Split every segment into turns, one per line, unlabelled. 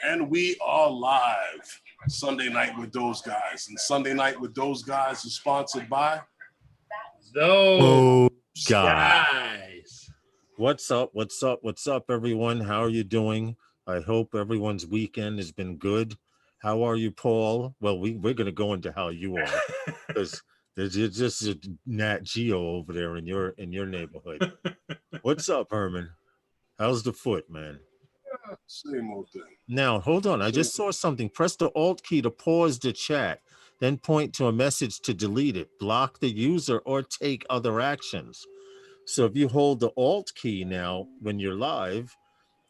And we are live Sunday night with those guys. And Sunday night with those guys is sponsored by
those
guys.
guys.
What's up? What's up? What's up, everyone? How are you doing? I hope everyone's weekend has been good. How are you, Paul? Well, we're going to go into how you are because there's just a Nat Geo over there in your neighborhood. What's up, Herman? How's the foot, man?
Same old thing.
Now, hold on. I just saw something. Press the Alt key to pause the chat, then point to a message to delete it, block the user, or take other actions. So if you hold the Alt key now when you're live,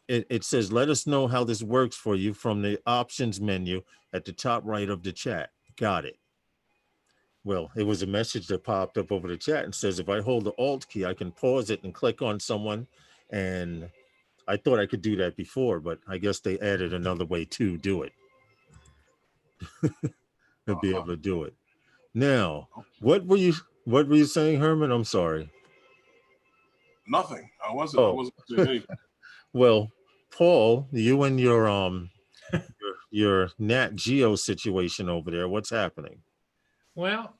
it says, let us know how this works for you from the options menu at the top right of the chat. Got it. Well, it was a message that popped up over the chat and says, if I hold the Alt key, I can pause it and click on someone. And I thought I could do that before, but I guess they added another way to do it. To be able to do it. Now, what were you saying, Herman? I'm sorry.
Nothing. I wasn't doing anything.
Well, Paul, you and your Nat Geo situation over there, what's happening?
Well,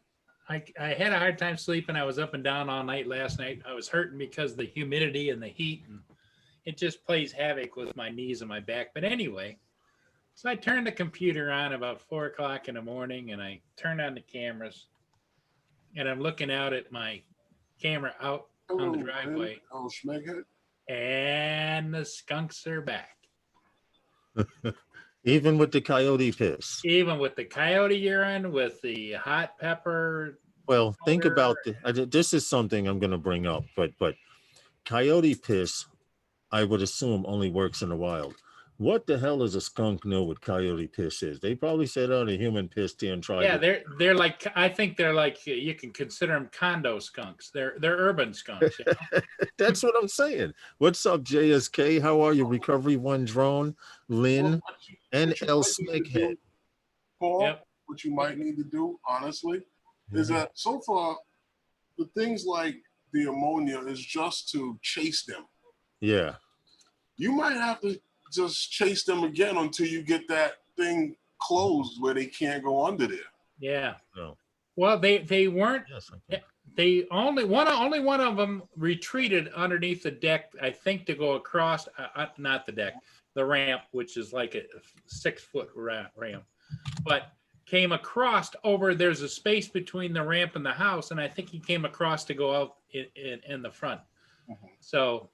I had a hard time sleeping. I was up and down all night last night. I was hurting because of the humidity and the heat, and it just plays havoc with my knees and my back. But anyway, so I turned the computer on about 4 o'clock in the morning, and I turned on the cameras, and I'm looking out at my camera out on the driveway.
Oh, Schmeghead.
And the skunks are back.
Even with the coyote piss.
Even with the coyote urine, with the hot pepper.
Well, think about this is something I'm going to bring up, but coyote piss, I would assume, only works in the wild. What the hell does a skunk know what coyote piss is? They probably said, "Oh, the human pissed here and tried."
Yeah, they're like, I think they're like, you can consider them condo skunks. They're urban skunks. You know?
That's what I'm saying. What's up, JSK? How are you? Recovery One Drone, Lynn, and L Smeghead.
Paul, yep. What you might need to do, honestly, is that so far the things like the ammonia is just to chase them.
Yeah.
You might have to just chase them again until you get that thing closed where they can't go under there.
Yeah.
No.
Well, they weren't. Yes, they only one of them retreated underneath the deck. I think to go across, not the deck, the ramp, which is like a 6-foot ramp, but came across over. There's a space between the ramp and the house, and I think he came across to go out in the front. Mm-hmm. So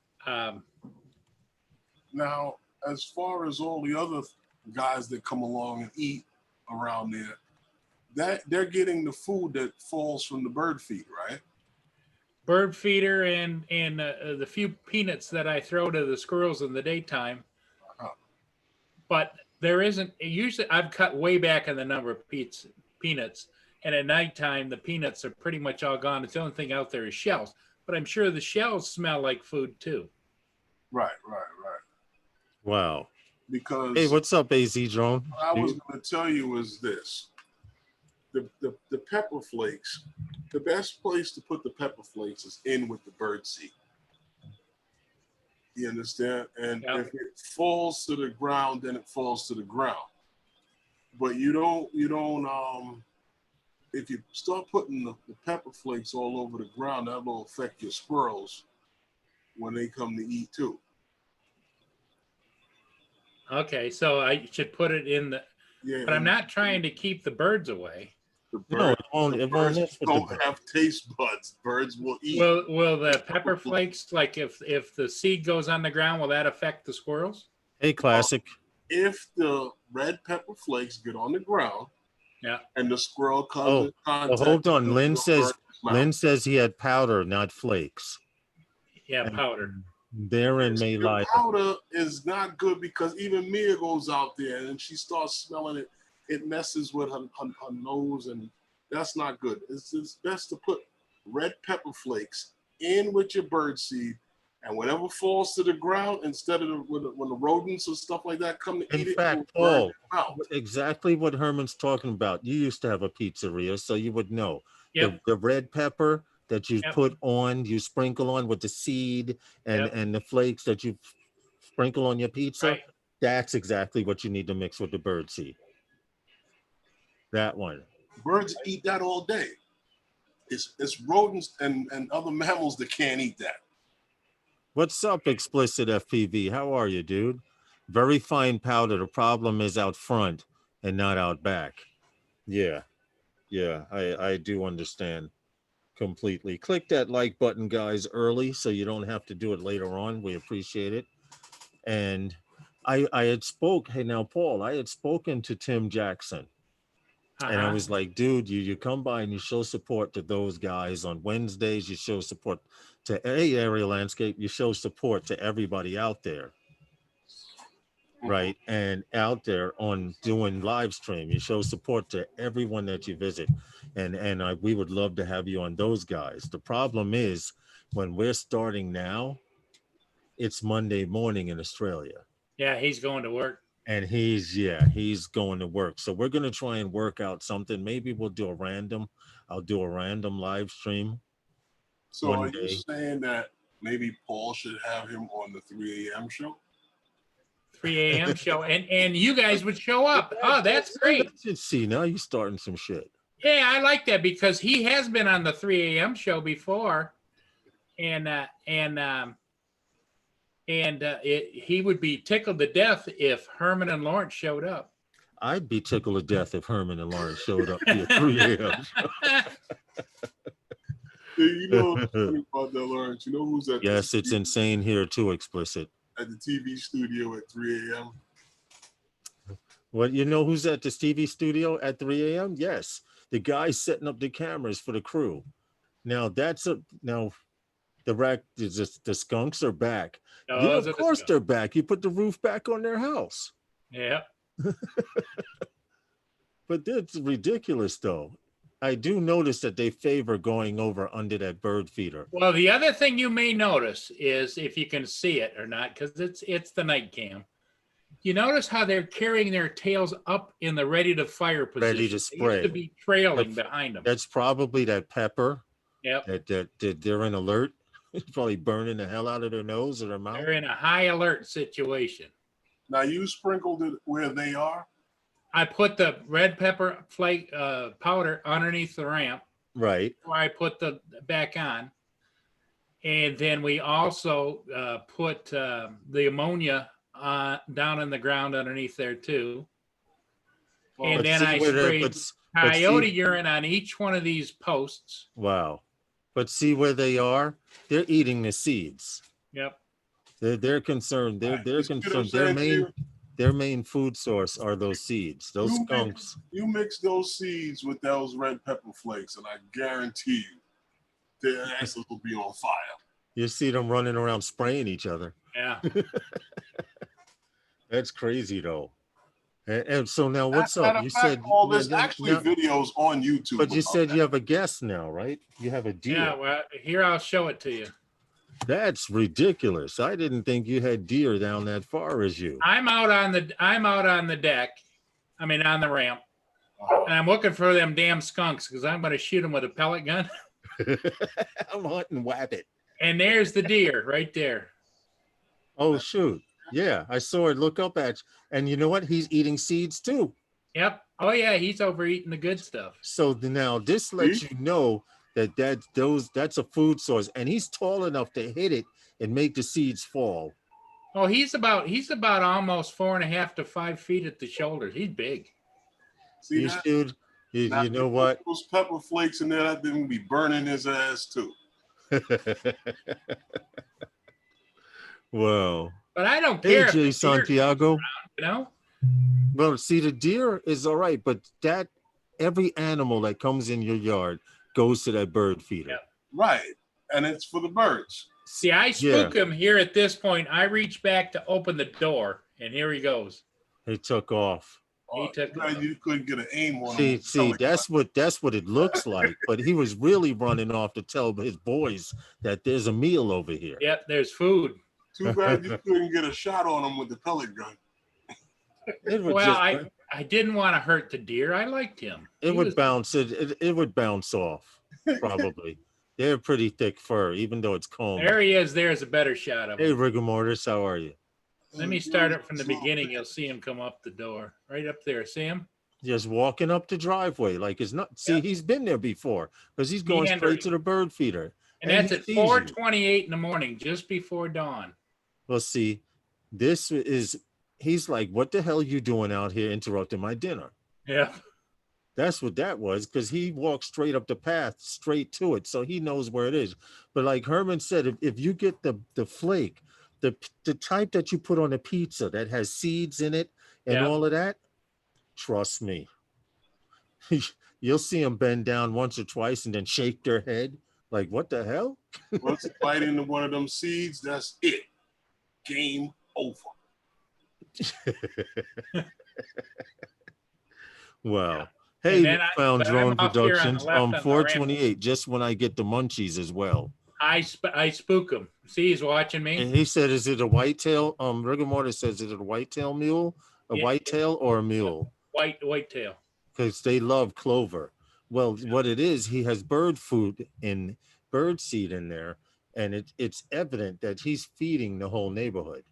now, as far as all the other guys that come along and eat around there, that they're getting the food that falls from the bird feed, right?
Bird feeder and the few peanuts that I throw to the squirrels in the daytime. Uh-huh. But there isn't, usually I've cut way back on the number of peanuts, and at nighttime the peanuts are pretty much all gone. It's the only thing out there is shells, but I'm sure the shells smell like food too.
Right.
Wow.
Because
hey, what's up, AZ Drone?
What I was going to tell you is this: the pepper flakes. The best place to put the pepper flakes is in with the bird seed. You understand? And if it falls to the ground, then it falls to the ground. But you don't. If you start putting the pepper flakes all over the ground, that will affect your squirrels when they come to eat too.
Okay, so I should put it in the. Yeah, but I'm not trying to keep the birds away.
The birds don't have taste buds. Birds will eat.
Will the pepper flakes, like if the seed goes on the ground, will that affect the squirrels?
Hey, Classic.
If the red pepper flakes get on the ground,
yeah,
and the squirrel comes in contact.
Hold on. Lynn says he had powder, not flakes.
Yeah, powder.
Therein may lie.
Powder is not good because even Mia goes out there and she starts smelling it. It messes with her nose, and that's not good. It's best to put red pepper flakes in with your bird seed, and whatever falls to the ground, instead of when the rodents or stuff like that come to eat it. In fact,
Paul, exactly what Herman's talking about. You used to have a pizzeria, so you would know.
Yep.
The red pepper that you put on, you sprinkle on with the seed and the flakes that you sprinkle on your pizza.
Right.
That's exactly what you need to mix with the bird seed. That one.
Birds eat that all day. It's rodents and other mammals that can't eat that.
What's up, Explicit FPV? How are you, dude? Very fine powder. The problem is out front and not out back. Yeah. Yeah, I do understand completely. Click that like button, guys, early so you don't have to do it later on. We appreciate it. And I had hey now, Paul, I had spoken to Tim Jackson. And I was like, dude, you come by and you show support to those guys on Wednesdays. You show support to Area Landscape. You show support to everybody out there, right? And out there on doing live stream, you show support to everyone that you visit. And we would love to have you on those guys. The problem is when we're starting now, it's Monday morning in Australia.
Yeah, he's going to work.
And he's going to work. So we're going to try and work out something. Maybe we'll do I'll do a random live stream.
So are you saying that maybe Paul should have him on the 3 a.m. show?
3 a.m. show. And you guys would show up. Oh, that's great.
See, now you're starting some shit.
Yeah, I like that because he has been on the 3 a.m. show before. He would be tickled to death if Herman and Lawrence showed up.
I'd be tickled to death if Herman and Lawrence showed up at 3 a.m.
You know about that, Lawrence. You know who's at?
Yes, it's insane here too, Explicit.
At the TV studio at 3 a.m.
Well, you know who's at the TV studio at 3 a.m.? Yes, the guy setting up the cameras for the crew. Now the skunks are back.
Oh,
yeah, of course they're back. You put the roof back on their house.
Yeah.
But that's ridiculous, though. I do notice that they favor going over under that bird feeder.
Well, the other thing you may notice is if you can see it or not, because it's the night cam. You notice how they're carrying their tails up in the ready to fire position.
Ready to spray.
They used to be trailing behind them.
That's probably that pepper.
Yep.
That they're in alert. It's probably burning the hell out of their nose or their mouth.
They're in a high alert situation.
Now you sprinkled it where they are.
I put the red pepper flake powder underneath the ramp.
Right.
Where I put the back on. And then we also put the ammonia down in the ground underneath there too. And then I sprayed coyote urine on each one of these posts.
Wow. But see where they are? They're eating the seeds.
Yep.
They're concerned. They're concerned. Their main food source are those seeds. Those skunks.
You mix those seeds with those red pepper flakes, and I guarantee you, their asses will be on fire.
You see them running around spraying each other.
Yeah.
That's crazy, though. And so now, what's up? You said
there's actually videos on YouTube.
But you said you have a guest now, right? You have a deer.
Yeah. Well, here I'll show it to you.
That's ridiculous. I didn't think you had deer down that far as you.
I'm out on the deck. I mean, on the ramp, and I'm looking for them damn skunks because I'm going to shoot them with a pellet gun.
I'm hunting wabbit.
And there's the deer right there.
Oh shoot! Yeah, I saw it. Look up at you. And you know what? He's eating seeds too.
Yep. Oh yeah, he's overeating the good stuff.
So now this lets you know that's a food source, and he's tall enough to hit it and make the seeds fall.
Oh, he's about almost 4.5 to 5 feet at the shoulders. He's big.
See
you should. You know what?
Those pepper flakes in there, that thing be burning his ass too.
Well.
But I don't care.
Hey, Jay Santiago.
Around, you know.
Well, see, the deer is all right, but every animal that comes in your yard goes to that bird feeder.
Yeah.
Right. And it's for the birds.
See, I spook him here at this point. I reach back to open the door, and here he goes.
He took off.
You couldn't get an aim on
him. See, that's what it looks like. But he was really running off to tell his boys that there's a meal over here.
Yep, there's food.
Too bad you couldn't get a shot on him with the pellet gun.
I didn't want to hurt the deer. I liked him.
It would bounce off, probably. They're pretty thick fur, even though it's combed.
There he is. There's a better shot of him.
Hey, Rigor Mortis, how are you?
Let me start it from the beginning. You'll see him come up the door, right up there. See him?
Just walking up the driveway like it's not. See,
Yep.
he's been there before because he's going straight
Meandering.
to the bird feeder.
And that's
he
at
sees you.
4:28 in the morning, just before dawn.
Well, see, this is, he's like, what the hell you doing out here interrupting my dinner?
Yeah.
That's what that was, because he walked straight up the path, straight to it. So he knows where it is. But like Herman said, if you get the flake, the type that you put on a pizza that has seeds in it and
Yeah.
all of that, trust me, you'll see them bend down once or twice and then shake their head. Like, what the hell?
Once you bite into one of them seeds, that's it. Game over.
Wow.
And
Hey,
then
Found
but I'm
Drone
off here on the
Productions,
left on the
428, just when I get the munchies as well.
I spook him. See, he's watching me.
And he said, is it a whitetail? Rigor Mortis says, is it a whitetail mule? A
Yeah.
whitetail or a mule?
Whitetail.
Because they love clover. Well, what it is, he has bird food in bird seed in there, and it's evident that he's feeding the whole neighborhood.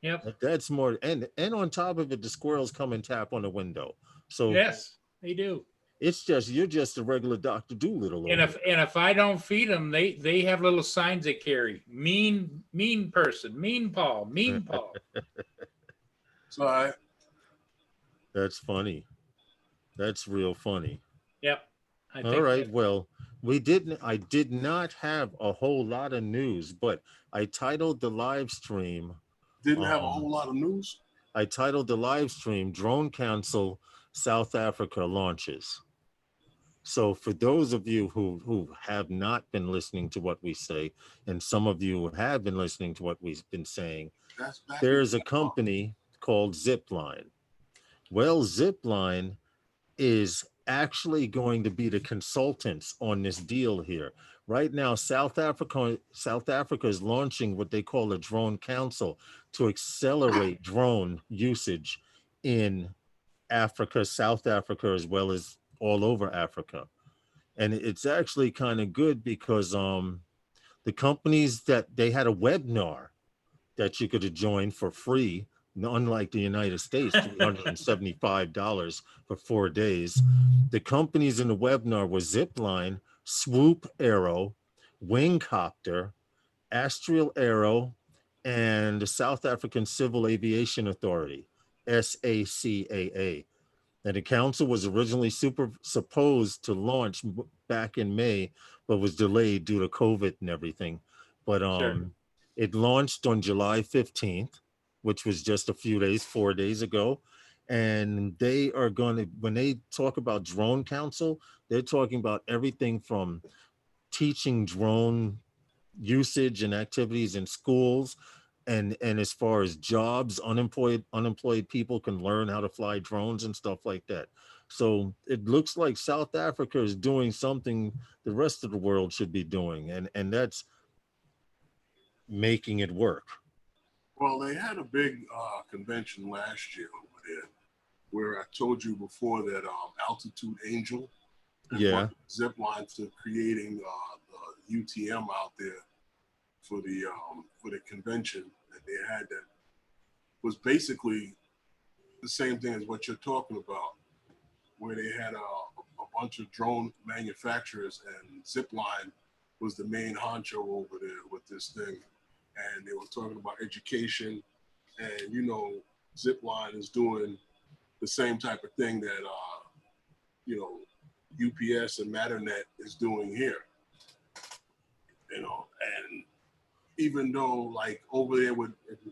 Yep.
That's more, and on top of it, the squirrels come and tap on the window. So
Yes, they do.
it's just, you're just a regular Dr. Doolittle.
And if I don't feed them, they have little signs they carry. Mean person, mean Paul, mean Paul.
It's all right.
That's funny. That's real funny.
Yep.
All right. Well, I did not have a whole lot of news, but I titled the live stream.
Didn't have a whole lot of news.
I titled the live stream Drone Council South Africa launches. So for those of you who have not been listening to what we say, and some of you who have been listening to what we've been saying, there's a company called Zipline. Well, Zipline is actually going to be the consultants on this deal here. Right now, South Africa is launching what they call a drone council to accelerate drone usage in Africa, South Africa, as well as all over Africa. And it's actually kind of good because the companies that they had a webinar that you could have joined for free, unlike the United States, $375 for 4 days. The companies in the webinar were Zipline, Swoop Aero, Wingcopter, Astral Aero, and the South African Civil Aviation Authority, SACAA. And the council was originally supposed to launch back in May, but was delayed due to COVID and everything. But it launched on July 15th, which was just a few days, 4 days ago. And they are going to, when they talk about Drone Council, they're talking about everything from teaching drone usage and activities in schools, and as far as jobs, unemployed people can learn how to fly drones and stuff like that. So it looks like South Africa is doing something the rest of the world should be doing, and that's making it work.
Well, they had a big convention last year over there, where I told you before that Altitude Angel, Zipline to creating the UTM out there for the convention that they had, that was basically the same thing as what you're talking about, where they had a bunch of drone manufacturers, and Zipline was the main honcho over there with this thing. And they were talking about education, and Zipline is doing the same type of thing that UPS and Matternet is doing here. And even though like over there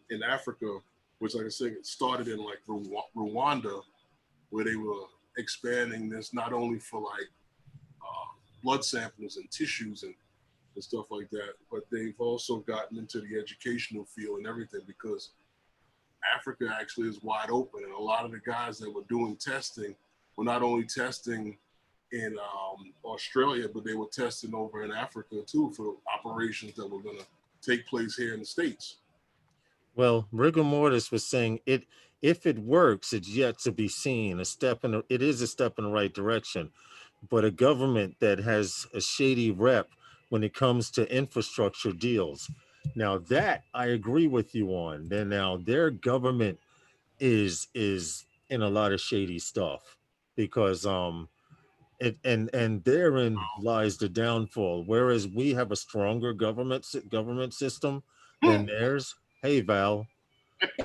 in Africa, which like I said, it started in like Rwanda, where they were expanding this not only for like blood samples and tissues and stuff like that, but they've also gotten into the educational field and everything, because Africa actually is wide open, and a lot of the guys that were doing testing were not only testing in Australia, but they were testing over in Africa too for operations that were going to take place here in the States.
Well, Rigor Mortis was saying if it works, it's yet to be seen. It is a step in the right direction, but a government that has a shady rep when it comes to infrastructure deals. Now that I agree with you on. Then now their government is in a lot of shady stuff because and therein lies the downfall. Whereas we have a stronger government system than theirs. Hey Val,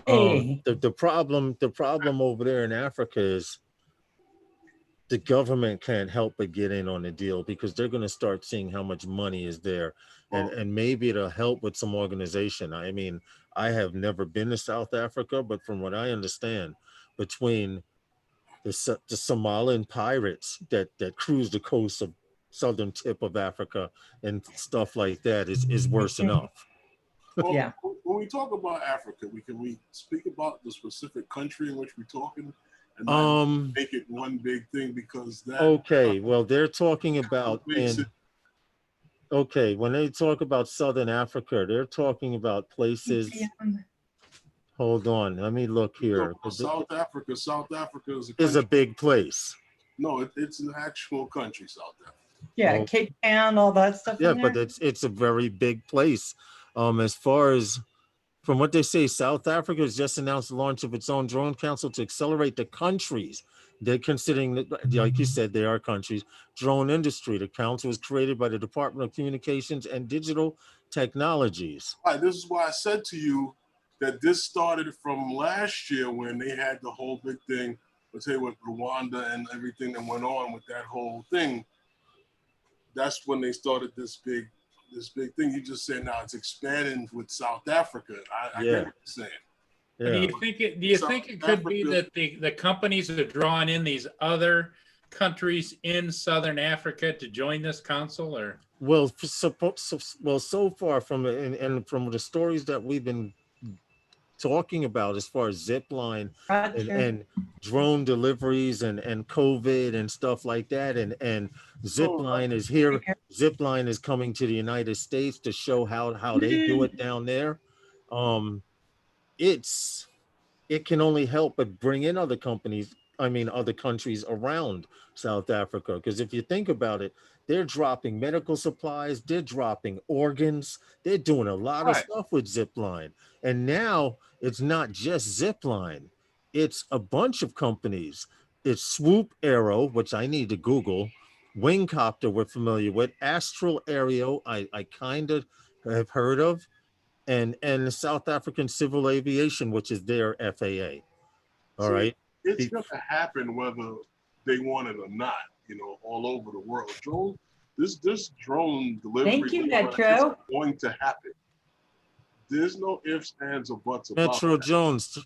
Hey,
the problem over there in Africa is the government can't help but get in on the deal because they're going to start seeing how much money is there, and maybe it'll help with some organization. I mean, I have never been to South Africa, but from what I understand, between the Somalian pirates that cruise the coast of southern tip of Africa and stuff like that is worse enough.
Well,
Yeah.
when we talk about Africa, we speak about the specific country in which we're talking, and not make it one big thing because that.
Okay, well they're talking about
makes
in. Okay, when they talk about Southern Africa, they're talking about places. Hold on, let me look here.
South Africa. South Africa is
Is a big place.
No, it's an actual country, South Africa.
Yeah,
Oh.
Cape Town, all that stuff.
Yeah,
in
but
there?
it's a very big place. As far as from what they say, South Africa has just announced the launch of its own drone council to accelerate the countries. They're considering that, like you said, they are countries. Drone industry. The council was created by the Department of Communications and Digital Technologies.
All right, this is why I said to you that this started from last year when they had the whole big thing, let's say with Rwanda and everything that went on with that whole thing. That's when they started this big thing. You just said now it's expanding with South Africa. I get what you're saying.
Yeah.
Do you think it could be that the companies are drawing in these other countries in Southern Africa to join this council, or?
Well, so far from and from the stories that we've been talking about as far as Zipline and drone deliveries and COVID and stuff like that, and Zipline is here. Zipline is coming to the United States to show how they do it down there. It can only help but bring in other companies. I mean, other countries around South Africa. Because if you think about it, they're dropping medical supplies, they're dropping organs, they're doing a lot of stuff with Zipline. And now it's not just Zipline, it's a bunch of companies. It's Swoop Aero, which I need to Google, Wingcopter, we're familiar with, Astral Aero, I kind of have heard of, and the South African Civil Aviation, which is their FAA. All right.
It's going to happen whether they want it or not, all over the world. This drone delivery
Thank you, Metro.
is going to happen. There's no ifs, ands, or buts about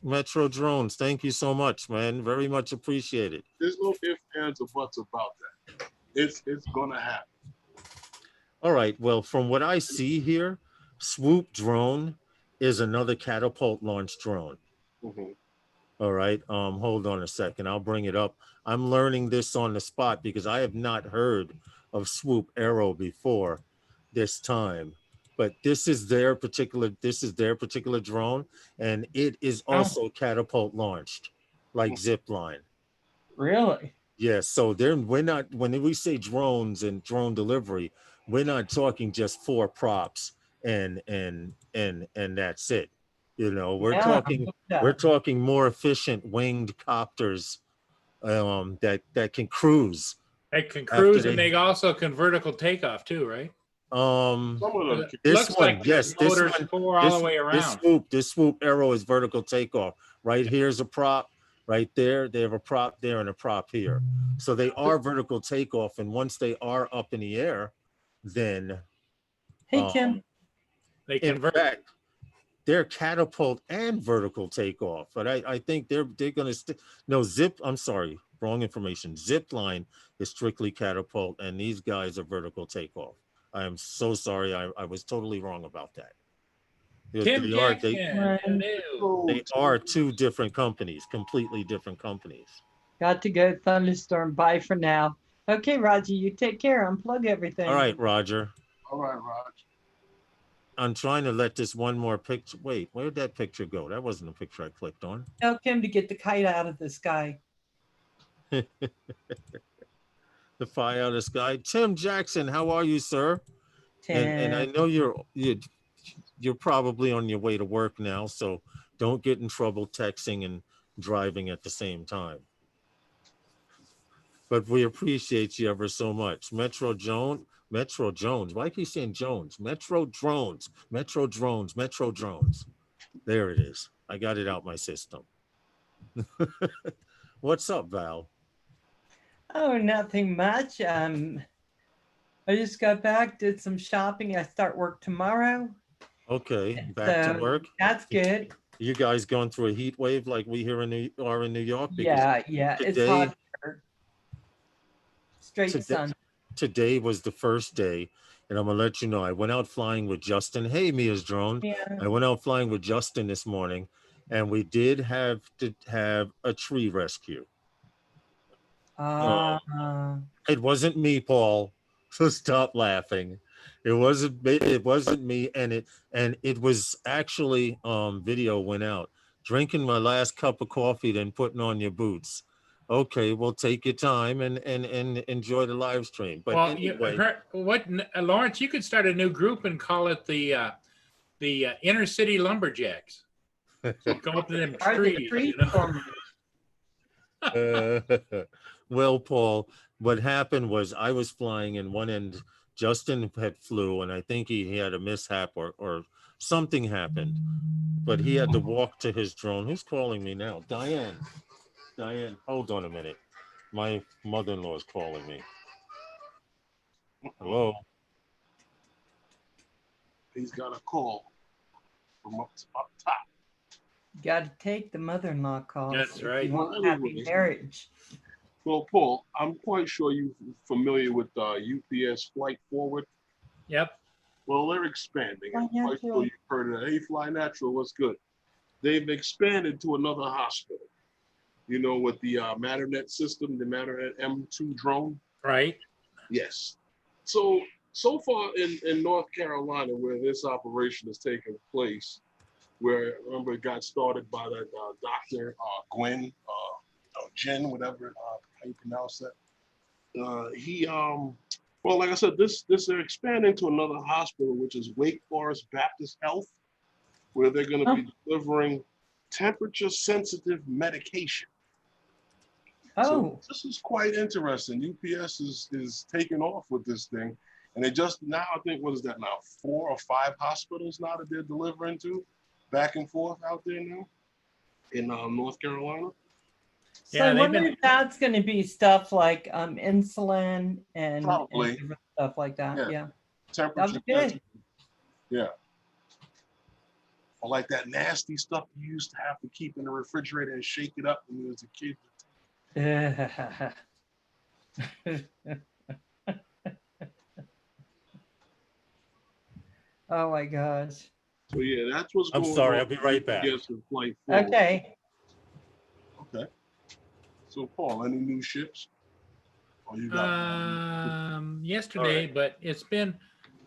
Metro Drones. Thank you so much, man. Very much appreciated.
There's no ifs, ands, or buts about that. It's going to happen.
All right. Well, from what I see here, Swoop drone is another catapult launch drone.
Mm-hmm.
All right. Hold on a second. I'll bring it up. I'm learning this on the spot because I have not heard of Swoop Aero before this time. But this is their particular drone, and it is also catapult launched, like Zipline.
Really?
Yes. So we're not, when we say drones and drone delivery, we're not talking just 4 props and that's it. We're talking more efficient winged copters that can cruise.
They can cruise, and they also can vertical takeoff too, right?
Some of them.
This one, yes, this one,
all the way around.
This Swoop Aero is vertical takeoff. Right here's a prop. Right there, they have a prop there and a prop here. So they are vertical takeoff, and once they are up in the air, then
hey Tim,
they can
they're catapult and vertical takeoff. But I think they're going to I'm sorry, wrong information. Zipline is strictly catapult, and these guys are vertical takeoff. I am so sorry. I was totally wrong about that.
Tim
they are 2 different companies, completely different companies.
Got to go, Thunderstorm. Bye for now. Okay, Roger, you take care. Unplug everything.
All right, Roger.
All right, Roger.
I'm trying to let this one more picture. Wait, where did that picture go? That wasn't a picture I clicked on.
Tell Kim to get the kite out of the sky.
The fire out of the sky. Tim Jackson, how are you, sir?
Tim.
And I know you're you're probably on your way to work now, so don't get in trouble texting and driving at the same time. But we appreciate you ever so much. Metro Jones. Why keep saying Jones? Metro Drones. Metro Drones. Metro Drones. There it is. I got it out my system. What's up, Val?
Oh, nothing much. I just got back, did some shopping. I start work tomorrow.
Okay, back to
So
work.
that's good.
You guys going through a heat wave like we here in New York? Because
Yeah, it's
today,
hot here. Straight
today,
sun.
today was the first day, and I'm gonna let you know. I went out flying with Justin. Hey, Mia's drone.
Yeah.
I went out flying with Justin this morning, and we did have to have a tree rescue.
Uh,
It wasn't me, Paul. So stop laughing. It wasn't me. It wasn't me, and it was actually video went out. Drinking my last cup of coffee, then putting on your boots. Okay, well, take your time and enjoy the live stream. But
Well,
anyway,
you heard what, Lawrence? You could start a new group and call it the Inner City Lumberjacks. Go up to them
are the
trees.
tree
You know?
farmers.
well, Paul, what happened was I was flying in one end. Justin had flew, and I think he had a mishap or something happened, but he had to walk to his drone. Who's calling me now? Diane. Diane, hold on a minute. My mother-in-law is calling me. Hello.
He's got a call from up top.
You got to take the mother-in-law calls.
That's
if
right.
You want
Well,
happy
anyway.
marriage.
Well, Paul, I'm quite sure you're familiar with UPS Flight Forward.
Yep.
Well, they're expanding.
Fly
I'm quite
Natural.
sure you've heard of that. Hey, Fly Natural, what's good? They've expanded to another hospital. You know, with the Matternet system, the Matternet M2 drone.
Right.
Yes. So far in North Carolina, where this operation is taking place, where remember it got started by that Dr. Gwen, Jen, whatever how you pronounce that. Well, like I said, this they're expanding to another hospital, which is Wake Forest Baptist Health, where they're going to be delivering temperature-sensitive medication.
Oh,
So this is quite interesting. UPS is taking off with this thing, and they just now, I think, what is that now? 4 or 5 hospitals now that they're delivering to, back and forth out there now in North Carolina.
so
Yeah,
I
they've
wonder
been-
if that's going to be stuff like insulin and
Probably.
different stuff like that.
Yeah.
Yeah.
Temperature
good.
sensitive. Yeah. Or like that nasty stuff you used to have to keep in the refrigerator and shake it up when you was a kid.
Oh my gosh.
So yeah, that's what's
I'm
going on.
sorry, I'll be right back.
Yes, with Flight Forward.
Okay.
Okay. So Paul, any new ships? Or you got
Yesterday, but it's been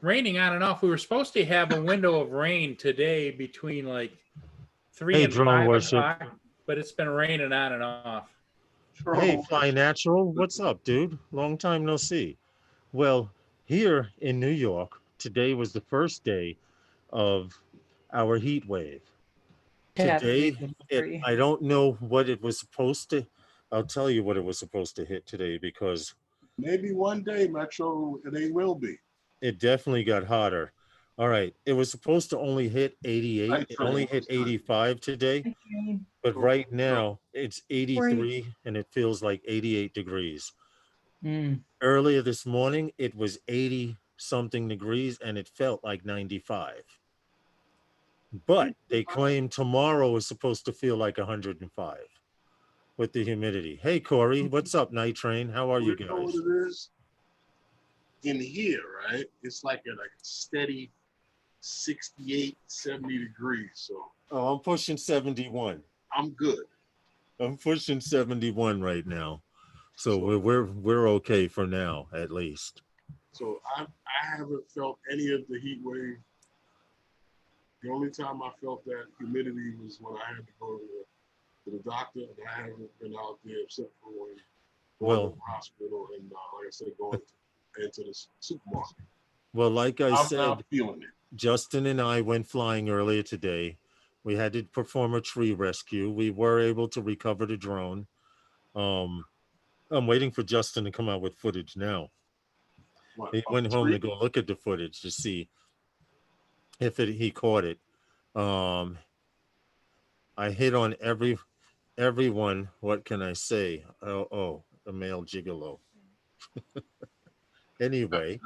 raining on and off. We were supposed to have a window of rain today between like 3
Hey,
and
drone
5
worship.
o'clock, but it's been raining on and off.
Hey, Fly Natural, what's up, dude? Long time no see. Well, here in New York, today was the first day of our heat wave.
Cat
Today,
season
it,
three.
I don't know what it was supposed to. I'll tell you what it was supposed to hit today because
maybe one day, Metro, they will be.
it definitely got hotter. All right, it was supposed to only hit 88.
Right,
It only hit 85 today,
Okay.
but right now it's 83 and it feels like 88 degrees.
Mm.
Earlier this morning, it was 80 something degrees and it felt like 95. But they claim tomorrow is supposed to feel like 105 with the humidity. Hey, Corey, what's up, Night Train? How are you
know what
guys?
it is? In here, right? It's like a steady 68, 70 degrees. So
Oh, I'm pushing 71.
I'm good.
I'm pushing 71 right now. So we're okay for now, at least.
So I haven't felt any of the heat wave. The only time I felt that humidity was when I had to go to the doctor, and I haven't been out there except for when going to the hospital and like I said, going into the supermarket.
Well, like I
I'm
said,
not feeling it.
Justin and I went flying earlier today. We had to perform a tree rescue. We were able to recover the drone. Um, I'm waiting for Justin to come out with footage now.
What,
He
a
went home to
tree?
go look at the footage to see if he caught it. Um, I hit on everyone. What can I say? Oh, a male gigolo. Anyway,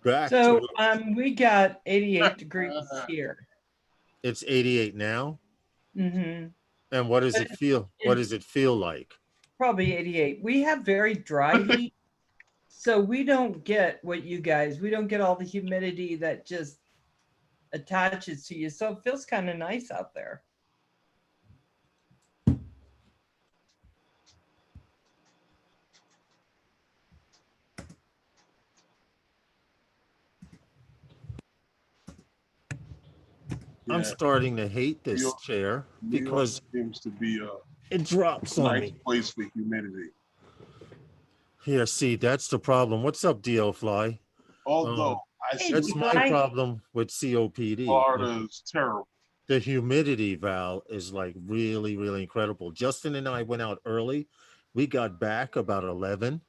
back
So
to
we got 88 degrees here.
it's 88 now.
Hmm.
And what does
But
it feel? What
it's
does it feel like?
probably 88. We have very dry heat. So we don't get what you guys, we don't get all the humidity that just attaches to you. So it feels kind of nice out there.
I'm
Yeah,
starting to hate
New
this
York,
chair
New York
because
seems to be
it drops
a
on
nice
me.
place for humidity.
Here, see, that's the problem. What's up, DL Fly?
Although I
Hey,
see
That's my
Fly.
problem with COPD.
Florida is terrible.
The humidity, Val, is like really, really incredible. Justin and I went out early. We got back about 11.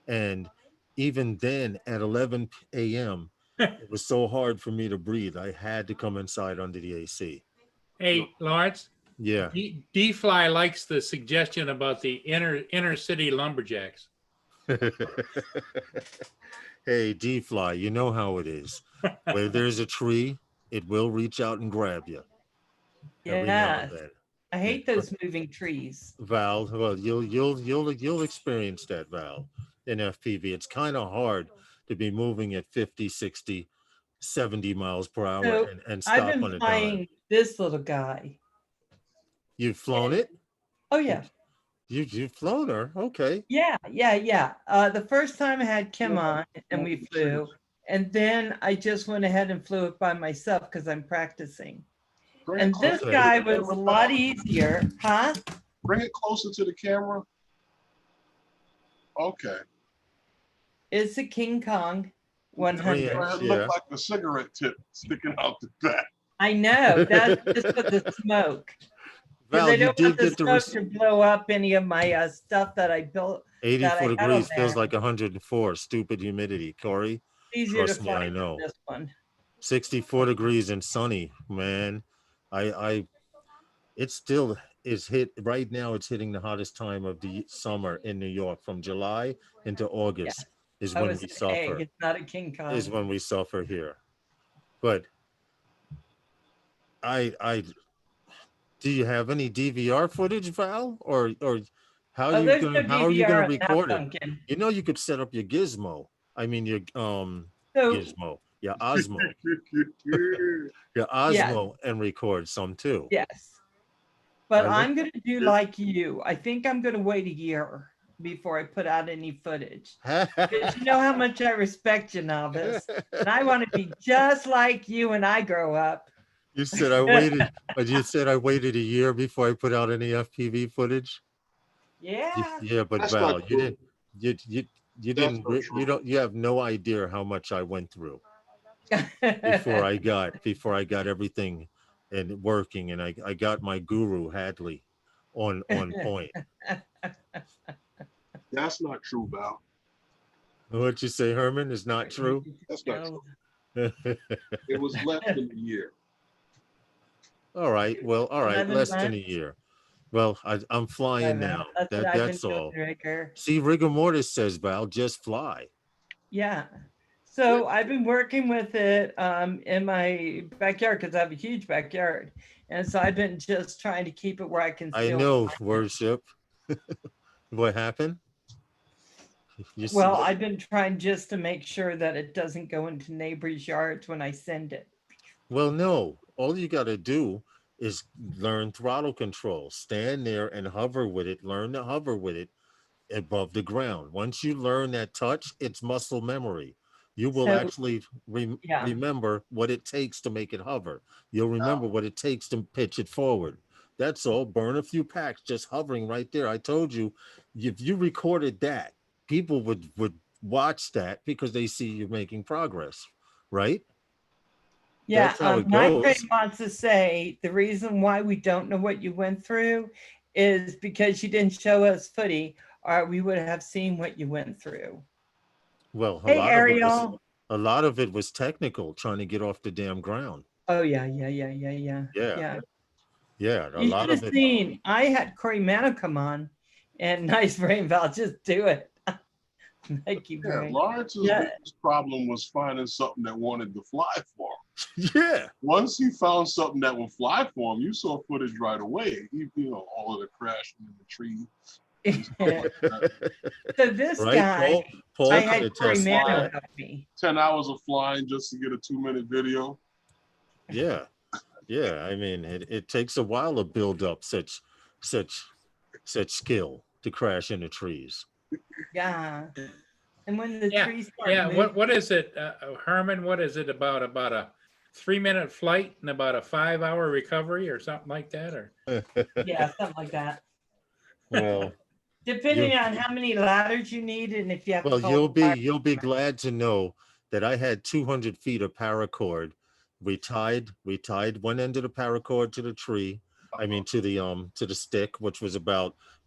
And even then, at 11 a.m., it was so hard for me to breathe. I had to come inside under the AC.
Hey, Lawrence,
Yeah.
D-Fly likes the suggestion about the inner city lumberjacks.
Hey, D Fly, you know how it is. Where there's a tree, it will reach out and grab you every now and
Yes.
then.
I hate those moving trees.
Val, well, you'll experience that, Val. In FPV, it's kind of hard to be moving at 50, 60, 70 miles per hour
So
and
I've
stop
been
on a dime.
flying this little guy.
You've flown it?
Oh, yeah.
You've flown her. Okay.
Yeah. The first time I had Kim on and we flew. And then I just went ahead and flew it by myself because I'm practicing.
Bring it
And this
closer
Okay.
guy
to the
was a
camera,
lot
Val.
easier. Huh?
Bring it closer to the camera. Okay.
It's a King Kong 100.
Yeah.
It looked like a cigarette tip sticking out the back.
I know. That's just for the smoke. Because
Val,
I
you
don't
did
want the
get the
smoke to blow up any of my stuff that I built, that
84
I had on
degrees feels
there.
like 104. Stupid humidity, Corey.
It's easier to
Trust me,
fly
I
than
know.
this one.
64 degrees and sunny, man. I it still is hit right now. It's hitting the hottest time of the summer in New York from July into August is
I
when
was
we
an egg.
suffer.
It's not a King Kong.
Is when we suffer here. But I do you have any DVR footage, Val? Or how
Oh,
you
there's no
gonna how are you gonna
DVR on that
record it?
pumpkin.
You know you could set up your gizmo. I mean your
So
gizmo, your Osmo, your
yes,
Osmo and record some too.
yes. But
I
I'm gonna do like you. I think I'm gonna wait a year before I put out any footage. Because you know how much I respect you, Novice. And I want to be just like you when I grow up.
You said I waited, but you said I waited a year before I put out any FPV footage.
Yeah.
Yeah, but
That's
Val,
not
you
true.
didn't. You
That's
didn't.
not
You
true.
don't. You have no idea how much I went through before I got everything and working, and I got my guru Hadley on point.
That's not true, Val.
What you say, Herman, is not true.
That's not true. It was less than a year.
All right. Well, all right.
11
Less than a
months.
year. Well, I'm flying now.
That's what I've been
That's
doing,
all.
Ricker.
See, rigor mortis says, Val, just fly.
Yeah. So I've been working with it in my backyard because I have a huge backyard. And so I've been just trying to keep it where I can
I
still
know,
fly it.
worship. What happened? You
Well,
see,
I've been trying just to make sure that it doesn't go into neighbors' yards when I send it.
well, no. All you got to do is learn throttle control. Stand there and hover with it. Learn to hover with it above the ground. Once you learn that touch, it's muscle memory. You will
So
actually
yeah.
remember what it takes to make it hover. You'll remember what it takes to pitch it forward. That's all. Burn a few packs just hovering right there. I told you, if you recorded that, people would watch that because they see you making progress, right?
Yeah,
That's how it
my
goes.
friend wants to say the reason why we don't know what you went through is because you didn't show us footy, or we would have seen what you went through.
Well,
Hey, Ariel.
a lot of it was technical, trying to get off the damn ground.
Oh yeah.
Yeah. Yeah, a
You
lot
should
of
have
it.
seen. I had Corey Mano come on, and nice brain Val, just do it. Thank you,
Yeah,
Brain.
Lawrence's
Yeah.
biggest problem was finding something that wanted to fly for him.
Yeah.
Once he found something that would fly for him, you saw footage right away. All of the crashing in the tree.
So this
Right,
guy,
Paul
I
could
had Corey
attest to
Mano
that.
help me.
10 hours of flying just to get a 2-minute video.
Yeah. Yeah. I mean, it takes a while to build up such skill to crash into trees.
Yeah. And when the
Yeah,
trees start
Yeah,
moving,
what is it, Herman? What is it about a 3-minute flight and about a 5-hour recovery or something like that? Or
yeah, something like that.
Well,
Depending on how many ladders you need and if you have to call
you'll be glad to know that I had 200 feet of paracord. We tied one end of the paracord to the tree. I mean, to the stick, which was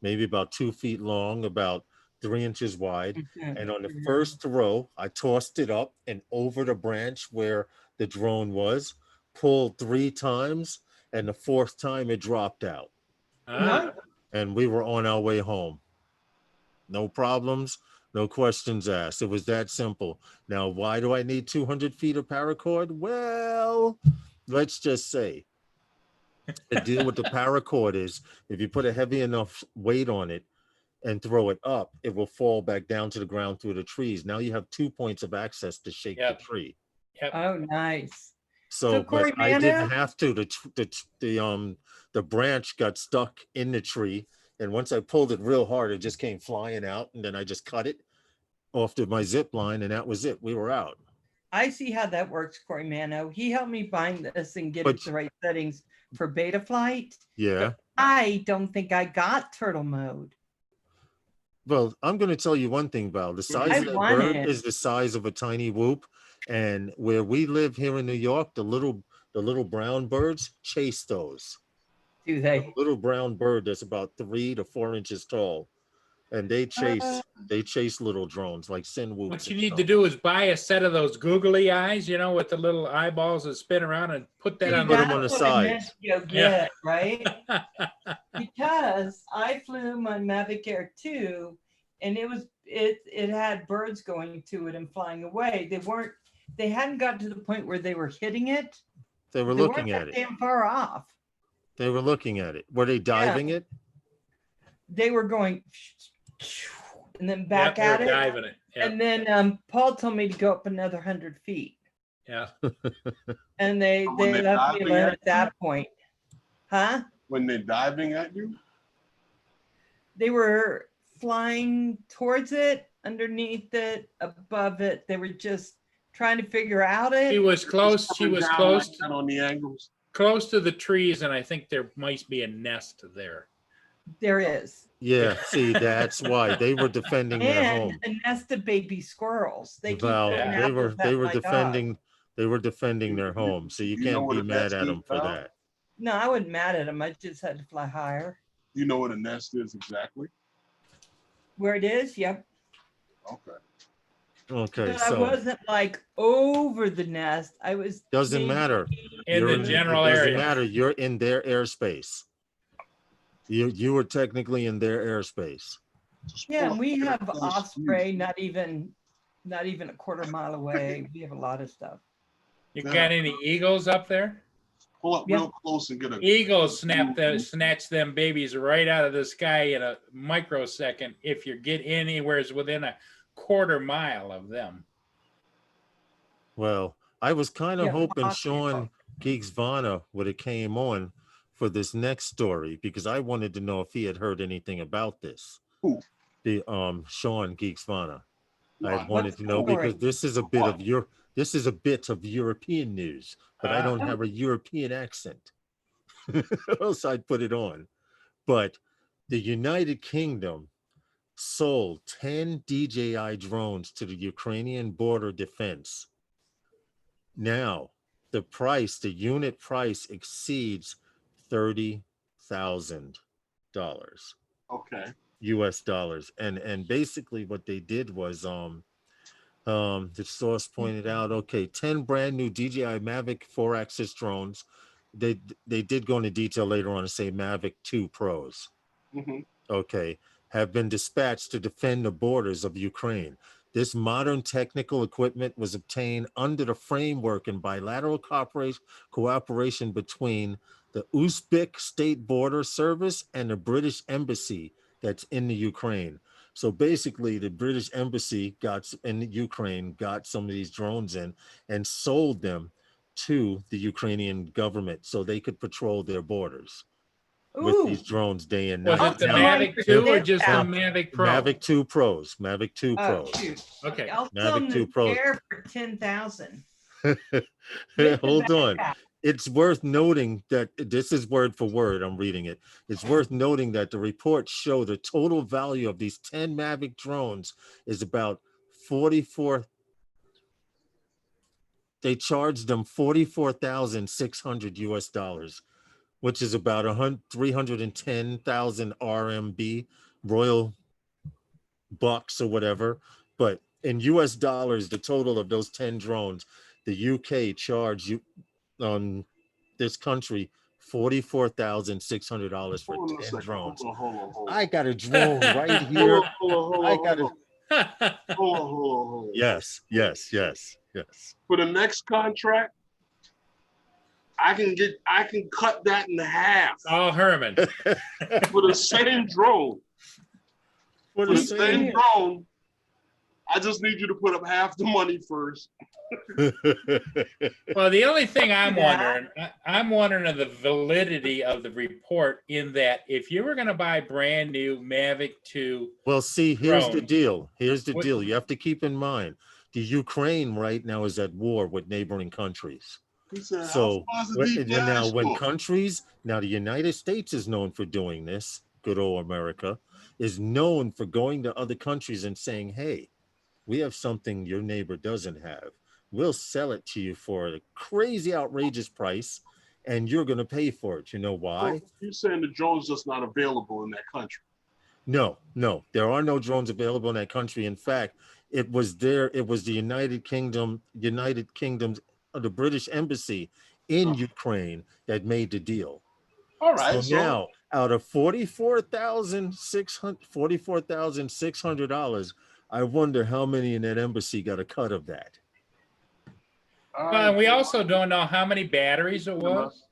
maybe about 2 feet long, about 3 inches wide. And on the first throw, I tossed it up and over the branch where the drone was, pulled 3 times, and the 4th time it dropped out. And we were on our way home. No problems, no questions asked. It was that simple. Now, why do I need 200 feet of paracord? Well, let's just say the deal with the paracord is if you put a heavy enough weight on it and throw it up, it will fall back down to the ground through the trees. Now you have 2 points of access to shake the tree.
Oh, nice.
So,
Corey
but I didn't
Mano?
have to. The branch got stuck in the tree, and once I pulled it real hard, it just came flying out, and then I just cut it off to my zip line, and that was it. We were out.
I see how that works, Corey Mano. He helped me bind this and get it the right settings for beta flight.
Yeah.
I don't think I got turtle mode.
Well, I'm going to tell you one thing, Val. The size of that bird is the size of a tiny whoop, and where we live here in New York, the little brown birds chase those.
Do they?
A little brown bird that's about 3 to 4 inches tall, and they chase little drones like sin whoops.
What you need to do is buy a set of those googly eyes, with the little eyeballs that spin around, and put that on.
Put them on the side.
Yeah, right. Because I flew my Mavic Air 2, and it had birds going to it and flying away. They hadn't gotten to the point where they were hitting it.
They were looking at it.
Damn far off.
They were looking at it. Were they diving it?
They were going and then back at it.
Diving it. Yep.
And then Paul told me to go up another 100 feet.
Yeah.
And they left me alone at that point. Huh?
When they're diving at you?
They were flying towards it, underneath it, above it. They were just trying to figure out it.
She was close
like on the angles.
Close to the trees, and I think there might be a nest there.
There is.
Yeah, see, that's why they were defending their home.
And a nest of baby squirrels. They
were defending their home, so you can't be mad at them for that.
No, I wasn't mad at them. I just had to fly higher.
You know what a nest is exactly?
Where it is? Yep.
Okay,
so I wasn't like over the nest. I was.
Doesn't matter.
In the general area.
Doesn't matter. You're in their airspace. You were technically in their airspace.
Yeah, we have Osprey not even a quarter mile away. We have a lot of stuff.
You got any eagles up there?
Pull up real close and get a
eagles snatch them babies right out of the sky in a microsecond if you get anywhere within a quarter mile of them.
Well, I was kind of hoping Sean Geeksvana would have came on for this next story because I wanted to know if he had heard anything about this.
Who?
The Sean Geeksvana. I wanted to know because this is a bit of European news, but I don't have a European accent. Else I'd put it on. But the United Kingdom sold 10 DJI drones to the Ukrainian border defense. Now, the unit price exceeds $30,000
Okay.
US dollars. And basically what they did was the source pointed out, okay, 10 brand new DJI Mavic 4-axis drones. They did go into detail later on and say Mavic 2 Pros.
Hmm.
Okay, have been dispatched to defend the borders of Ukraine. This modern technical equipment was obtained under the framework and bilateral cooperation between the Uzbek State Border Service and the British Embassy that's in the Ukraine. So basically, the British Embassy in Ukraine got some of these drones in and sold them to the Ukrainian government so they could patrol their borders with
Ooh,
these drones day and
Was
night.
it the
Now-
Mavic 2 or just the
Now-
Mavic Pro?
Mavic 2 Pros, Mavic 2
oh,
Pros.
shoot.
Okay.
I'll sell
Mavic
them
2
the
Pros.
pair for 10,000.
Hold on. It's worth noting that this is word for word. I'm reading it. It's worth noting that the reports show the total value of these 10 Mavic drones is about 44. They charged them 44,600 US dollars, which is about 310,000 RMB, Royal bucks or whatever. But in US dollars, the total of those 10 drones, the UK charged you on this country $44,600 for
Hold on a
10
second.
drones.
Hold on.
I got a drone right here.
Hold
I
on.
got it.
Hold on.
Yes.
For the next contract, I can cut that in half
Oh, Herman.
for the same drone.
For
For
the
the same drone, I just need you to put up half the money first.
Well, the only thing I'm
Yeah.
wondering of the validity of the report in that if you were going to buy brand new Mavic 2,
Well, see, here's the
Drones.
deal. Here's the
What-
deal. You have to keep in mind, the Ukraine right now is at war with neighboring countries.
He said,
So
how far is the
now when
DPI?
countries, now the United States is known for doing this, good old America, is known for going to other countries and saying, hey, we have something your neighbor doesn't have. We'll sell it to you for a crazy, outrageous price, and you're going to pay for it. You know why?
So you're saying the drone's just not available in that country?
No, there are no drones available in that country. In fact, it was the United Kingdom's, the British Embassy in Ukraine that made the deal.
All right.
So now, out of $44,600, I wonder how many in that embassy got a cut of that.
well, and we also don't know how many batteries it was.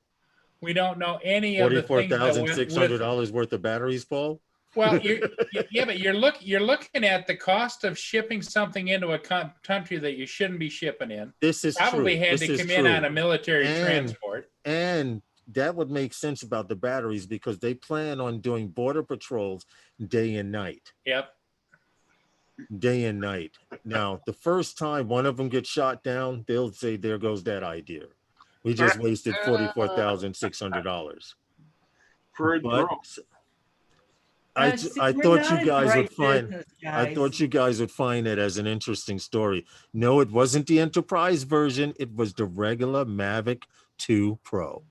We don't know any of the things that went with.
$44,600 worth of batteries, Paul?
Well, but you're looking at the cost of shipping something into a country that you shouldn't be shipping in.
This is
Probably
true.
had
This
to
is
come in
true.
on a military
And-
transport.
And that would make sense about the batteries because they plan on doing border patrols day and night.
Yep.
Day and night. Now, the first time one of them gets shot down, they'll say, there goes that idea. We just wasted $44,600.
For a drone.
I
See,
I
we're
thought
not
you
in the
guys
right
would find
business,
I thought
guys.
you guys would find it as an interesting story. No, it wasn't the enterprise version. It was the regular Mavic 2 Pro.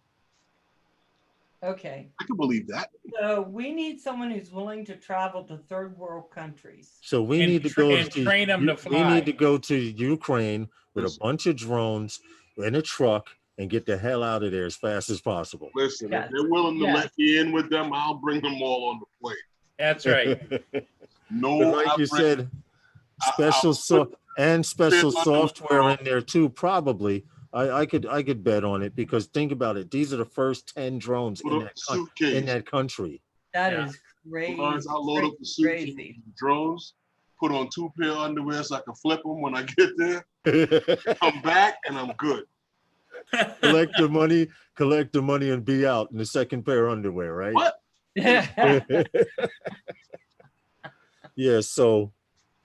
Okay,
I can believe that.
so we need someone who's willing to travel to third world countries.
So we
And
need to go
and train 'em to
we
fly.
need to go to Ukraine with a
Listen.
bunch of drones in a truck and get the hell out of there as fast as possible.
Listen,
Yes.
if they're willing to
Yes.
let me in with them, I'll bring them all on the plane.
That's right.
No,
But like
I'll
you
bring-
said,
I'll
special
put
software in there too. Probably, I could bet on it because think about it. These are the first 10 drones
put
in
up
that
the
in
suitcase.
that country.
That
Yeah.
is crazy.
Lawrence, I'll load up the suitcase
Crazy.
with the drones, put on 2 pair of underwear so I can flip them when I get there. Come back and I'm good.
collect the money, and be out in the second pair of underwear, right?
What?
Yeah. So,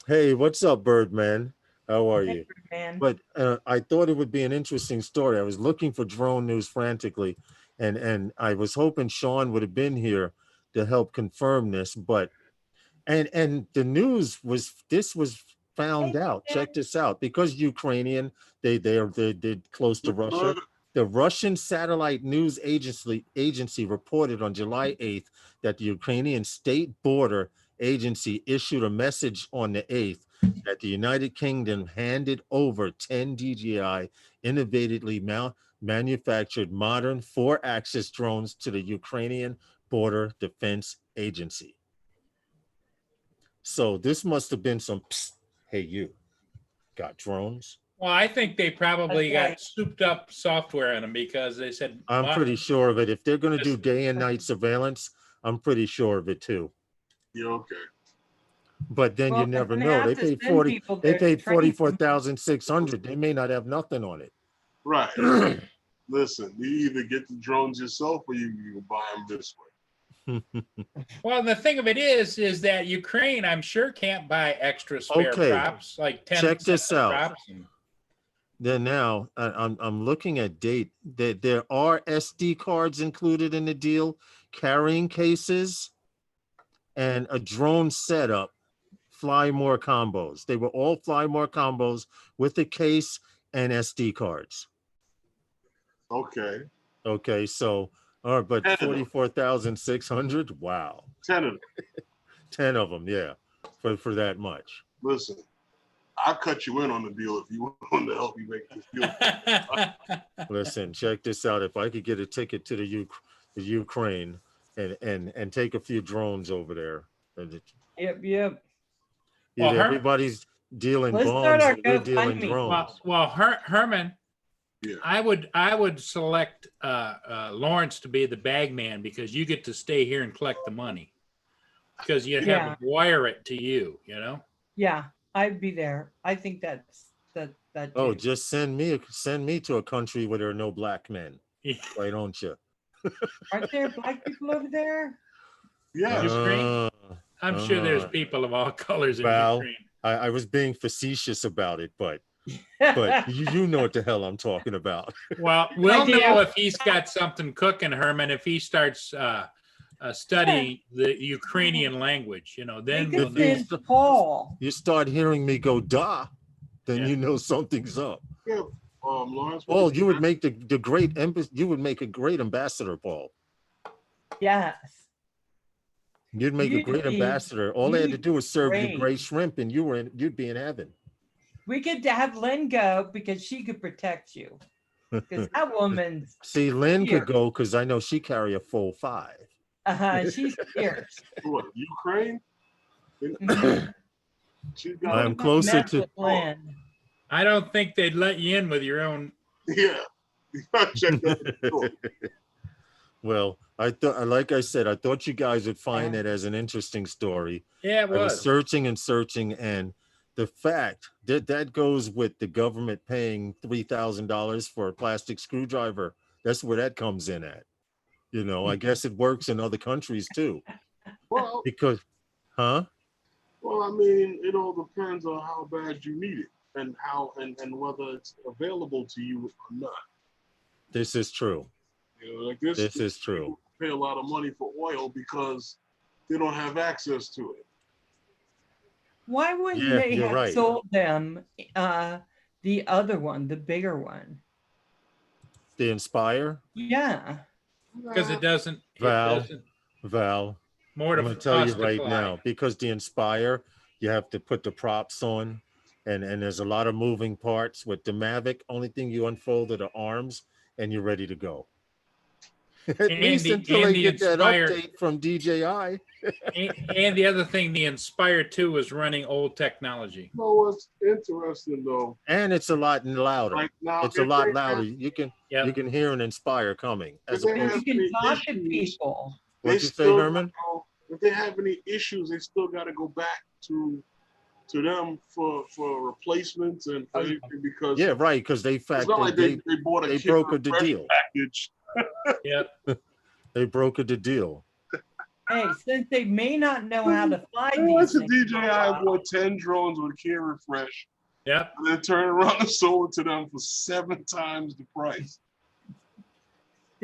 hey, what's up, Birdman? How are you?
Man.
But I thought it would be an interesting story. I was looking for drone news frantically, and I was hoping Sean would have been here to help confirm this. But and the news was found out. Check this out, because Ukrainian, they're close to Russia. The Russian satellite news agency reported on July 8th that the Ukrainian state border agency issued a message on the 8th that the United Kingdom handed over 10 DJI innovatively manufactured modern 4-axis drones to the Ukrainian Border Defense Agency. So this must have been some, hey, you got drones?
Well, I think they probably
Okay.
got souped up software in them because they said,
I'm
"Well,
pretty sure of it. If they're going to do
Yes.
day and night surveillance, I'm pretty sure of it too.
Yeah, okay.
But then
Well,
you
they're
never
gonna
know.
have
They
to
paid
send
40.
people
They
there to
paid
train them.
44,600. They may not have nothing on it.
Right. Listen, you either get the drones yourself or you can buy them this way.
well, the thing of it is that Ukraine, I'm sure, can't buy extra spare
Okay.
props, like 10
Check this
sets of
out.
props. And-
Then now I'm looking at date that there are SD cards included in the deal, carrying cases, and a drone setup. Fly more combos. They were all Fly more combos with a case and SD cards.
Okay.
Okay, so all right, but
10 of them.
44,600. Wow,
10 of them.
10 of them, yeah, for that much.
Listen, I'll cut you in on the deal if you want to help me make this deal.
Listen, check this out. If I could get a ticket to the Ukraine and take a few drones over there, and
Yep.
Well,
everybody's dealing
Let's start
bombs
our
and we're dealing
GoFundMe.
drones.
well, Herman,
Yeah.
I would select Lawrence to be the bag man because you get to stay here and collect the money because you have
Yeah.
to wire it to you, you know?
Yeah, I'd be there. I think that's that.
Oh,
too.
just send me to a country where there are no black men. Why don't you?
Aren't there black people over there?
Yeah.
Ukraine? I'm sure there's people of all colors in
Well,
Ukraine.
I was being facetious about it, but you know what the hell I'm talking about.
Well, we'll
do.
know if he's got something cooking, Herman, if he starts studying the Ukrainian language, you know, then
They
we'll
could
know.
send Paul.
You start hearing me go da, then
Yeah.
you know something's up.
Yeah. Lawrence.
Paul, you would make the great you would make a great ambassador, Paul.
Yes.
You'd make a
You'd
great
be-
ambassador. All they had to
you'd
do was serve you
great.
gray shrimp and you'd be in heaven.
We could have Lynn go because she could protect you. Because that woman's
See, Lynn
Here.
could go because I know she carry a full 5.
she's fierce.
What, Ukraine?
Mhm.
She's
I
got
am closer
Mess
to-
with Lynn.
I don't think they'd let you in with your own.
Yeah. You gotta check that out.
Well, I thought, like I said, I thought you guys would find it as an interesting story.
Yeah, it
I was
was.
searching, and the fact that goes with the government paying $3,000 for a plastic screwdriver. That's where that comes in at. You know, I guess it works in other countries too.
Well,
Because, huh?
well, I mean, it all depends on how bad you need it and how and whether it's available to you or not.
This is true.
You know, like this
This is true.
pay a lot of money for oil because they don't have access to it.
Why wouldn't
Yeah,
they
you're
have
right.
sold them the other one, the bigger one?
The Inspire,
Yeah.
Because it doesn't.
Val.
It doesn't
Val,
more
I'm
to
gonna tell you
cost to
right
fly.
now, because the Inspire, you have to put the props on, and there's a lot of moving parts. With the Mavic, only thing you unfold are the arms, and you're ready to go. At least until
and
they
the
get that
Inspire-
update from DJI.
And the other thing, the Inspire 2 is running old technology.
You know what's interesting though?
And it's a lot louder.
Like now,
It's a
if
lot
they
louder.
have-
You can
Yep.
hear an Inspire coming. As
If they
And
opposed,
you
have
can
any
talk to
issues,
people.
what'd you say,
still
Herman?
gotta go- if they have any issues, they still got to go back to them for replacements and for
Okay.
anything because
Yeah, right. Because they
it's
fact
not like
they
they bought a
they
kit
brokered the
refresh
deal.
package.
Yep.
They brokered the deal.
Hey, since they may not know how to fly
Once
these
a
things,
DJI bought 10 drones with Key Refresh
Yep.
and then turned around and sold it to them for 7 times the price.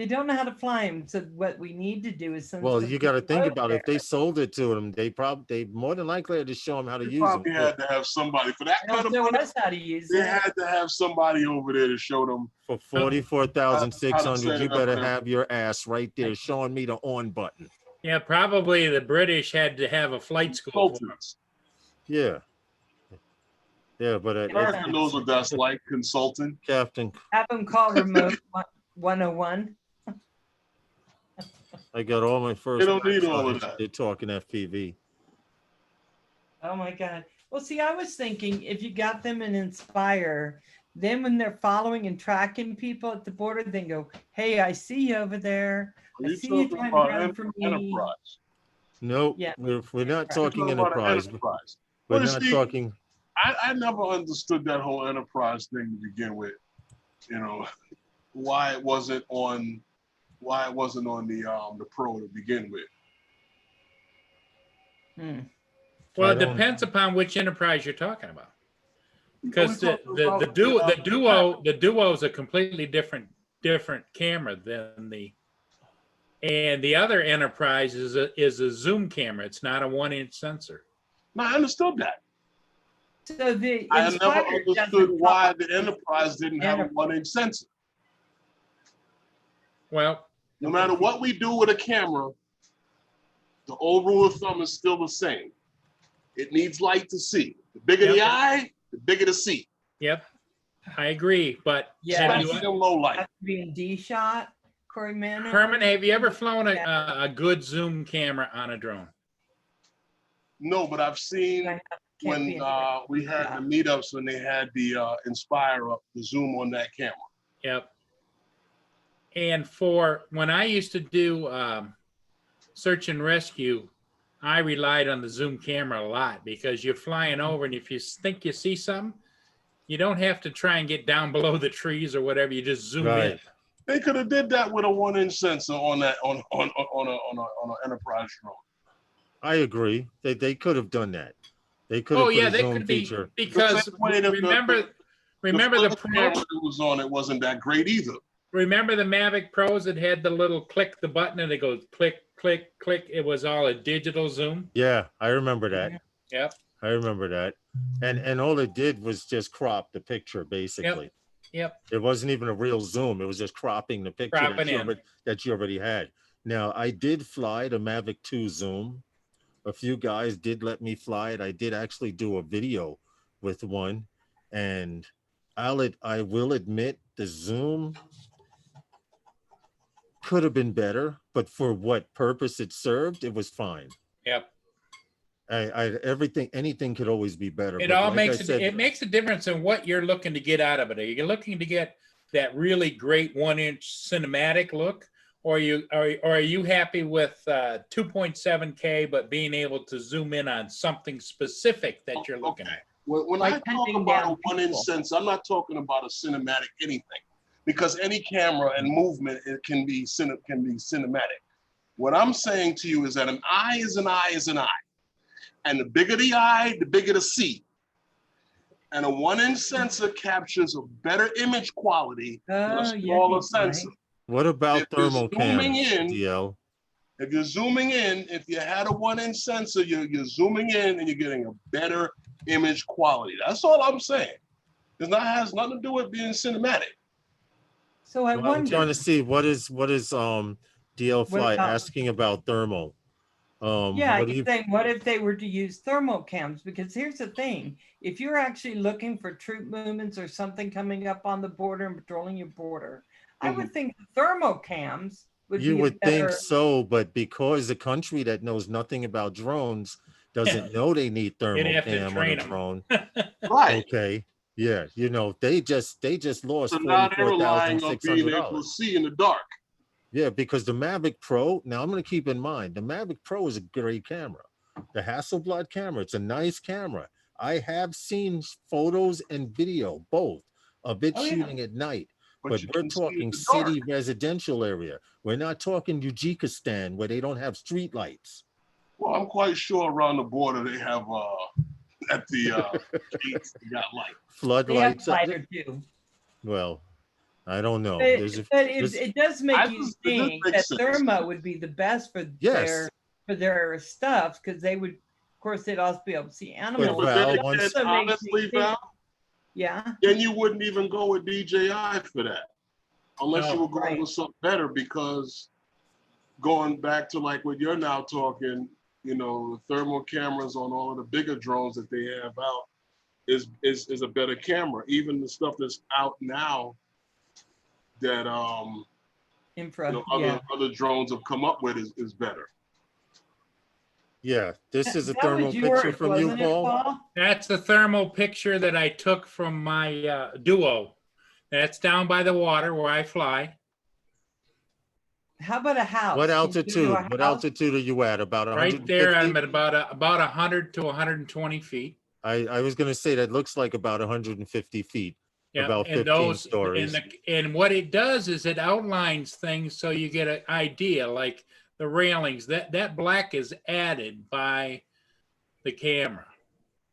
They don't know how to fly them. So what we need to do is send
Well,
some
you got to
people
think
out
about it. If
there.
they sold it to them, they more than likely had to show them how to
They
use them.
probably had to have somebody for that
They'll
kind of
show
money.
us how to use
They
it.
had to have somebody over there to show them.
For
how to
44,600,
set
you
it up
better
and
have your ass right there showing me the on button.
Yeah, probably the British had to have a flight school for them.
consultants.
Yeah. Yeah, but
America knows what that's like, consulting.
Captain,
Have them call remote 101.
I got all my first.
They don't need all of that.
They're talking FPV.
Oh my God. Well, see, I was thinking if you got them in Inspire, then when they're following and tracking people at the border, then go, hey, I see you over there. I
You're
see you
talking
driving
about
around for me.
enterprise.
Nope,
Yeah.
we're not
Right.
talking
You're talking about an
enterprise.
enterprise.
We're
Well,
not
see,
talking.
I never understood that whole enterprise thing to begin with. You know, why it wasn't on the Pro to begin with.
Hmm.
Well,
I
it
don't-
depends upon which enterprise you're talking about. Because
We're talking about
the duo is a completely different camera than the other enterprise is a zoom camera. It's not a 1-inch sensor.
No, I understood that.
So the
I never
Inspire
understood
doesn't
why
talk-
the enterprise didn't have a 1-inch sensor.
Well,
No matter what we do with a camera, the old rule of thumb is still the same. It needs light to see. The bigger the
Yep.
eye, the bigger the see.
yep, I agree. But
Yeah.
have you,
Especially in low light.
Has to be in D shot, Corey Mann.
Herman, have you ever flown a good zoom camera on a drone?
No, but I've seen when we had the meetups when they had the Inspire up, the zoom on that camera.
Yep. And for when I used to do search and rescue, I relied on the zoom camera a lot because you're flying over, and if you think you see something, you don't have to try and get down below the trees or whatever. You just zoom in.
Right.
They could have did that with a 1-inch sensor on that on an enterprise drone.
I agree. They could have done that. They could have
Oh
put
yeah,
a
they
zoom
could be
feature.
because
The same way that
remember the
first
Pro.
camera that was on it wasn't that great either.
Remember the Mavic Pros that had the little click the button and it goes click, click, click. It was all a digital zoom.
Yeah, I remember that.
Yep.
I remember that. And all it did was just crop the picture, basically.
Yep.
It wasn't even a real zoom. It was just cropping the picture
Cropping in.
that you already had. Now, I did fly the Mavic 2 Zoom. A few guys did let me fly it. I did actually do a video with one. And I will admit the zoom could have been better, but for what purpose it served, it was fine.
Yep.
Anything could always be better.
It
but
all
like
makes
I said,
it makes a difference in what you're looking to get out of it. Are you looking to get that really great 1-inch cinematic look, or are you happy with 2.7K but being able to zoom in on something specific that you're looking at?
When
Like
I talk
hunting
about
down
a 1-inch
people.
sensor, I'm not talking about a cinematic anything, because any camera and movement it can be cinematic. What I'm saying to you is that an eye is an eye is an eye, and the bigger the eye, the bigger the see. And a 1-inch sensor captures a better image quality than a smaller sensor.
what about
If you're
thermal
zooming
cams,
in-
DL?
If you're zooming in, if you had a 1-inch sensor, you're zooming in and you're getting a better image quality. That's all I'm saying. It has nothing to do with being cinematic.
So I
Well, I'm trying
wonder.
to see what is DL Fly
about-
asking about thermal.
Yeah,
what do
he's
you,
saying, what if they were to use thermal cams? Because here's the thing, if you're actually looking for troop movements or something coming up on the border and patrolling your border, I would think the thermal cams would
you
be a
would think
better.
so, but because a country that knows nothing about drones doesn't know they need thermal
have to
cam on a
train 'em.
drone.
Right.
Okay. Yeah, they just lost
So now they're relying on being able
$44,600.
to see in the dark.
Yeah, because the Mavic Pro, now I'm going to keep in mind, the Mavic Pro is a great camera. The Hasselblad camera, it's a nice camera. I have seen photos and video, both, of it
Oh, yeah.
shooting at night. But
you
we're
can see in
talking
the dark.
city residential area. We're not talking Tajikistan where they don't have street lights.
Well, I'm quite sure around the border they have at the gates they got light.
They have
Floodlights.
lighter too.
Well, I don't know.
But,
There's a,
but
there's-
it does make
I
you
just- it does
think
make
that
sense.
Thermo would be the best for
Yes.
their stuff, because they would, of course, they'd also be able to see animals.
Val,
But then
once-
again,
Also makes me
honestly,
think-
Val,
Yeah.
then you wouldn't even go with DJI for that, unless
No.
you were going
Right.
with something better. Because going back to like what you're now talking, you know, the thermal cameras on all of the bigger drones that they have out is a better camera. Even the stuff that's out now that
Infra.
you know
Yeah.
other drones have come up with is better.
yeah, this is a
That
thermal
was
picture
yours,
from you,
wasn't it,
Paul.
That's the thermal picture that I took from my Duo. That's down by the water where I fly.
How about a house?
What
Can you do
altitude?
a
What
house?
altitude are you at? About
Right there,
150?
I'm at about 100 to 120 feet.
I was gonna say that looks like about 150 feet.
Yeah,
About
and
15 stories.
and what it does is it outlines things so you get an idea, like the railings. That black is added by the camera.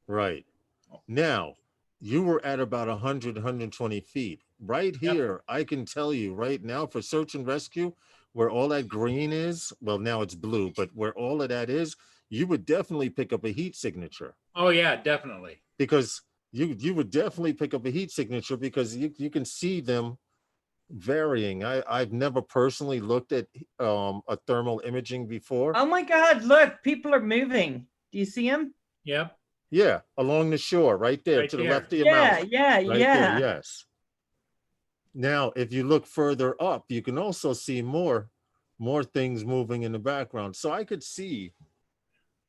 Right. Now, you were at about 100, 120 feet. Right
Yep.
here, I can tell you right now for search and rescue, where all that green is, well, now it's blue, but where all of that is, you would definitely pick up a heat signature
Oh yeah, definitely.
because you would definitely pick up a heat signature because you can see them varying. I've never personally looked at a thermal imaging before.
Oh my God! Look, people are moving. Do you see them?
Yep.
Yeah, along the shore, right there
Right
to the
there.
left of your
Yeah,
mouth.
yeah,
Right
yeah.
there, yes. Now, if you look further up, you can also see more things moving in the background. So I could see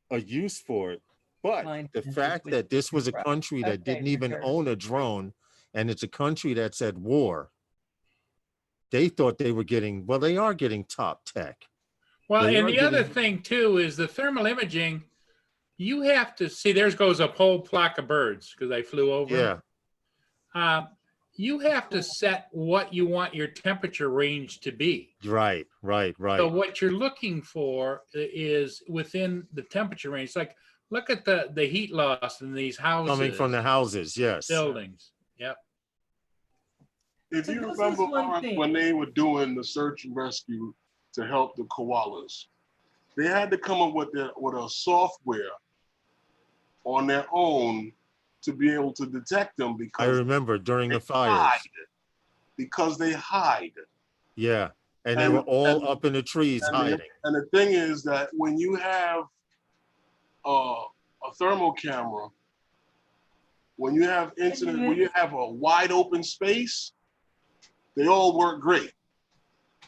a use for it. But
Mine
the
is
fact
with
that this was a
infra.
country that
Okay,
didn't even
sure.
own a drone, and it's a country that's at war, they thought they were getting, well, they are getting top tech.
Well,
They
and
are
the other
getting-
thing too is the thermal imaging. You have to see. There goes a whole flock of birds because I flew over. 'em.
Yeah,
You have to set what you want your temperature range to be.
right.
So what you're looking for is within the temperature range. Like, look at the heat loss in these houses,
Coming from the houses, yes.
buildings. Yep.
If
So
you
this is
remember
one
Lawrence,
thing.
when they were doing the search and rescue to help the koalas, they had to come up with a software on their own to be able to detect them
I
because
remember during the
they
fires.
hide. Because they hide.
Yeah, and they
And-
were all
and-
up in the trees
and
hiding.
And the thing is that when you have a thermal camera, when you have incident, when you have a wide open space, they all work great.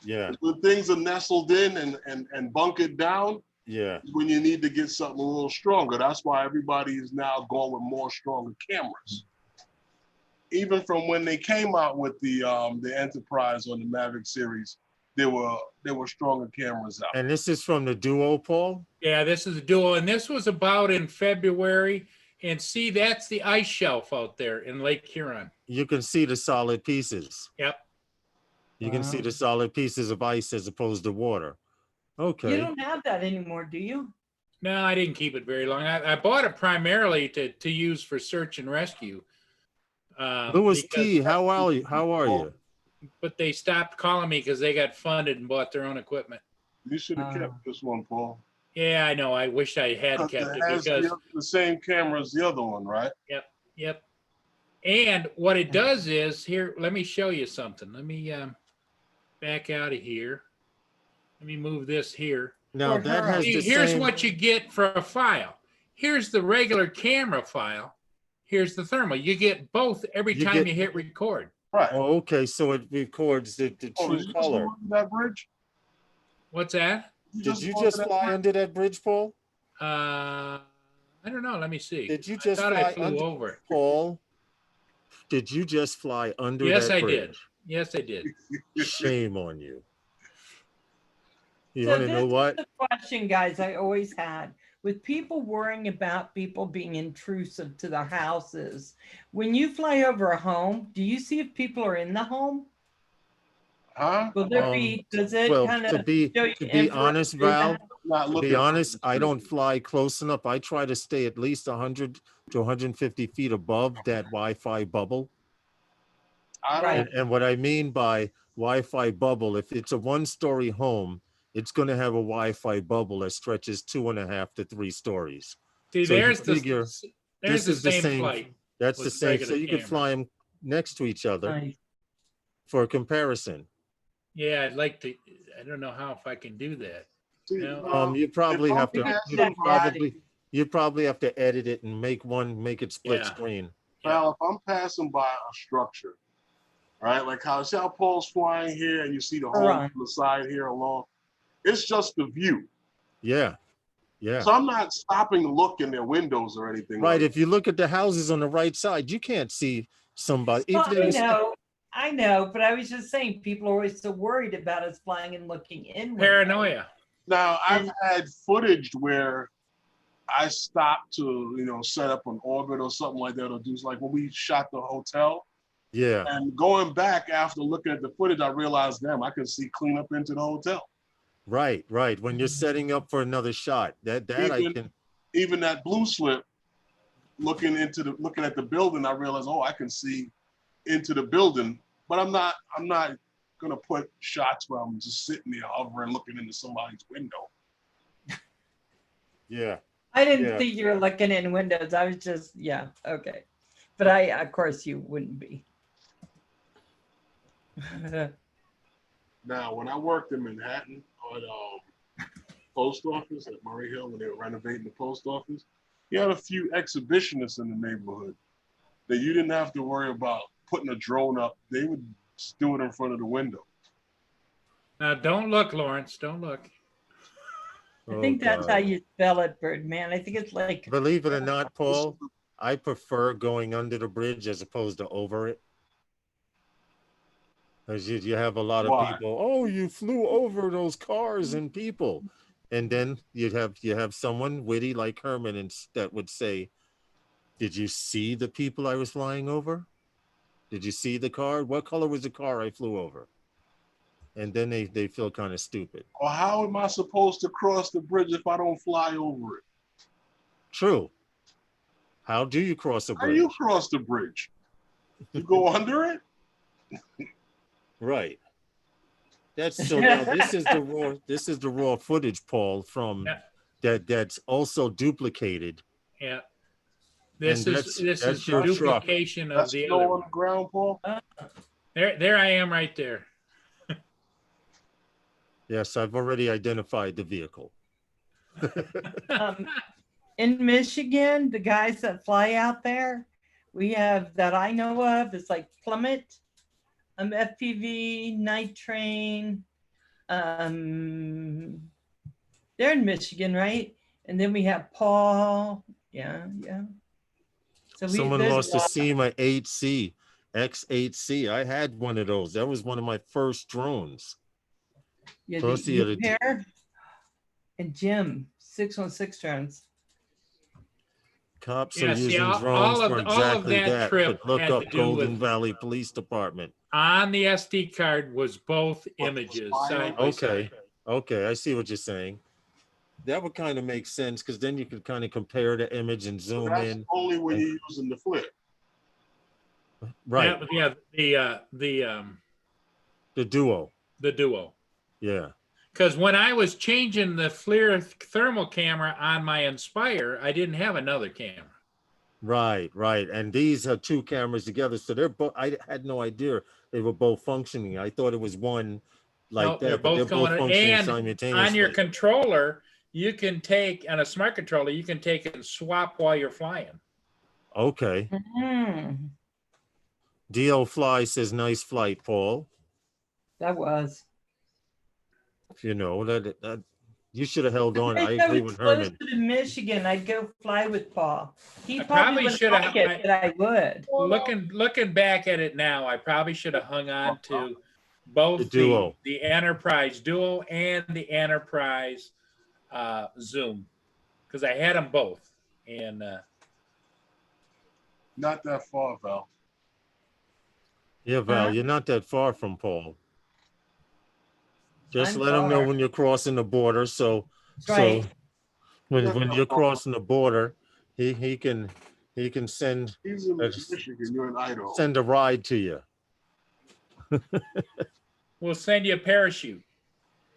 Yeah,
When things are nestled in and bunkered down,
yeah,
when you need to get something a little stronger. That's why everybody is now going with more stronger cameras. Even from when they came out with the Enterprise on the Mavic series, there were stronger cameras out.
and this is from the Duo, Paul.
Yeah, this is a Duo, and this was about in February. And see, that's the ice shelf out there in Lake Huron.
You can see the solid pieces.
Yep.
You can see
Wow.
the solid pieces of ice as opposed to water.
You
Okay.
don't have that anymore, do you?
No, I didn't keep it very long. I bought it primarily to use for search and rescue.
Louis
because-
T, how are you? How are you?
But they stopped calling me because they got funded and bought their own equipment.
You should have kept this one, Paul.
Yeah, I know. I wish I had
Because
kept
it
it
has
because
the same camera as the other one, right?
yep. And what it does is here. Let me show you something. Let me back out of here. Let me move this here.
Now
Or
that
her.
has
See,
the
here's
same.
what you get for a file. Here's the regular camera file. Here's the thermal. You get both every
You
time
get-
you hit record.
Right.
Oh, okay, so it records the
Oh,
true
did you just
color.
go under that bridge?
What's that?
Did you
go
just
under that
fly
bridge?
under that bridge, Paul?
I don't know. Let me see.
Did you
I
just
thought
fly
I flew
under
over it.
Paul? Did you just fly under
Yes,
that
I
bridge?
did. Yes, I did.
Shame on you. You
So
want to know
this is
what?
the question, guys, I always had with people worrying about people being intrusive to their houses. When you fly over a home, do you see if people are in the home?
Huh?
Will there be? Does it
Well,
kind
to
of
be
show you
honest,
infrared in the
Val,
house?
Not
to
looking
be
for
honest, I don't
intrusion.
fly close enough. I try to stay at least 100 to 150 feet above that Wi-Fi bubble.
I
Right.
don't.
And what I mean by Wi-Fi bubble, if it's a one-story home, it's going to have a Wi-Fi bubble that stretches 2.5 to 3 stories.
See,
So you
there's
figure
there's
this
the
is the
same
same.
flight.
That's the
with
same. So
regular
you could
camera.
fly them next to each other
Nice.
for a comparison.
Yeah, I'd like to. I don't know how if I can do that.
See,
No.
You probably
if I'm
have to.
passing
You
by-
you probably have to edit it and make it split
Yeah.
screen.
Now, if I'm passing by a structure, right, like how South Paul's flying here, and you see the home
Right.
on the side here along, it's just the view.
Yeah, yeah.
So I'm not stopping to look in their windows or anything.
Right.
like
If you look at the houses on the right side, you can't see somebody.
Well,
Even if you
I know, but I was just saying, people are always so worried about us flying and looking in.
Paranoia.
Now, I've had footage where I stopped to, set up an orbit or something like that, or do like when we shot the hotel.
yeah.
And going back after looking at the footage, I realized, damn, I can see clean up into the hotel.
Right, right. When you're setting up for another shot, that I
Even-
can.
Even that blue slip, looking at the building, I realized, oh, I can see into the building, but I'm not gonna put shots where I'm just sitting there hovering, looking into somebody's window.
Yeah.
I didn't
Yeah.
think you were looking in windows. I was just, yeah, okay. But of course, you wouldn't be.
Now, when I worked in Manhattan at post office at Murray Hill, when they were renovating the post office, you had a few exhibitionists in the neighborhood that you didn't have to worry about putting a drone up. They would just do it in front of the window.
Now, don't look, Lawrence. Don't look.
I think that's how you spell it, Birdman. I think it's like,
Believe it or not, Paul, I prefer going under the bridge as opposed to over it. Because you have a lot of
Why?
people, oh, you flew over those cars and people. And then you have someone witty like Herman that would say, did you see the people I was flying over? Did you see the car? What color was the car I flew over? And then they feel kind of stupid.
Or how am I supposed to cross the bridge if I don't fly over it?
True. How do you cross a
How
bridge?
do you cross the bridge? You go under it?
Right. So now this is the raw footage, Paul, from
Yeah.
that's also duplicated.
Yeah. This
And
is
that's your truck.
duplication of
That's
the
snow
other
on
one.
the ground, Paul?
There I am right there.
Yes, I've already identified the vehicle.
in Michigan, the guys that fly out there, we have that I know of, it's like Plummet, FPV, Night Train. They're in Michigan, right? And then we have Paul. Yeah. So
Someone
there's
lost
a
a
lot.
SEMA 8C, X8C. I had one of those. That was one of my first drones.
Yeah,
Plus the
you
other-
pair and Jim, 616 turns.
Cops
Yeah,
are
see,
using
all
drones
of
for
the- all of
exactly
that
that.
trip
But look
had
up
to do
Golden
with-
Valley Police Department.
On the SD card was both
What,
images
spy
side
on-
by
Okay.
side.
Okay, I see what you're saying. That would kind of make sense because then you could kind of compare the image and zoom
That's
in.
only when you're using the flip.
Right,
Yeah,
the duo.
the Duo.
Yeah.
Because when I was changing the FLIR thermal camera on my Inspire, I didn't have another camera.
Right, right. And these are two cameras together. So they're both, I had no idea they were both functioning. I thought it was one like
No,
that,
they're
but they're
both
both
going,
functioning
and
simultaneously.
on your controller, you can take, on a smart controller, you can take it and swap while you're flying.
Okay.
Mhm.
DL Fly says, nice flight, Paul.
That was.
You know, that you should have held on. I
know
agree
it's
with
closer
Herman.
to Michigan. I'd go fly with Paul. He
I
probably
probably
wouldn't
should have-
like it, but I would.
Looking back at it now, I probably should have hung on to both
The Duo.
the Enterprise Duo and the Enterprise Zoom, because I had them both. And
Not that far, Val.
Yeah, Val,
Huh?
you're not that far from Paul. Just
I'm
let him know
far.
when you're crossing the border. So,
That's right.
when you're crossing the border, he can send
He's in
That's-
Michigan. You're in Idaho.
a ride to you.
We'll send you a parachute.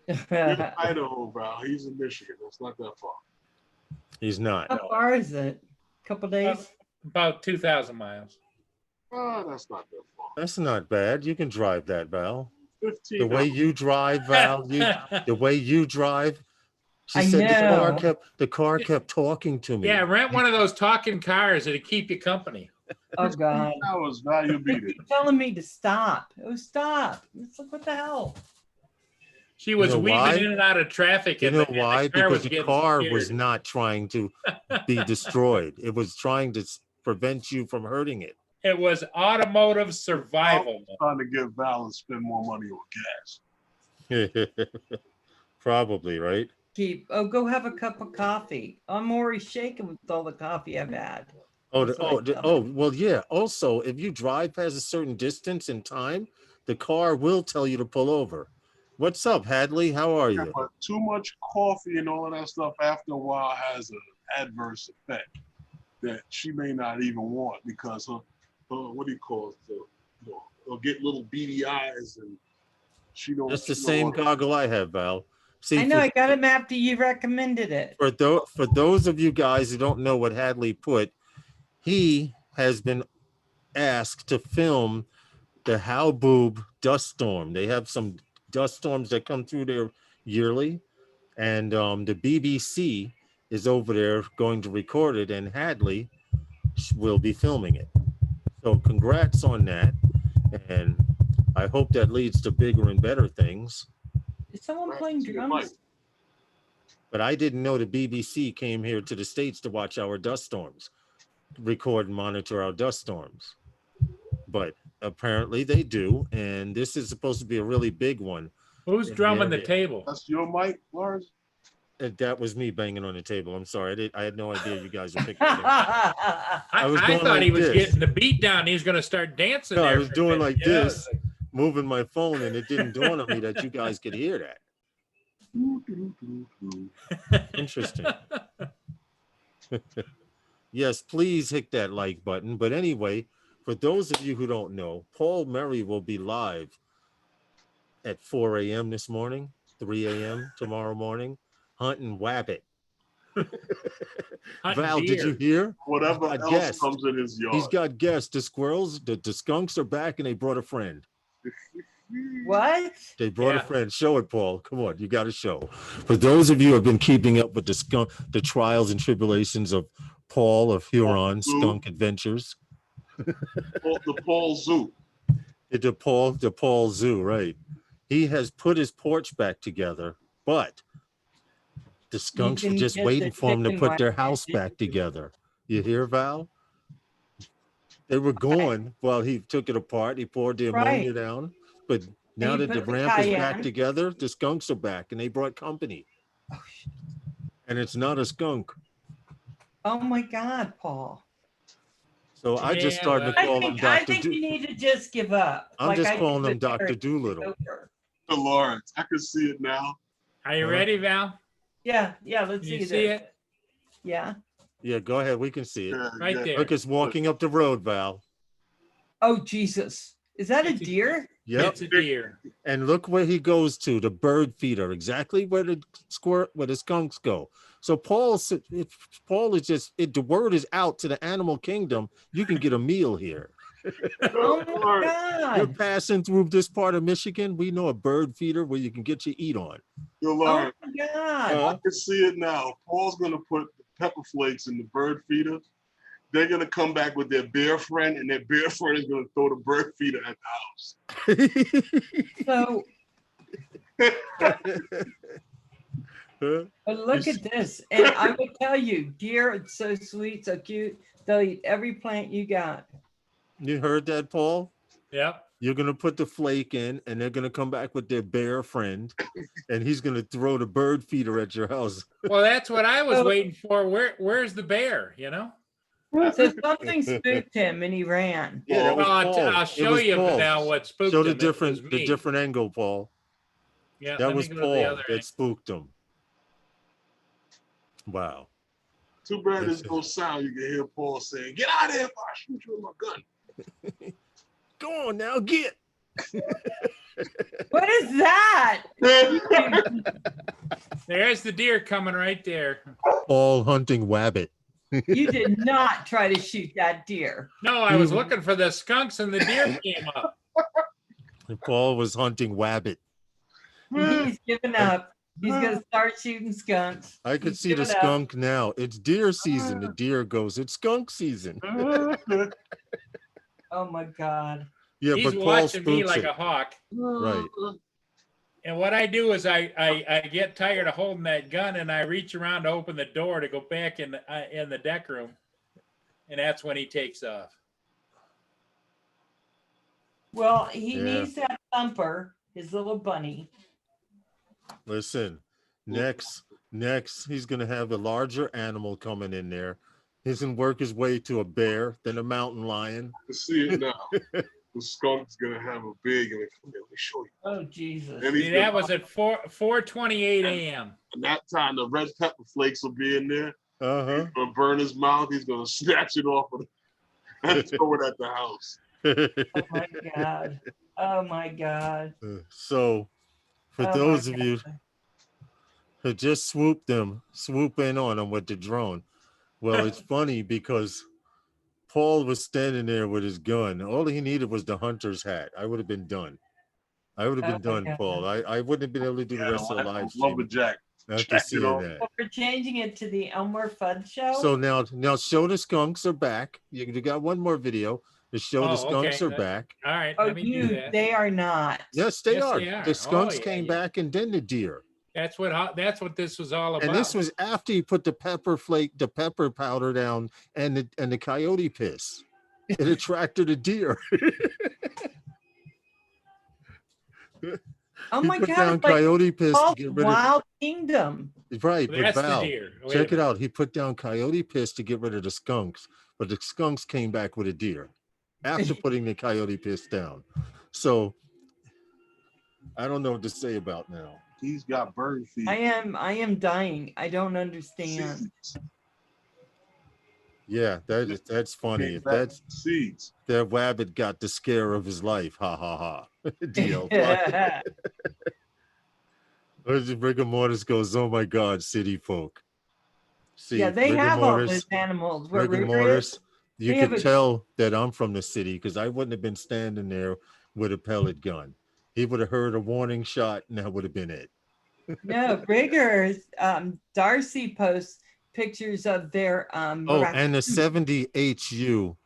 You're in Idaho, bro. He's in Michigan. That's not that far.
He's not.
How far is it? Couple days?
About 2,000 miles.
Oh, that's not that far.
That's not bad. You can drive that, Val.
15
The way
hours.
you drive, Val, the way you drive. She
I
said
know.
the car kept talking to me.
Yeah, rent one of those talking cars. It'll keep you company.
Oh God.
Hours, Val, you beat it.
Keep telling me to stop. Oh, stop. It's like, what the hell?
She was
know
weaving
why?
in and out of traffic.
You
and
know
the
why?
car
Because the
getting
car
scared.
was not trying to be destroyed. It was trying to prevent you from hurting it.
It was automotive survival.
Trying to get Val and spend more money on gas.
Probably, right?
Go have a cup of coffee. I'm already shaking with all the coffee I've had.
Well, yeah. Also, if you drive past a certain distance in time, the car will tell you to pull over. What's up, Hadley? How are
Yeah,
you?
but too much coffee and all of that stuff after a while has an adverse effect that she may not even want because her what do you call it? She'll get little beady eyes and she don't.
That's the same goggle I have, Val. See,
I know. I got him after you recommended it.
For those of you guys who don't know what Hadley put, he has been asked to film the Halboob dust storm. They have some dust storms that come through there yearly, and the BBC is over there going to record it, and Hadley will be filming it. So congrats on that, and I hope that leads to bigger and better things.
Is someone playing drums?
But I didn't know the BBC came here to the States to watch our dust storms, record and monitor our dust storms. But apparently they do, and this is supposed to be a really big one.
Who's drumming the table?
That's your mic, Lars?
That was me banging on the table. I'm sorry. I had no idea you guys were picking it up.
I thought he was getting the beat down. He was going to start dancing.
No, I was doing like this, moving my phone, and it didn't dawn on me that you guys could hear that. Interesting. Yes, please hit that like button. But anyway, for those of you who don't know, Paul Murray will be live at 4 a.m. this morning, 3 a.m. tomorrow morning, hunting wabbit. Val, did you hear?
Whatever else comes in his yard.
He's got guests. The squirrels, the skunks are back, and they brought a friend.
What?
They brought a friend. Show it, Paul. Come on, you got to show. For those of you who have been keeping up with the trials and tribulations of Paul of Huron Skunk Adventures.
The Paul Zoo.
The Paul Zoo, right. He has put his porch back together, but the skunks were just waiting for him to put their house back together. You hear, Val? They were gone while he took it apart. He poured the ammonia down. But now that the ramp is back together, the skunks are back, and they brought company. And it's not a skunk.
Oh my God, Paul.
So I just started to call him Dr.
I think you need to just give up.
I'm just calling him Dr. Doolittle.
The Lawrence, I can see it now.
Are you ready, Val?
Yeah, let's see
it.
Yeah.
Yeah, go ahead. We can see it.
Right there.
Look, it's walking up the road, Val.
Oh, Jesus. Is that a deer?
Yep.
It's a deer.
And look where he goes to, the bird feeder, exactly where the skunks go. So Paul is just, the word is out to the animal kingdom. You can get a meal here.
Oh my God.
You're passing through this part of Michigan. We know a bird feeder where you can get your eat on.
Oh my
God.
I can see it now. Paul's going to put the pepper flakes in the bird feeder. They're going to come back with their bear friend, and their bear friend is going to throw the bird feeder at the house.
So, but look at this. And I will tell you, deer, it's so sweet, so cute. They'll eat every plant you got.
You heard that, Paul?
Yeah.
You're going to put the flake in, and they're going to come back with their bear friend, and he's going to throw the bird feeder at your house.
Well, that's what I was waiting for. Where's the bear, you know?
So something spooked him and he ran.
Yeah, that was Paul.
I'll show you now what spooked him.
Show the different angle, Paul.
Yeah,
that was Paul that spooked him. Wow.
Too bad there's no sound. You can hear Paul saying, "Get out of here! If I shoot you with my gun."
Go on now, get.
What is that?
There's the deer coming right there.
Paul hunting wabbit.
You did not try to shoot that deer.
No, I was looking for the skunks and the deer came up.
Paul was hunting wabbit.
He's given up. He's gonna start shooting skunks.
I could
He's
see the
given up.
skunk now. It's deer season. The deer goes, it's skunk season.
Oh my God.
Yeah,
He's
but Paul
watching me
spooks
like
it.
a hawk.
Right.
And what I do is I get tired of holding that gun and I reach around to open the door to go back in the deck room. And that's when he takes off.
Well, he
Yeah.
needs that Thumper, his little bunny.
Listen, next, he's gonna have a larger animal coming in there. He's gonna work his way to a bear, then a mountain lion.
I see it now. The skunk's gonna have a big, and let me show you.
Oh Jesus.
And
See, that was at 4:28 a.m.
And that time the red pepper flakes will be in there.
Uh-huh.
He's gonna burn his mouth. He's gonna snatch it off of and throw it at the house.
Oh my God. Oh my God.
So, for
Oh,
those
my
of you
God.
who just swoop in on them with the drone, well, it's funny because Paul was standing there with his gun. All he needed was the hunter's hat. I would have been done. I would have been
Oh, my
done,
God.
Paul. I wouldn't have been able to do the rest of the live stream
Lumberjack.
after
Check it
seeing
out.
that.
Well, we're changing it to the Elmer Fudd show.
So now show the skunks are back. You got one more video to show
Oh,
the skunks
okay.
are back.
All right,
oh,
let me do that.
they are not.
Yes, they
Yes,
are.
they are.
The skunks
Oh, yeah,
came
yeah.
back and then the deer.
That's what this was all about.
And this was after he put the pepper powder down and the coyote piss. It attracted a deer.
Oh
He
my
put
God.
down
it's like
coyote piss to
Paul's
get rid
Wild Kingdom.
of right, but
That's the
Val,
deer. Wait
check
a
it
minute.
out. He put down coyote piss to get rid of the skunks, but the skunks came back with a deer after putting the coyote piss down. So I don't know what to say about now.
He's got bird feet.
I am dying. I don't understand.
Seeds.
Yeah, that's funny.
Big
If
fat
that's
seeds.
that rabbit got the scare of his life. Ha ha ha. Deal. Rigor Mortis goes, oh my God, city folk. See,
Yeah, they
rigor
have all
mortis,
those animals. Where
rigor
Rigor
mortis,
is,
you
they have
could
a-
tell that I'm from the city because I wouldn't have been standing there with a pellet gun. He would have heard a warning shot and that would have been it.
no, Rigor, Darcy posts pictures of their
Oh, and the 70 HU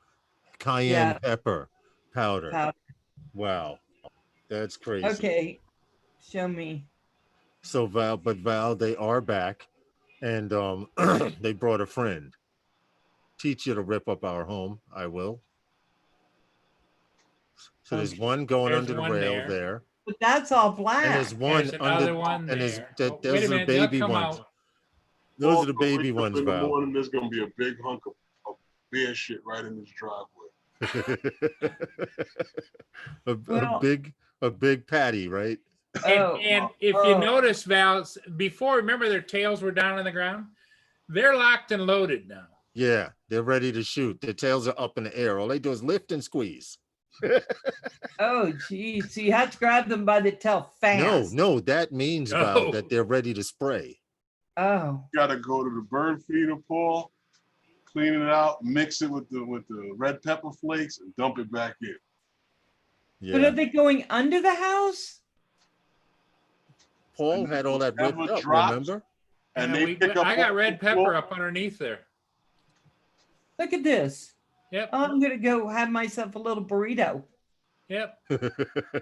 cayenne
Yeah.
pepper powder.
powder.
Wow. That's crazy.
Okay, show me.
So Val, they are back, and they brought a friend. Teach you to rip up our home. I will. So there's one going
There's
under the
one
rail
there.
But that's all black.
and there's one
There's another
under,
one
and there's
there.
that,
Oh,
those
wait a
are the
minute, they'll
baby
come
ones.
out.
Those are the
Also,
baby
wake up
ones,
in the
Val.
morning, there's gonna be a big hunk of bear shit right in his driveway.
a big patty, right?
And if you notice, Val, before, remember their tails were down on the ground? They're locked and loaded now.
Yeah, they're ready to shoot. Their tails are up in the air. All they do is lift and squeeze.
Oh, geez. So you have to grab them by the tail fast.
No, that means, Val,
No.
that they're ready to spray.
Oh,
Gotta go to the bird feeder, Paul, clean it out, mix it with the red pepper flakes, and dump it back in.
but
Yeah,
are they going under the house?
Paul had all that ripped
Whatever
up,
drops.
remember?
And
Yeah,
they pick up.
I got
all
red
the
pepper
floor.
up underneath there.
Look at this.
Yep,
I'm gonna go have myself a little burrito.
yep.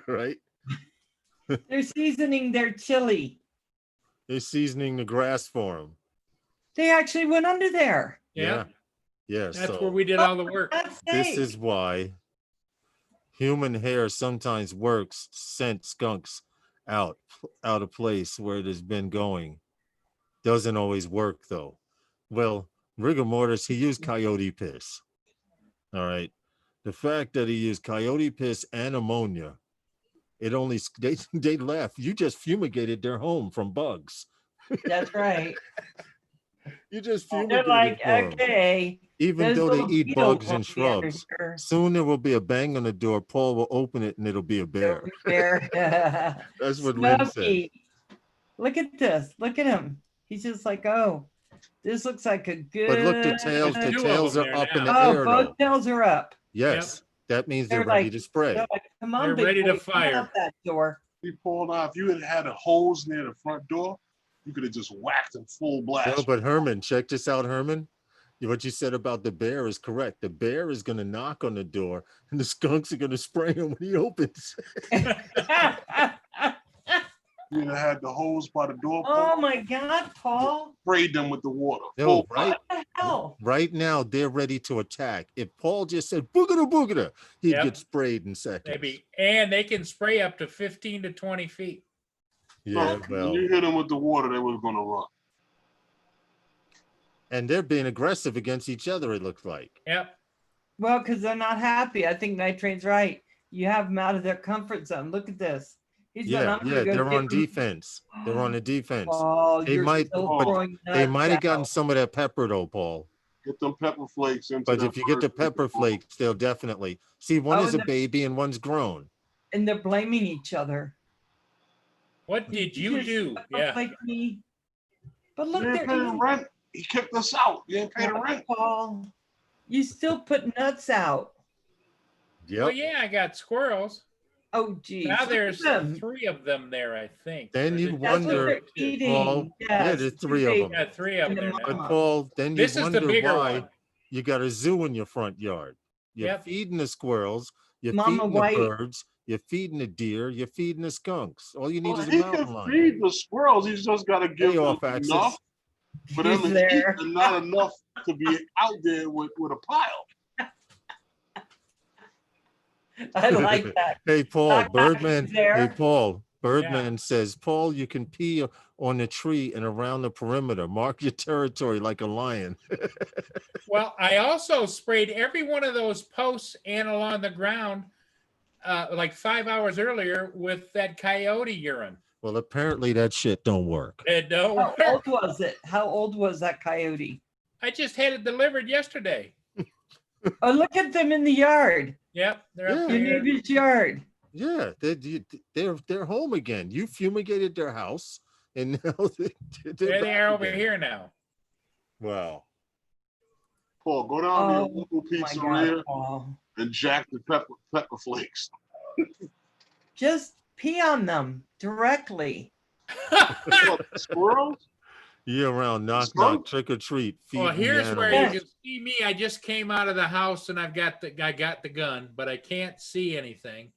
Right?
They're seasoning their chili.
They're seasoning the grass for him.
They actually went under there.
Yeah,
Yeah.
that's
So
where we did all the work.
That's
this
safe.
is why human hair sometimes works to scent skunks out of place where it has been going. Doesn't always work though. Well, rigor mortis, he used coyote piss. All right. The fact that he used coyote piss and ammonia, it only they left. You just fumigated their home from bugs.
That's right.
You just
They're
fumigated
like,
for 'em.
okay,
Even
Those
though they
little
eat
beetles
bugs
won't
and
be under
shrubs,
here.
soon there will be a bang on the door. Paul will open it and it'll be a bear.
Bear.
That's what Lynn said.
Smokey. Look at this. Look at him. He's just like, oh, this looks like a good.
But look, the tails
two of them
are
there
up in the
now.
Oh,
air
both
though.
tails are up.
Yes, that means they're
They're
ready
like-
to spray.
They're like, come on,
They're
big
ready to
boy, come
fire.
out that door.
See, Paul, now, if you had had a hose near the front door, you could have just whacked him full blast.
No, but Herman, check this out, Herman. What you said about the bear is correct. The bear is going to knock on the door and the skunks are going to spray him when he opens.
You would have had the hose by the door,
Oh
Paul,
my God, Paul.
sprayed them with the water.
No,
Full
right,
What the hell?
right now they're ready to attack. If Paul just said boogada boogada, he'd
Yep.
get sprayed in seconds.
Maybe, and they can spray up to 15 to 20 feet.
Yeah,
When
well,
you hit them with the water, they were going to run.
and they're being aggressive against each other, it looks like.
Yep.
Well, because they're not happy. I think Night Train's right. You have them out of their comfort zone. Look at this. He's going,
Yeah,
I'm gonna go
they're
get
on
them.
defense. They're on the defense.
Oh,
They
you're
might-
still
but
throwing
They
nuts
might have gotten
out.
some of that pepper though, Paul.
Get them pepper flakes into
But
that
if you get the
bird
pepper
food.
flakes, they'll definitely see. One
Oh,
is a
and the-
baby and one's grown.
And they're blaming each other.
What did you
just
do?
stuff
Yeah.
Like me. But look,
You
they're
ain't pay the
eating.
rent. He kicked us out. You ain't pay the rent.
Paul, you still put nuts out.
Well,
Yep.
yeah, I got squirrels.
Oh, geez.
Now
look at
there's
them.
3 of them there, I think.
Then
Or is
you
it
That's what
wonder-
they're
two?
eating.
Paul, yeah,
Yes,
there's
two
3 of
babies.
them.
Got 3 of
And
them
the
there
But
now.
mama.
Paul, then you
This is the
wonder
bigger
why
one.
you got a zoo in your front yard. You're
Yep.
feeding the squirrels, you're
Mama
feeding
White.
the birds, you're feeding the deer, you're feeding the skunks. All you need
Well,
is a
he
mountain
can
lion.
feed the squirrels. He's just got to give
Pay
them
off access.
enough for them
He's
to
there.
eat and not enough to be out there with a pile.
I like that.
Hey, Paul,
Doc
Birdman.
is there.
Hey, Paul, Birdman says, Paul, you can pee on the tree and around the perimeter. Mark your territory like a lion.
Well, I also sprayed every one of those posts and along the ground like 5 hours earlier with that coyote urine.
Well, apparently that shit don't work.
It don't
How
work.
old was it? How old was that coyote?
I just had it delivered yesterday.
Oh, look at them in the yard.
Yep, they're up
Yeah.
Your
there.
neighbor's yard.
Yeah, they're home again. You fumigated their house, and now they're
There they
back
are over
again.
here now.
Wow.
Paul, go down to your
Oh,
local
My God,
pizzeria
Paul.
and jack the pepper flakes.
Just pee on them directly.
What, squirrels?
Year round, knock
Skunk?
knock, trick or treat.
Well,
feeding the
here's where
animals.
you can see me. I just came out of the house and I got the gun, but I can't see anything.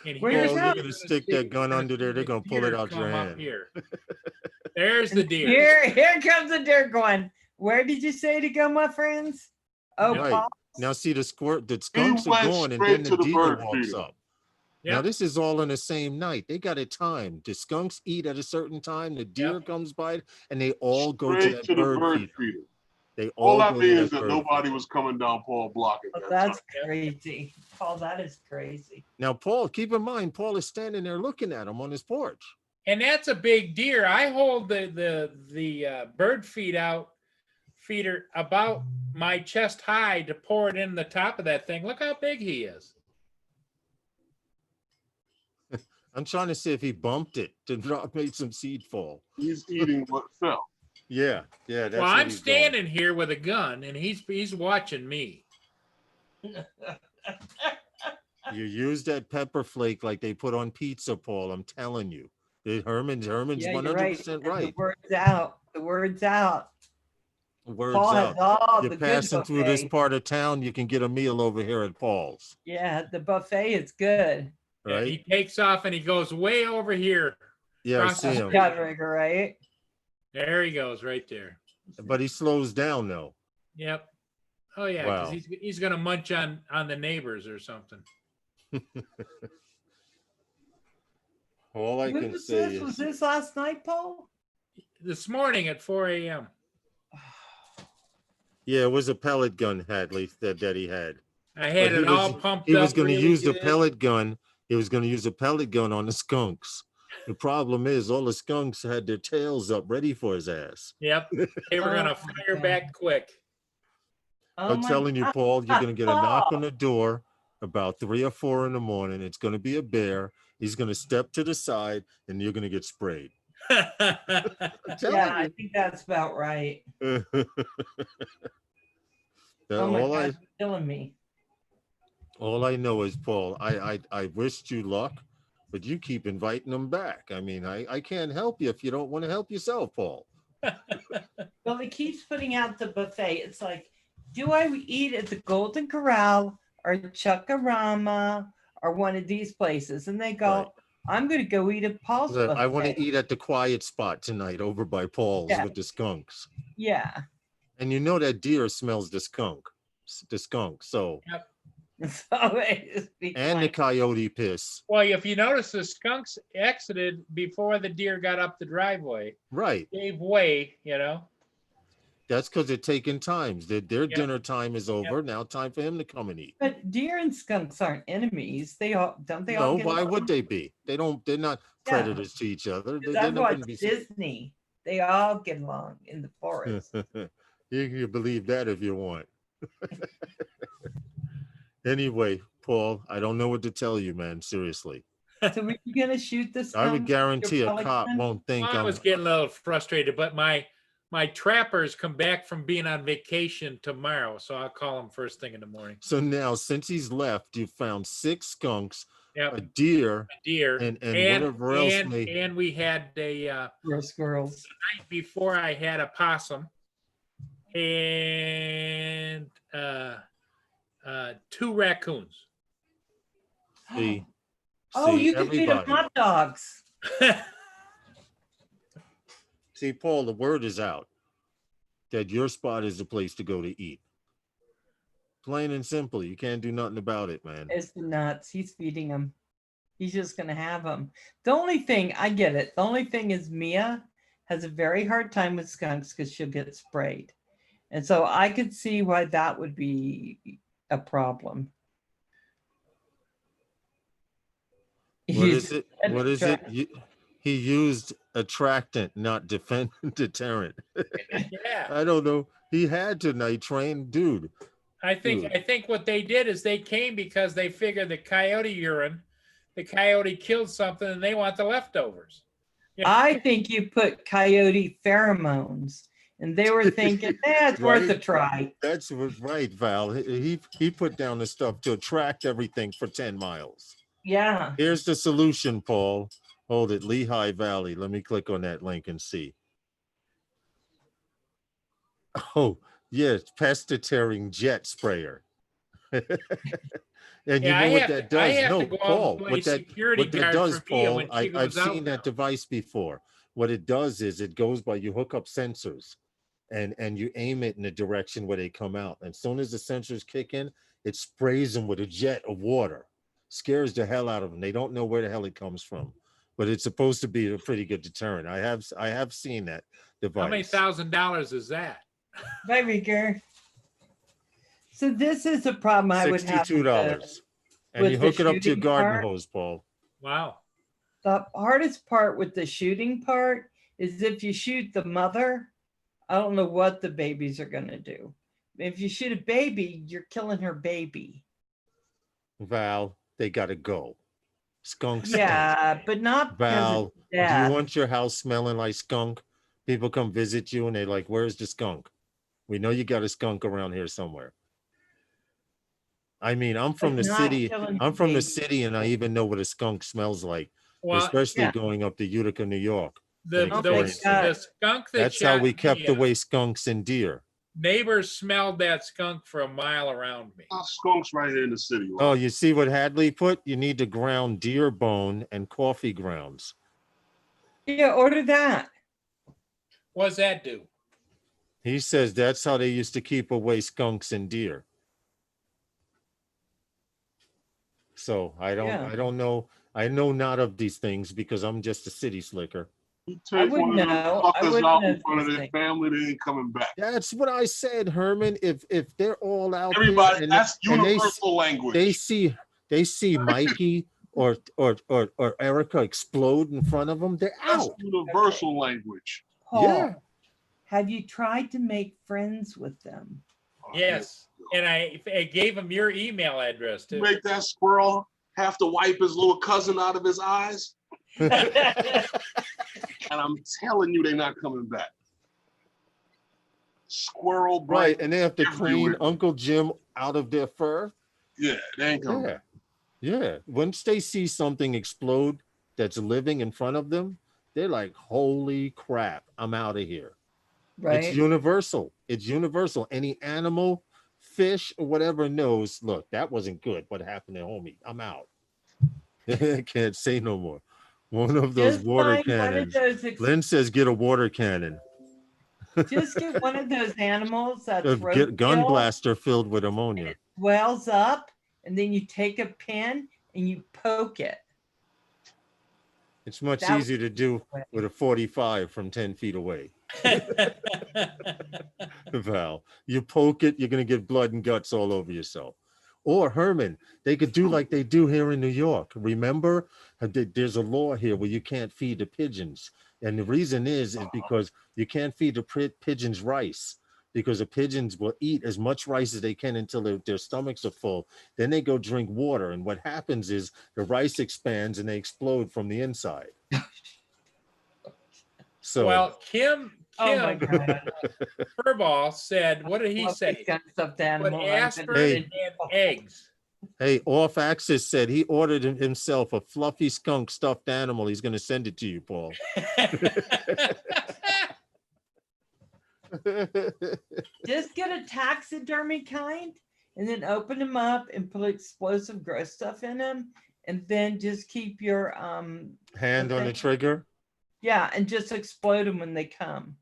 And
Where's
here's
Paul,
that?
you're
where
gonna
you
stick
see
that gun
the
under there. They're gonna pull
deer
it out your
come up
hand.
Here. There's the deer.
Here comes the deer going. Where did you say to go, my friends? Oh,
Right.
Paul.
Now see the skunks are
went
going, and
straight
then
to
the
the
deer
bird
walks
feeder.
up. Now
Yep.
this is all in the same night. They got it timed. The skunks eat at a certain time. The deer
Yep.
comes by, and they all go to
Straight
that
to the
bird
bird
feeder.
feeder.
They
All
all
that
go to
means
that
that
bird
nobody
feeder.
was coming down Paul Block at
Oh,
that
that's
time.
Yep.
crazy. Paul, that is crazy.
Now, Paul, keep in mind, Paul is standing there looking at him on his porch.
And that's a big deer. I hold the bird feeder about my chest high to pour it in the top of that thing. Look how big he is.
I'm trying to see if he bumped it to made some seed fall.
He's eating what fell.
Yeah, yeah. That's
Well,
what
I'm
he's doing.
standing here with a gun, and he's watching me.
You use that pepper flake like they put on pizza, Paul. I'm telling you. Herman's
Yeah,
100%
you're right. The
right.
word's out. The word's out.
Words
Paul has
out.
all
You're
the good
passing through this
buffet.
part of town, you can get a meal over here at Paul's,
Yeah, the buffet is good.
And
right?
he takes off and he goes way over here.
Yeah, I
across
see
the
him.
street.
Outrigger, right?
There he goes, right there.
But he slows down though.
Yep. Oh yeah,
Wow.
because he's gonna munch on the neighbors or something.
All I
When
can
was
say
this? Was
is
this last night, Paul?
This morning at 4 a.m.
yeah, it was a pellet gun, Hadley, that he had.
I had
But he
it all
was-
pumped
He
up.
was going to
really
use the
good.
pellet gun. He was going to use a pellet gun on the skunks. The problem is all the skunks had their tails up ready for his ass.
Yep. They were gonna
Oh,
fire
God.
back quick.
Oh
I'm
my
telling you,
God.
Paul, you're gonna get a knock
Paul.
on the door about 3 or 4 in the morning. It's gonna be a bear. He's gonna step to the side, and you're gonna get sprayed. I'm
Yeah,
telling
I think that's about right.
you.
Oh my
all
God,
I
you're killing me.
all I know is, Paul, I wished you luck, but you keep inviting them back. I mean, I can't help you if you don't want to help yourself, Paul.
Well, he keeps putting out the buffet. It's like, do I eat at the Golden Corral or Chuckarama or one of these places? And they go,
Right.
I'm going to go eat at Paul's buffet.
I want to eat at the quiet spot tonight over by Paul's
Yeah.
with the skunks.
Yeah.
And you know that deer smells the skunk. So
Yep.
So it's
and the
like,
coyote piss.
Well, if you notice, the skunks exited before the deer got up the driveway.
Right.
Gave way, you know.
That's because they're taking times. Their
Yep.
dinner time is over. Now time for him to come and eat.
but deer and skunks aren't enemies. They all don't they all
No,
get
why
along?
would they be? They're not
Yeah.
predators to each other.
Because
They
I've watched
wouldn't be.
Disney. They all get along in the forest.
You can believe that if you want. Anyway, Paul, I don't know what to tell you, man. Seriously.
So were you gonna shoot this?
I would guarantee a cop won't think
Well, I
I'm
was getting a little frustrated, but my trappers come back from being on vacation tomorrow, so I'll call them first thing in the morning.
So now, since he's left, you found 6 skunks,
Yep,
a deer,
deer,
and whatever else
and we had
squirrels.
night before I had a possum and 2 raccoons.
see.
Oh,
see,
you can feed them
everybody.
hot dogs.
See, Paul, the word is out that your spot is the place to go to eat. Plain and simple. You can't do nothing about it, man.
It's the nuts. He's feeding them. He's just gonna have them. The only thing, I get it. The only thing is Mia has a very hard time with skunks because she'll get sprayed. And so I could see why that would be a problem.
What is it?
an
What is it?
attract-
He used attractant, not deterrent.
Yeah,
I don't know. He had to night train, dude.
I think what they did is they came because they figured the coyote killed something, and they want the leftovers. Yeah.
I think you put coyote pheromones, and they were thinking, it's worth a
Right.
try.
That's right, Val. He put down the stuff to attract everything for 10 miles.
Yeah.
Here's the solution, Paul. Hold it, Lehigh Valley. Let me click on that link and see. Oh, yes, pest-deterring jet sprayer. And you
Yeah,
know what that does?
I have
No,
to go out
Paul,
and play
what that
security
what that
guard
does,
for Mia
Paul,
when she
I've
goes out
seen that
now.
device before. What it does is it goes by, you hook up sensors and you aim it in the direction where they come out. And as soon as the sensors kick in, it sprays them with a jet of water. Scares the hell out of them. They don't know where the hell it comes from. But it's supposed to be a pretty good deterrent. I have seen that device.
How many $1,000 is that?
Bye, Rieger. So this is a problem I would have. with
$62. And
with
you
the
hook it up to your
shooting
garden
part.
hose, Paul.
Wow.
The hardest part with the shooting part is if you shoot the mother, I don't know what the babies are going to do. If you shoot a baby, you're killing her baby.
Val, they gotta go. Skunk stink.
Yeah, but not because
Val,
of
do
death.
you want your house smelling like skunk? People come visit you and they're like, where's the skunk? We know you got a skunk around here somewhere. I mean, I'm from the
But not
city.
killing
I'm from the
babies.
city and I even know what a skunk smells like,
Well,
especially
yeah.
going up to Utica, New York.
the,
and
the,
experiencing
God.
the skunk that
That's how
shot
we kept
Mia,
away skunks and deer.
neighbors smelled that skunk for a mile around me.
Skunks right here in the city. Right?
Oh, you see what Hadley put? You need to ground deer bone and coffee grounds.
Yeah, order that.
What's that do?
He says that's how they used to keep away skunks and deer. So I don't know. I know not of these things because I'm just a city slicker.
You
I
take one
wouldn't
of them
know. I
fuckers
wouldn't
out
know
in front of
these
their
things.
family, they ain't coming back.
That's what I said, Herman. If they're all out there
Everybody,
and
that's
and
universal language.
they see Mikey or Erica explode in front of them, they're
That's
out.
universal language.
Paul,
Yeah.
have you tried to make friends with them?
Yes. And I gave him your email address too.
Make that squirrel have to wipe his little cousin out of his eyes. And I'm telling you, they're not coming back. Squirrel
Right,
bite.
and they have to clean
everywhere.
Uncle Jim out of their fur.
Yeah, they ain't coming
Yeah,
back.
yeah. Once they see something explode that's living in front of them, they're like, "Holy crap! I'm out of here."
Right.
It's universal. It's universal. Any animal, fish, or whatever knows. Look, that wasn't good. What happened to homie? I'm out. I can't say no more. One of those
Just
water
find one of
cannons.
those
Lynn says, "Get a water cannon."
just get one of those animals that's
A gun
roadkill,
blaster filled with ammonia.
swells up, and then you take a pin and you poke it.
It's much
That
easier to do with a 45 from 10 feet away. Val, you poke it, you're gonna get blood and guts all over yourself. Or Herman, they could do like they do here in New York. Remember, there's a law here where you can't feed the pigeons, and the reason is because you can't feed the pigeons rice, because the pigeons will eat as much rice as they can until their stomachs are full. Then they go drink water, and what happens is the rice expands and they explode from the inside. So
Well, Kim
Oh my God.
Furball said, what did he
Love
say?
these kind of stuffed
Put
animal.
aspirin and eggs.
hey, Off Axis said he ordered himself a fluffy skunk stuffed animal. He's going to send it to you, Paul.
Just get a taxidermy kind and then open them up and put explosive gross stuff in them. And then just keep your
Hand on the trigger.
yeah, and just explode them when they come.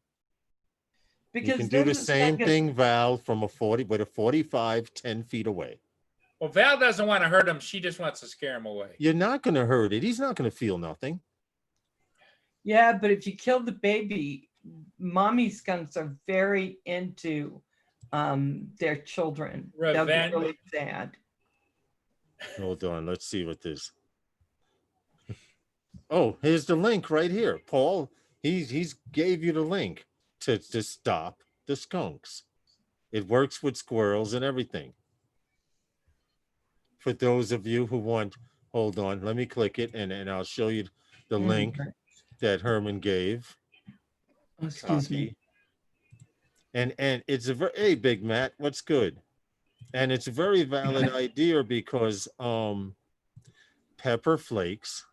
You can do
then
the
it's
same
not gonna-
thing, Val, from a 45, 10 feet away.
Well, Val doesn't want to hurt him. She just wants to scare him away.
You're not going to hurt it. He's not going to feel nothing.
Yeah, but if you kill the baby, mommy skunks are very into their children. They'll
Revenge.
get really sad.
Hold on. Let's see what this. Oh, here's the link right here. Paul, he's gave you the link to stop the skunks. It works with squirrels and everything. For those of you who want, hold on, let me click it and I'll show you the link that Herman gave.
Oh, excuse me.
And it's a very, hey, Big Matt, what's good? And it's a very valid idea because pepper flakes,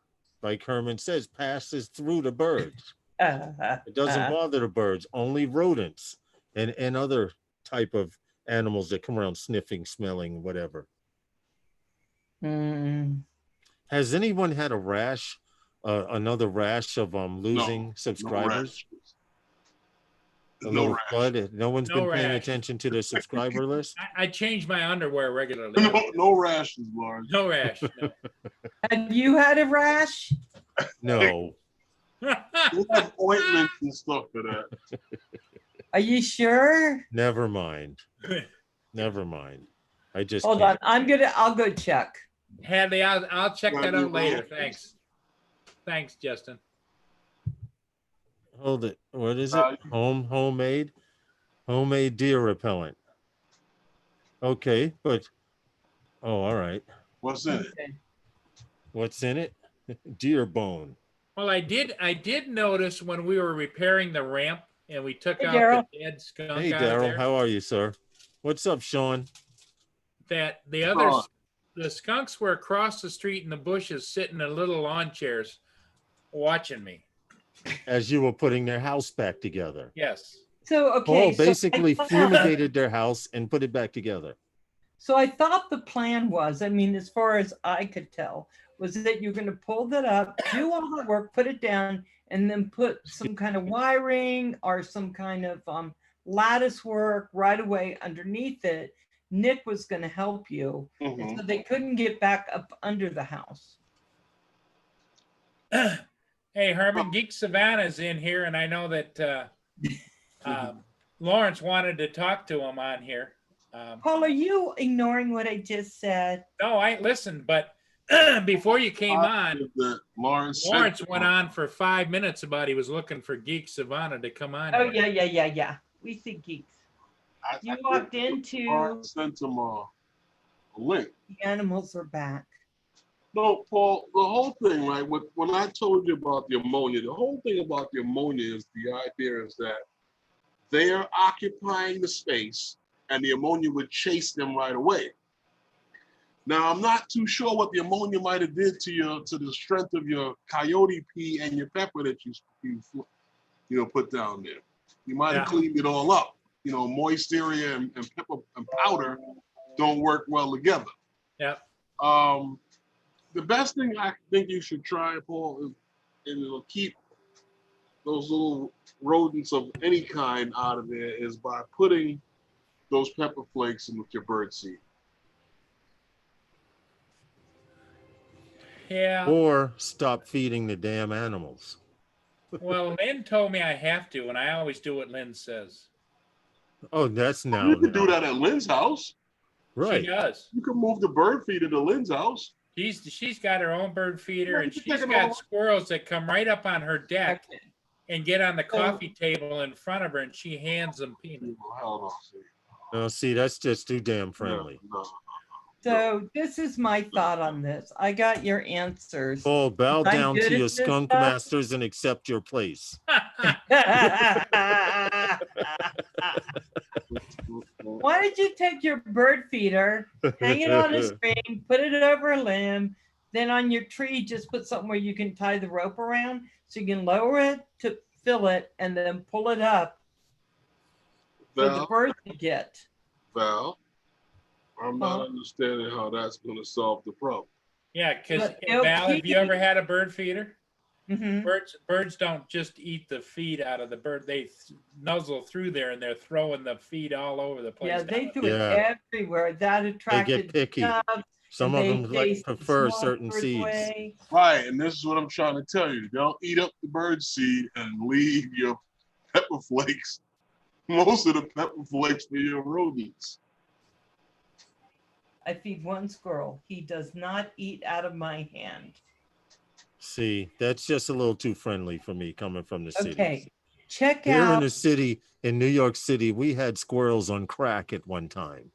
like Herman says, passes through the birds. It doesn't bother the birds, only rodents and other type of animals that come around sniffing, smelling, whatever. Has anyone had a rash, another rash of losing subscribers?
No rash.
Flood? No one's
No
been paying
rash.
attention to the subscriber list?
I change my underwear regularly.
No rashes, Lawrence.
No rash. No.
Have you had a rash?
No.
We have ointments and stuff for that.
Are you sure?
Never mind. Never mind. I just
Hold
can't.
on. I'll go check.
Hadley, I'll check that out later. Thanks. Thanks, Justin.
Hold it. What is it? Homemade deer repellent. Okay, but all right.
What's in it?
Okay.
What's in it? Deer bone.
Well, I did notice when we were repairing the ramp and we took
Hey,
out
Daryl.
the dead skunk
Hey
out of
Daryl,
there,
how are you, sir? What's up, Sean?
that the
Oh.
others, the skunks were across the street in the bushes sitting in little lawn chairs watching me.
As you were putting their house back together.
Yes.
So, okay.
Paul
so
basically
I-
fumigated their house and put it back together.
So I thought the plan was, I mean, as far as I could tell, was that you're going to pull that up, do all the work, put it down, and then put some kind of wiring or some kind of lattice work right away underneath it. Nick was going to help you. And so they couldn't get back up under the house.
Hey, Herman, Geek Savannah's in here, and I know that Lawrence wanted to talk to him on here.
Paul, are you ignoring what I just said?
No, I listened, but before you came on,
Lawrence
went on for 5 minutes about he was looking for Geek Savannah to come on.
Oh,
here.
yeah. We see geeks. You walked into
sent him a link.
the animals are back.
No, Paul, the whole thing, right? When I told you about the ammonia, the whole thing about the ammonia is the idea is that they are occupying the space and the ammonia would chase them right away. Now, I'm not too sure what the ammonia might have did to the strength of your coyote pea and your pepper that you put down there. You might have cleaned it all up. Moist area and pepper and powder don't work well together.
Yeah.
The best thing I think you should try, Paul, and it'll keep those little rodents of any kind out of there, is by putting those pepper flakes in with your bird seed.
Yeah.
Or stop feeding the damn animals.
Well, Lynn told me I have to, and I always do what Lynn says.
Oh, that's now.
You can do that at Lynn's house.
Right.
She does.
You can move the bird feeder to Lynn's house.
She's got her own bird feeder, and
you
she's
taking
got
all-
squirrels that come right up on her deck
Okay.
and get on the coffee table in front of her, and she hands them peanuts.
Hell no, see.
No, see, that's just too damn friendly.
No.
So this is my thought on this. I got your answers.
Paul, bow
I'm
down
good
to
at
your
this
skunk
stuff.
masters and accept your place.
Why did you take your bird feeder, hang it on a string, put it over a limb, then on your tree, just put something where you can tie the rope around so you can lower it to fill it and then pull it up for the bird to get.
Val, I'm not understanding how that's going to solve the problem.
Yeah, because
But they'll
Val, have you
keep-
ever had a bird feeder?
Mhm.
Birds don't just eat the feed out of the bird; they nuzzle through there and they're throwing the feed all over the place.
Yeah, they
down
do
Yeah.
it everywhere. That
They
attracted
get picky.
doves,
Some
and
of
they
them like
chase the
prefer
small
certain
birds
seeds.
away.
Right, and this is what I'm trying to tell you. Don't eat up the bird seed and leave your pepper flakes, most of the pepper flakes for your rodents.
I feed one squirrel. He does not eat out of my hand.
See, that's just a little too friendly for me coming from the city.
Okay, check
Here in
out
the city, in New York City, we had squirrels on crack at one time in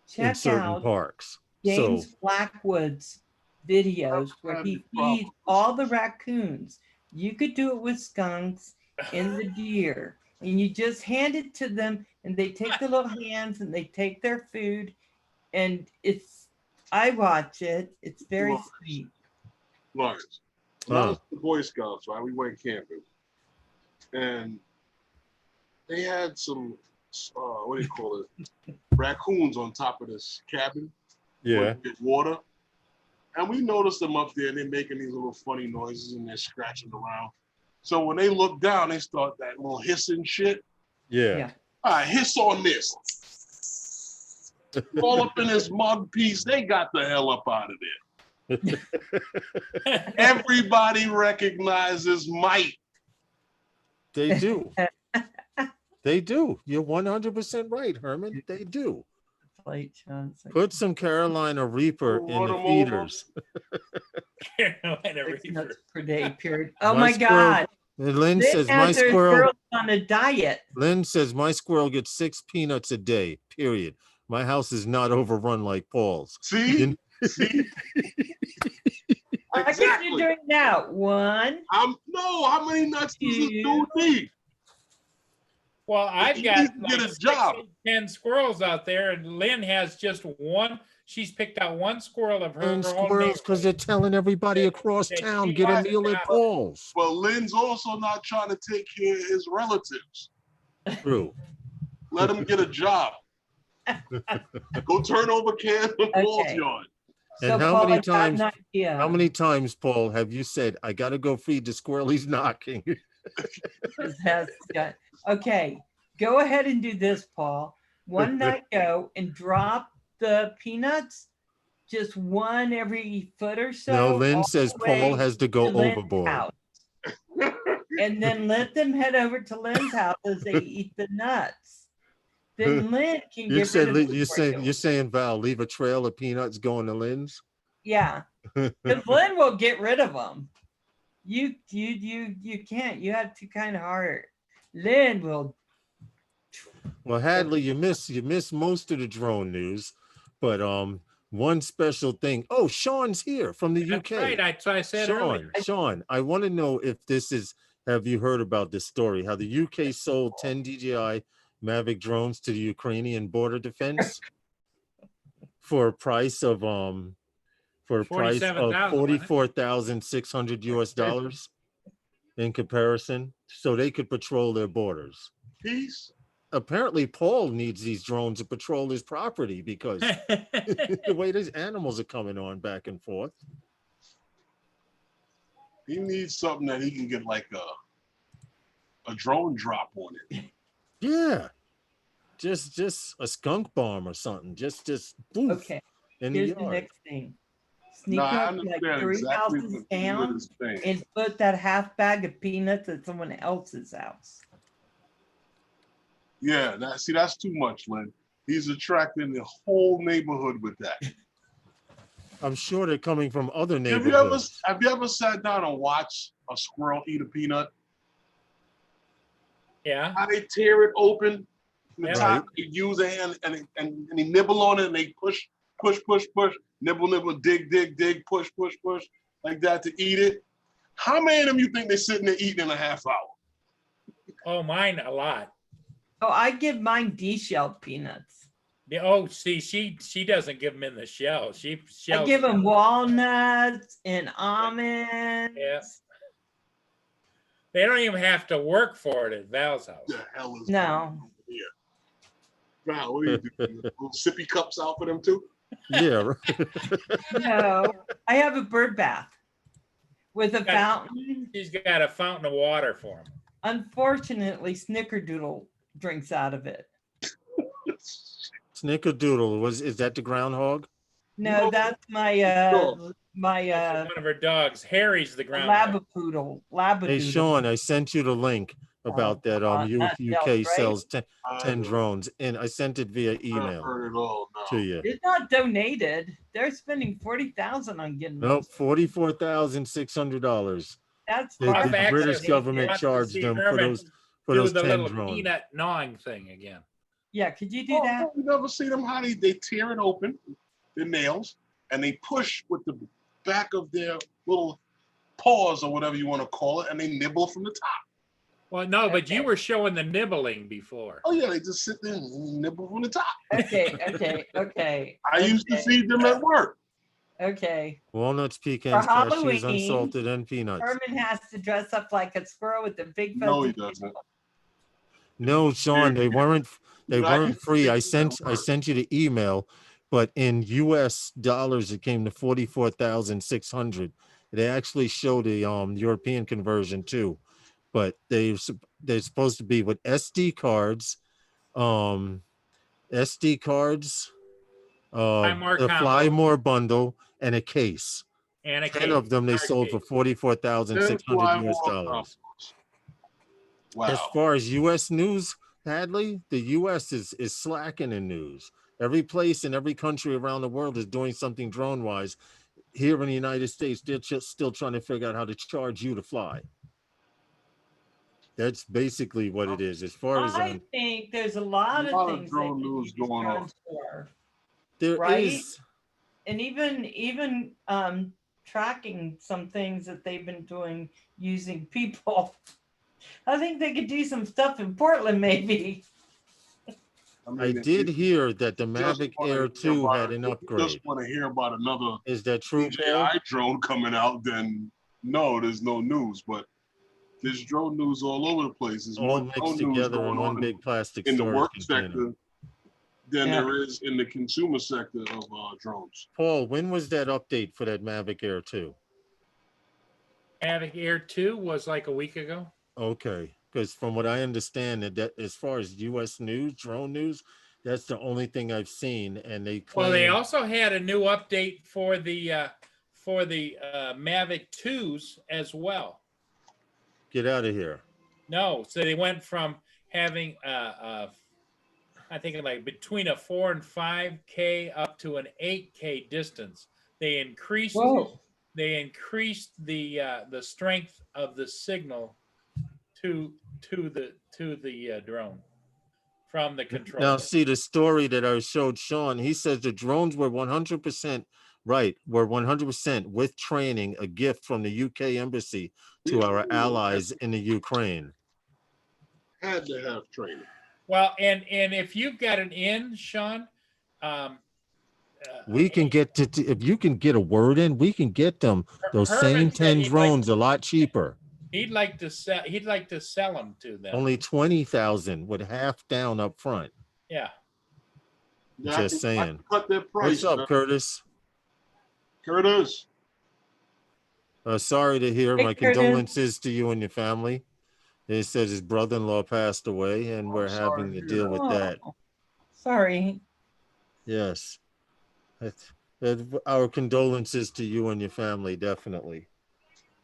check
certain
out
parks.
James
So,
Blackwood's videos where he feeds all the raccoons. You could do it with skunks and the deer, and you just hand it to them, and they take the little hands and they take their food, and I watch it. It's very
Right.
sweet.
Lawrence, when I was with the Boy Scouts, right? We went camping, and they had some, what do you call it, raccoons on top of this cabin.
yeah.
With water. And we noticed them up there, and they're making these little funny noises, and they're scratching around. So when they look down, they start that little hissing shit.
Yeah.
All right, hiss on this. All up in this mug piece, they got the hell up out of there. Everybody recognizes Mike.
They do. They do. You're 100% right, Herman. They do.
Plate, Johnson.
Put some Carolina Reaper in
Run
the
'em over.
feeders.
Carolina
6
Reaper.
nuts per day, period. Oh
My
my
squirrel-
God.
And Lynn
They
says
had
my
their
squirrel.
squirrels on a diet.
Lynn says my squirrel gets 6 peanuts a day. Period. My house is not overrun like Paul's.
See?
You-
See?
I guess
Exactly.
you're doing now. 1,
No, how many nuts does this dude
Two.
need?
Well, I've
He
got
needs to get
like
a job.
10 squirrels out there, and Lynn has just one. She's picked out one squirrel of her
And
own
squirrels, because they're telling everybody across
Yeah,
town,
she
get a
wants
meal
to
at
have-
Paul's.
But Lynn's also not trying to take care of his relatives.
True.
Let him get a job. Go turn over cans in Paul's
Okay.
yard.
And how
Paul,
many
I got an
times-
idea.
How many times, Paul, have you said, I got to go feed the squirrel he's knocking?
Okay, go ahead and do this, Paul. One night go and drop the peanuts, just one every foot or so.
No, Lynn
all
says
the
Paul
way
has to go
to Lynn's
overboard.
house. And then let them head over to Lynn's house as they eat the nuts. Then Lynn can
You
get
said,
rid of
you're saying, Val, leave a trail of peanuts going to Lynn's?
Yeah, because Lynn will get rid of them. You can't. You have to kind of hard. Lynn will
Well, Hadley, you miss most of the drone news, but one special thing. Oh, Sean's here from the
That's
UK.
right. That's what I said earlier.
Sean, I want to know if this is. Have you heard about this story? How the UK sold 10 DJI Mavic drones to the Ukrainian border defense for a price of
$47,000,
44,600 US dollars in comparison, so they could patrol their borders.
Peace.
Apparently Paul needs these drones to patrol his property because the way these animals are coming on back and forth.
He needs something that he can get like a drone drop on it.
Yeah. Just a skunk bomb or something. Just poof,
Okay,
in
here's
the
the
yard.
next thing. Sneak
No, I
up like
understand
3
exactly
houses
what
down
his thing.
and put that half bag of peanuts at someone else's house.
Yeah, that's too much, Lynn. He's attracting the whole neighborhood with that.
I'm sure they're coming from other
Have
neighborhoods.
you ever sat down and watched a squirrel eat a peanut?
Yeah.
How they tear it open from the
Yeah.
top, they use a hand and they nibble on it and they push, nibble, dig, push, like that to eat it. How many of them you think they're sitting there eating in a half hour?
Oh, mine a lot.
Oh, I give mine de-shelled peanuts.
Yeah, oh, see, she doesn't give them in the shell. She
I
shells.
give them walnuts and almonds.
Yeah. They don't even have to work for it at Val's house.
The hell is
No.
here? Val, what are you doing? Little sippy cups out for them too?
Yeah.
No, I have a bird bath with a
Got-
fountain.
She's got a fountain of water for him.
Unfortunately, Snickerdoodle drinks out of it.
Snickerdoodle is that the groundhog?
No,
No.
that's my
No.
One of her dogs. Harry's the ground.
labradoodle.
Hey Sean, I sent you the link about that UK sells 10 drones, and I sent it via
I've
email
heard it all now.
to you.
It's not donated. They're spending 40,000 on getting
Nope,
those.
$44,600.
That's
The
Our
far-
back
British
says
government
wants to
charged
see
them for
Herman do
those
the
10
little
drones.
peanut gnawing thing again.
Yeah, could you do
Oh,
that?
no, you never see them how they tear it open, their nails, and they push with the back of their little paws or whatever you want to call it, and they nibble from the top.
Well, no, but you
Okay.
were showing the nibbling before.
Oh yeah, they just sit there and nibble from the top.
Okay.
I used to
okay,
feed them at work.
Okay.
Walnuts, pecans, cashews,
Halloween,
unsalted, and peanuts.
Herman has to dress up like a squirrel with a big
No, he
fuzzy
doesn't.
No, Sean, they weren't
I used to
free.
feed
I
them
sent
at work.
you the email, but in US dollars it came to 44,600. They actually show the European conversion too, but they're supposed to be with SD cards, the Flymore bundle, and a case.
And a
10 of them they sold for 44,600 US dollars.
Wow.
As far as US news, Hadley, the US is slacking in news. Every place in every country around the world is doing something drone wise. Here in the United States, they're just still trying to figure out how to charge you to fly. That's basically what it is. As far as
I think there's a lot
A
of
lot of
things
drone
that can
news
be
going on.
drones for.
there
right?
is,
And even tracking some things that they've been doing using people. I think they could do some stuff in Portland, maybe.
I
mean,
did
if
hear that the
you just
Mavic
wanna
Air
hear
2
about
had
it-
an
if you
upgrade.
Just want to hear about another
Is that true, Paul?
DJI drone coming out, then no, there's no news. But there's drone news all over the place. There's
All
more
mixed
drone news
together in
going
one
on
big plastic
in the
storage
work
container.
sector than
Yeah.
there is in the consumer sector of drones.
Paul, when was that update for that Mavic Air 2?
Mavic Air 2 was like a week ago.
Okay, because from what I understand, that as far as U.S. news, drone news, that's the only thing I've seen, and they claim.
Well, they also had a new update for the Mavic 2s as well.
Get out of here.
No, so they went from having I think like between a 4 and 5K up to an 8K distance. They increased
Whoa.
the strength of the signal to the drone. from the controller.
Now, see the story that I showed Sean. He says the drones were 100% right. Were 100% with training, a gift from the UK embassy to our allies in the Ukraine.
Had to have training.
Well, and if you've got an in, Sean,
we can get to if you can get a word in, we can get them those
Herman
same
said
10
he'd
drones a lot cheaper.
He'd like to sell. He'd like to sell them to them.
Only 20,000 with half down up front.
Yeah.
Just saying.
I can cut their price.
What's up,
man.
Curtis?
Curtis.
Sorry to hear.
Hey,
My
Curtis.
condolences to you and your family. He says his brother-in-law passed away, and we're
sorry
having to
to
deal
hear
with
Oh,
that.
sorry.
Yes. Our condolences to you and your family, definitely.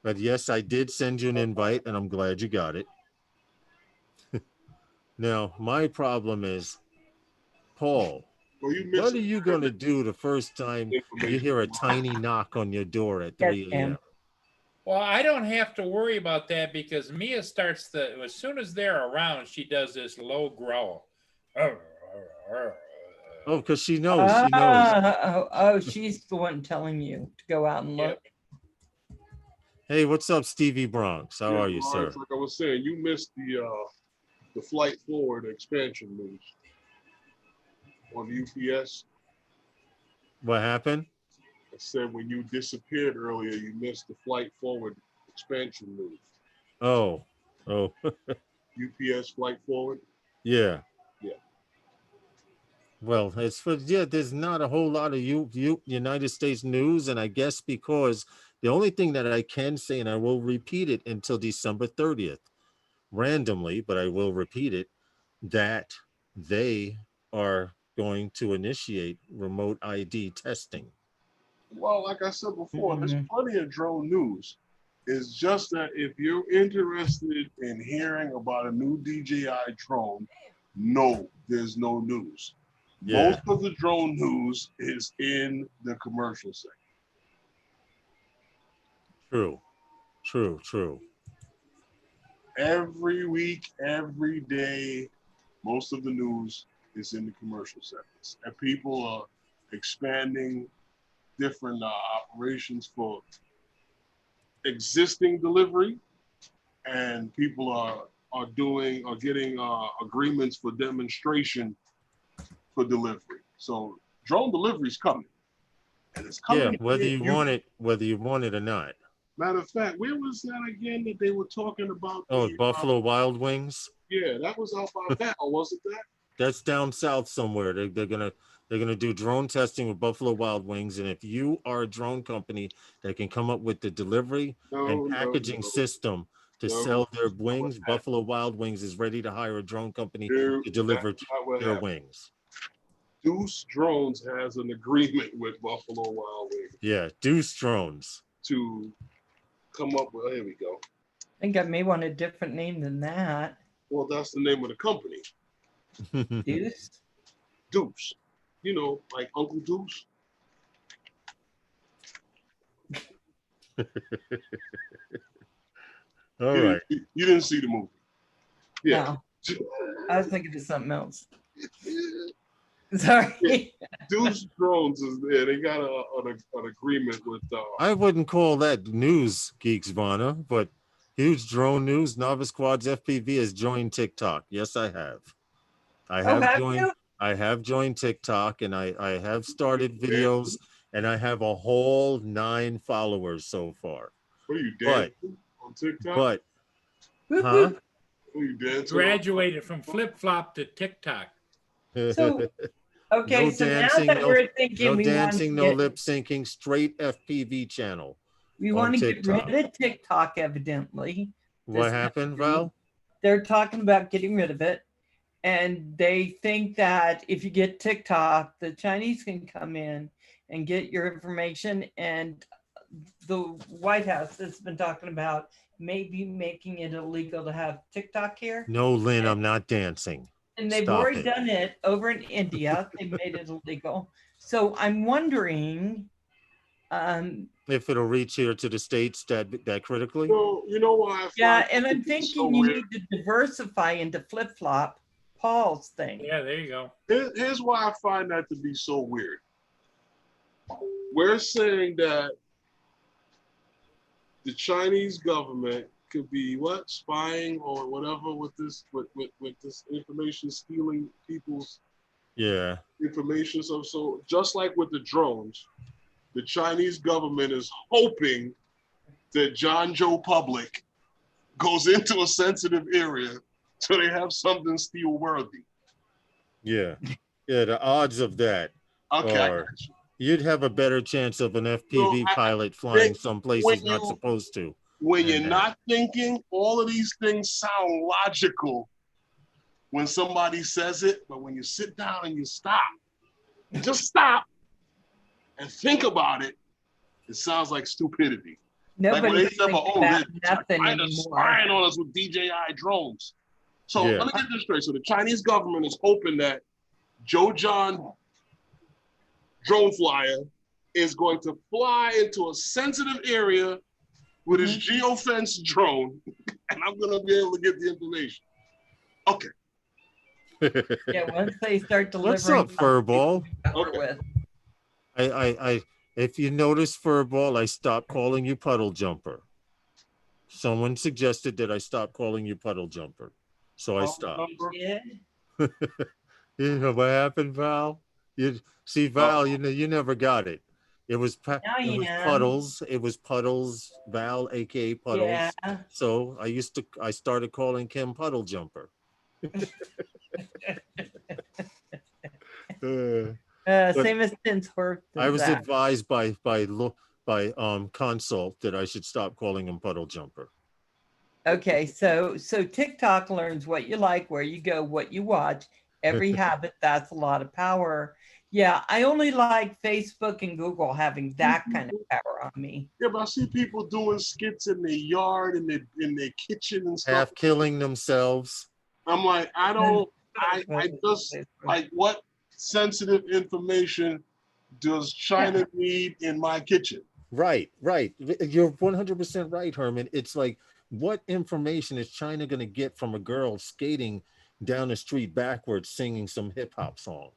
But yes, I did send you an invite, and I'm glad you got it. Now, my problem is, Paul,
Well, you
what
missed
are you going to do the first time you hear a tiny knock on your door at 3 a.m.?
Well, I don't have to worry about that because Mia starts as soon as they're around, she does this low growl.
Oh, because she knows. She knows.
Oh, she's the one telling you to go out and look.
Hey, what's up, Stevie Bronx? How are you, sir?
Like I was saying, you missed the flight forward expansion news on UPS.
What happened?
I said when you disappeared earlier, you missed the flight forward expansion news.
Oh.
UPS flight forward.
Yeah.
Yeah.
Well, there's not a whole lot of United States news, and I guess because the only thing that I can say, and I will repeat it until December 30th, randomly, but I will repeat it, that they are going to initiate remote ID testing.
Well, like I said before, there's plenty of drone news. It's just that if you're interested in hearing about a new DJI drone, no, there's no news.
Yeah.
Most of the drone news is in the commercial sector.
True.
Every week, every day, most of the news is in the commercial sectors. And people are expanding different operations for existing delivery, and people are getting agreements for demonstration for delivery. So drone delivery is coming, and it's coming.
Yeah, whether you want it or not.
Matter of fact, where was that again that they were talking about?
Oh, Buffalo Wild Wings.
Yeah, that was out by that, or wasn't that?
That's down south somewhere. They're gonna do drone testing with Buffalo Wild Wings, and if you are a drone company that can come up with the delivery and packaging system to sell their wings, Buffalo Wild Wings is ready to hire a drone company to deliver their wings.
Deuce Drones has an agreement with Buffalo Wild Wings.
Yeah, Deuce Drones.
To come up with, here we go.
I think I may want a different name than that.
Well, that's the name of the company.
Deuce?
Deuce. You know, like Uncle Deuce.
All right.
You didn't see the movie. Yeah.
No. I was thinking of something else. Sorry.
Deuce Drones is there. They got an agreement with.
I wouldn't call that news, Geeks Vana, but huge drone news. Novice Quads FPV has joined TikTok. Yes, I have. I have joined TikTok, and I have started videos, and I have a whole 9 followers so far.
What are you dancing on TikTok?
But,
huh? What are you dancing?
Graduated from flip flop to TikTok.
So, okay,
no
so
dancing,
now that we're thinking
no
we
dancing,
want
no lip syncing, straight FPV channel.
We want to get rid of TikTok, evidently.
What happened, Val?
They're talking about getting rid of it. And they think that if you get TikTok, the Chinese can come in and get your information. And the White House has been talking about maybe making it illegal to have TikTok here.
No, Lynn, I'm not dancing.
And they've already done it over in India. They made it illegal. So I'm wondering
if it'll reach here to the States that critically.
Well, you know why?
Yeah, and I'm thinking you need to diversify into flip-flop, Paul's thing.
Yeah, there you go.
Here's why I find that to be so weird. We're saying that the Chinese government could be spying or whatever with this information, stealing people's information. So just like with the drones, the Chinese government is hoping that John Joe Public goes into a sensitive area so they have something steel worthy.
Yeah. Yeah, the odds of that are, you'd have a better chance of an FPV pilot flying someplace he's not supposed to.
When you're not thinking, all of these things sound logical when somebody says it, but when you sit down and you stop, just stop and think about it, it sounds like stupidity.
Nobody
like they're spying on us with DJI drones. So let me get this straight. So the Chinese government is hoping that Joe John drone flyer is going to fly into a sensitive area with his geofence drone, and I'm going to be able to get the information. Okay.
Yeah, once they start delivering.
What's up, Furball?
Okay.
I if you notice, Furball, I stopped calling you Puddle Jumper. Someone suggested that I stop calling you Puddle Jumper, so I stopped.
Yeah.
You know what happened, Val? You see, Val, you never got it. It was Puddles. It was Puddles, Val, aka Puddles. Yeah. So I started calling Kim Puddle Jumper.
Same as since work.
I was advised by Consult that I should stop calling him Puddle Jumper.
Okay, so TikTok learns what you like, where you go, what you watch, every habit. That's a lot of power. Yeah, I only like Facebook and Google having that kind of power on me.
Yeah, but I see people doing skits in their yard, in their kitchen and stuff.
Half killing themselves.
I'm like, I just like, what sensitive information does China need in my kitchen?
Right. You're 100% right, Herman. It's like, what information is China going to get from a girl skating down the street backwards singing some hip hop song?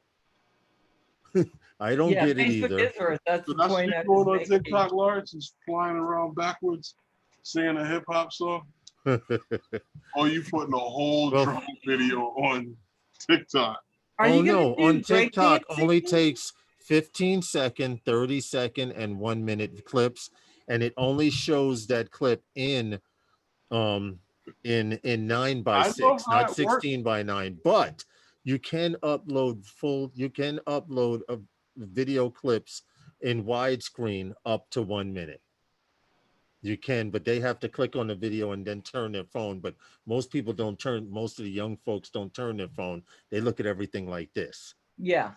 I don't get it either.
That's the point.
That's going on TikTok, Lawrence, is flying around backwards singing a hip hop song. Or you putting a whole drone video on TikTok?
On TikTok only takes 15-second, 30-second, and 1-minute clips, and it only shows that clip in 9:6, not 16:9. But you can upload video clips in widescreen up to 1 minute. You can, but they have to click on the video and then turn their phone. But most people don't turn, most of the young folks don't turn their phone. They look at everything like this.
Yeah.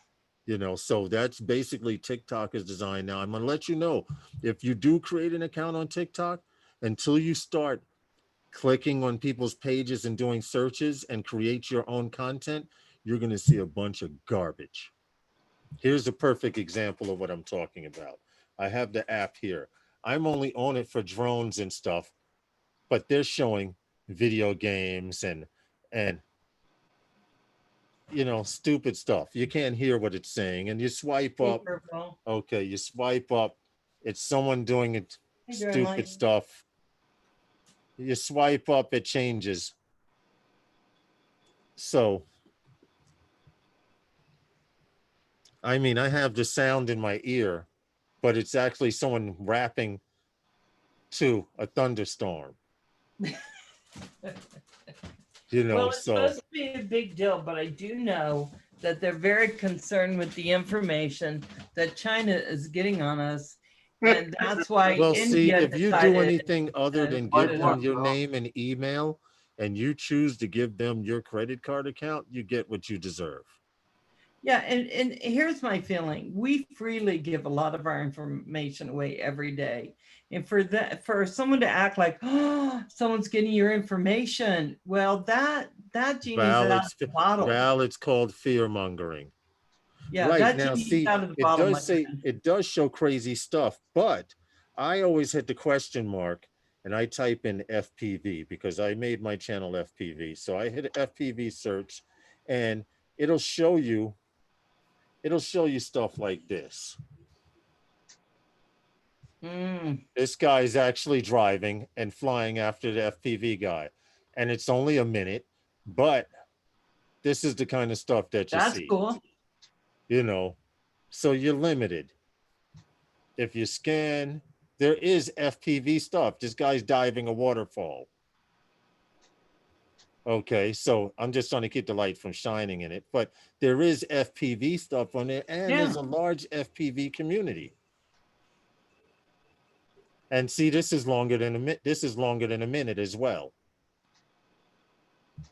You know, so that's basically TikTok is designed now. I'm going to let you know, if you do create an account on TikTok, until you start clicking on people's pages and doing searches and create your own content, you're going to see a bunch of garbage. Here's a perfect example of what I'm talking about. I have the app here. I'm only on it for drones and stuff, but they're showing video games and you know, stupid stuff. You can't hear what it's saying, and you swipe up. Okay, you swipe up. It's someone doing it, stupid stuff. You swipe up, it changes. So, I mean, I have the sound in my ear, but it's actually someone rapping to a thunderstorm. You know,
well, it's supposed to be a big deal, but I do know that they're very concerned with the information that China is getting on us. And that's why
India if you do anything other than give them your name and email, and you choose to give them your credit card account, you get what you deserve.
Yeah, and here's my feeling. We freely give a lot of our information away every day. And for someone to act like, oh, someone's getting your information, well, that genie's out of the bottle.
Val, it's called fear mongering.
Yeah,
right now, see, it does show crazy stuff, but I always hit the question mark and I type in FPV because I made my channel FPV. So I hit FPV search, and it'll show you stuff like this. This guy is actually driving and flying after the FPV guy, and it's only a minute, but this is the kind of stuff that you
That's
see.
cool.
You know, so you're limited. If you scan, there is FPV stuff. This guy's diving a waterfall. Okay, so I'm just trying to keep the light from shining in it, but there is FPV stuff on there, and there's a large FPV community. And see, this is longer than a minute. This is longer than a minute as well.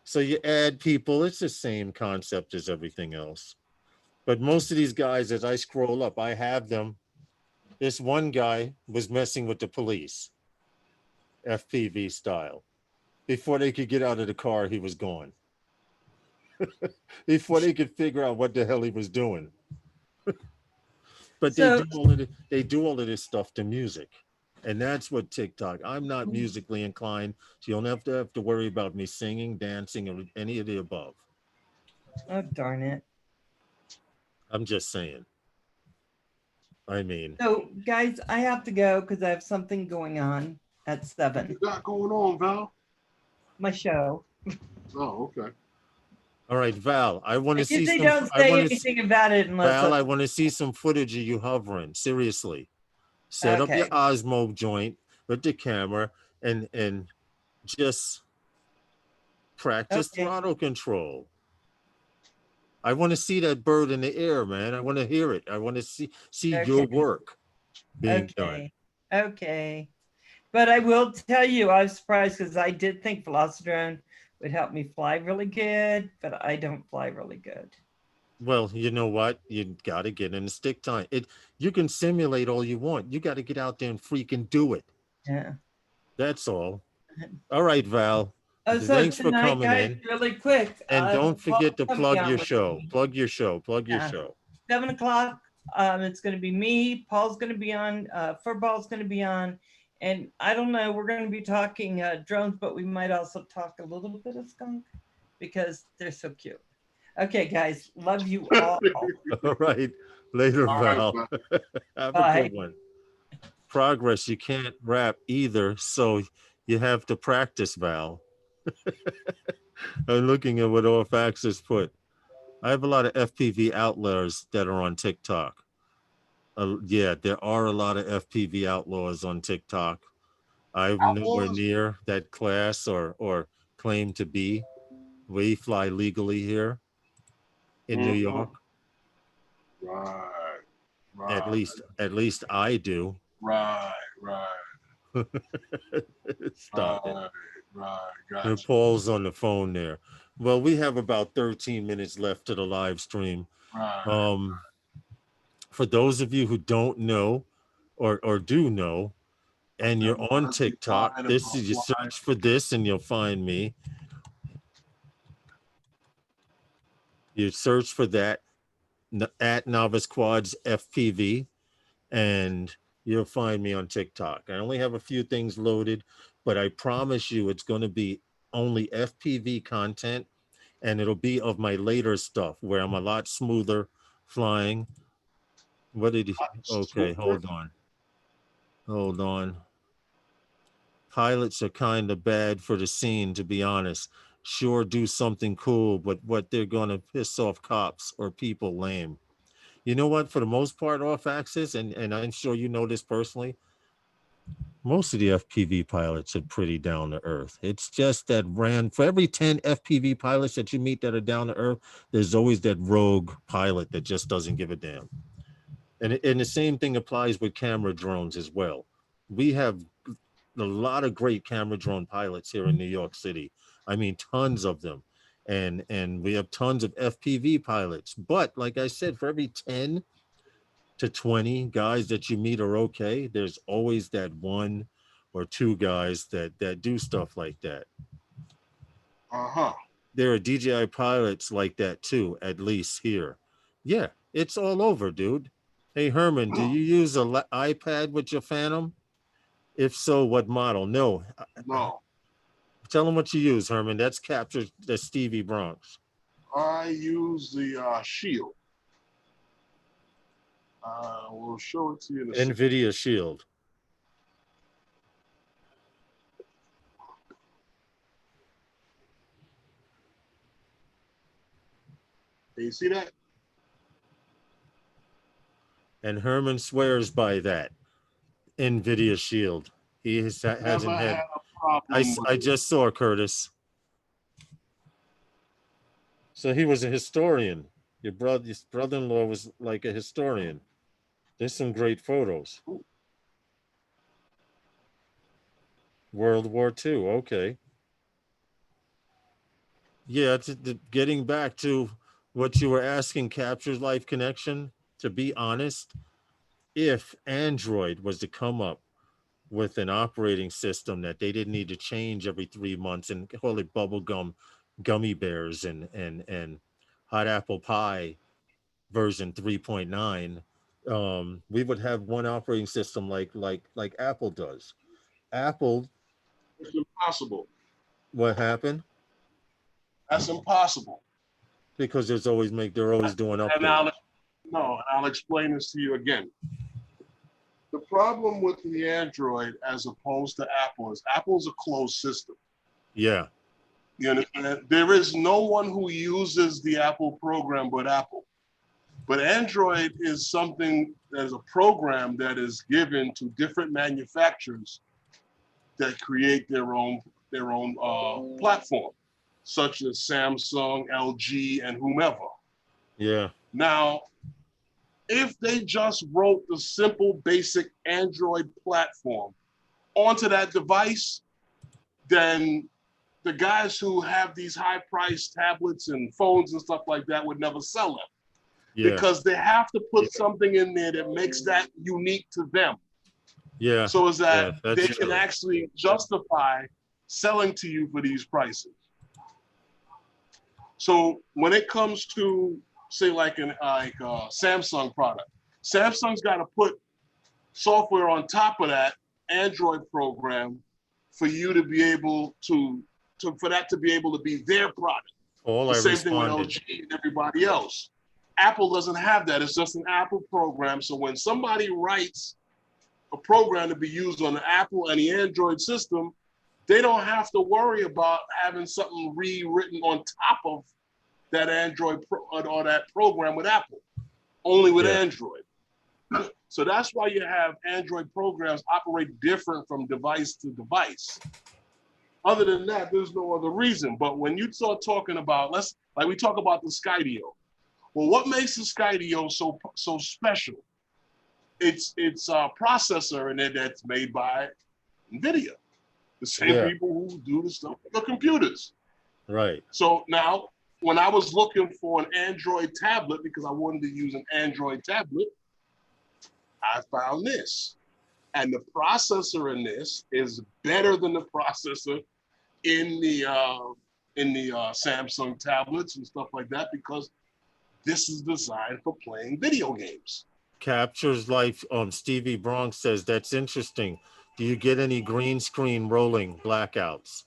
So you add people, it's the same concept as everything else. But most of these guys, as I scroll up, I have them. This one guy was messing with the police, FPV style. Before they could get out of the car, he was gone. Before they could figure out what the hell he was doing. But
So-
they do all of this stuff to music. And that's what TikTok. I'm not musically inclined, so you don't have to worry about me singing, dancing, or any of the above.
Oh, darn it.
I'm just saying. I mean,
So, guys, I have to go because I have something going on at 7.
What you got going on, Val?
My show.
Oh, okay.
all right, Val, I want
I
to see
usually
some.
don't
I
say
want to
anything about it unless
Val, I
I-
want to see some footage of you hovering. Seriously, set up your
Okay.
Osmo joint with the camera and just practice
Okay.
throttle control. I want to see that bird in the air, man. I want to hear it. I want to see your
Okay.
work being done.
Okay. Okay. But I will tell you, I was surprised because I did think Velocidrone would help me fly really good, but I don't fly really good.
Well, you know what? You got to get in the stick time. You can simulate all you want. You got to get out there and freaking do it.
Yeah.
That's all. All right, Val.
Oh, so
Thanks for
tonight,
coming
guys,
in.
really quick.
And don't forget to
Paul's gonna be
plug
on
your
with
show.
me.
Plug your show. Plug your
Yeah.
show.
7 o'clock. It's going to be me. Paul's going to be on. Football's going to be on. And I don't know. We're going to be talking drones, but we might also talk a little bit of skunk because they're so cute. Okay, guys. Love you all.
All right. Later,
All right,
Val.
Val.
Have
Bye.
a good one. Progress. You can't rap either, so you have to practice, Val. I'm looking at what Off Axis put. I have a lot of FPV outlaws that are on TikTok. Yeah, there are a lot of FPV outlaws on TikTok. I'm nowhere
Outlaws?
near that class or claim to be. We fly legally here in New
Mhm.
York.
Right. Right.
At least I do.
Right.
Stop it.
Right.
And
Gotcha.
Paul's on the phone there. Well, we have about 13 minutes left to the live stream.
Right.
For those of you who don't know or do know, and you're on TikTok, this is you search for this and you'll find me. You search for that at Novice Quads FPV, and you'll find me on TikTok. I only have a few things loaded, but I promise you it's going to be only FPV content, and it'll be of my later stuff where I'm a lot smoother flying. What did he? Okay, hold on. Pilots are kind of bad for the scene, to be honest. Sure, do something cool, but what they're going to piss off cops or people lame. You know what? For the most part, Off Axis, and I'm sure you know this personally, most of the FPV pilots are pretty down to earth. It's just that for every 10 FPV pilots that you meet that are down to earth, there's always that rogue pilot that just doesn't give a damn. And the same thing applies with camera drones as well. We have a lot of great camera drone pilots here in New York City. I mean, tons of them. And we have tons of FPV pilots. But like I said, for every 10 to 20 guys that you meet are okay, there's always that 1 or 2 guys that do stuff like that.
Uh-huh.
There are DJI pilots like that too, at least here. Yeah, it's all over, dude. Hey, Herman, do you use an iPad with your Phantom? If so, what model? No.
No.
Tell them what you use, Herman. That's Stevie Bronx.
I use the Shield. We'll show it to you in a second.
NVIDIA Shield.
Can you see that?
And Herman swears by that NVIDIA Shield. He hasn't
Never
had.
had a problem with
I
it.
just saw Curtis. So he was a historian. Your brother-in-law was like a historian. There's some great photos. World War II. Okay. Yeah, getting back to what you were asking, Captures Life Connection, to be honest, if Android was to come up with an operating system that they didn't need to change every 3 months and call it bubblegum gummy bears and hot apple pie version 3.9, we would have one operating system like Apple does. Apple,
It's impossible.
what happened?
That's impossible.
Because they're always doing
And
updates.
I'll explain this to you again. The problem with the Android as opposed to Apple is Apple's a closed system.
Yeah.
You understand? There is no one who uses the Apple program but Apple. But Android is something that is a program that is given to different manufacturers that create their own platform, such as Samsung, LG, and whomever.
Yeah.
Now, if they just wrote the simple, basic Android platform onto that device, then the guys who have these high-priced tablets and phones and stuff like that would never sell them.
Yeah.
Because they have to put something in there that makes that unique to them.
Yeah.
So is that
Yeah,
they
that's
can
true.
actually justify selling to you for these prices. So when it comes to, say, like a Samsung product, Samsung's got to put software on top of that Android program for you to be able for that to be able to be their product.
All
The
I
same thing with
responded.
LG and everybody else. Apple doesn't have that. It's just an Apple program. So when somebody writes a program to be used on the Apple and the Android system, they don't have to worry about having something rewritten on top of that Android or that program with Apple, only with Android. So that's why you have Android programs operate different from device to device. Other than that, there's no other reason. But when you start talking about, like we talk about the Skydio. Well, what makes the Skydio so special? It's a processor in it that's made by NVIDIA, the same people who do the stuff with the computers.
Right.
So now, when I was looking for an Android tablet because I wanted to use an Android tablet, I found this. And the processor in this is better than the processor in the Samsung tablets and stuff like that, because this is designed for playing video games.
Captures Life. Stevie Bronx says that's interesting. Do you get any green screen rolling blackouts,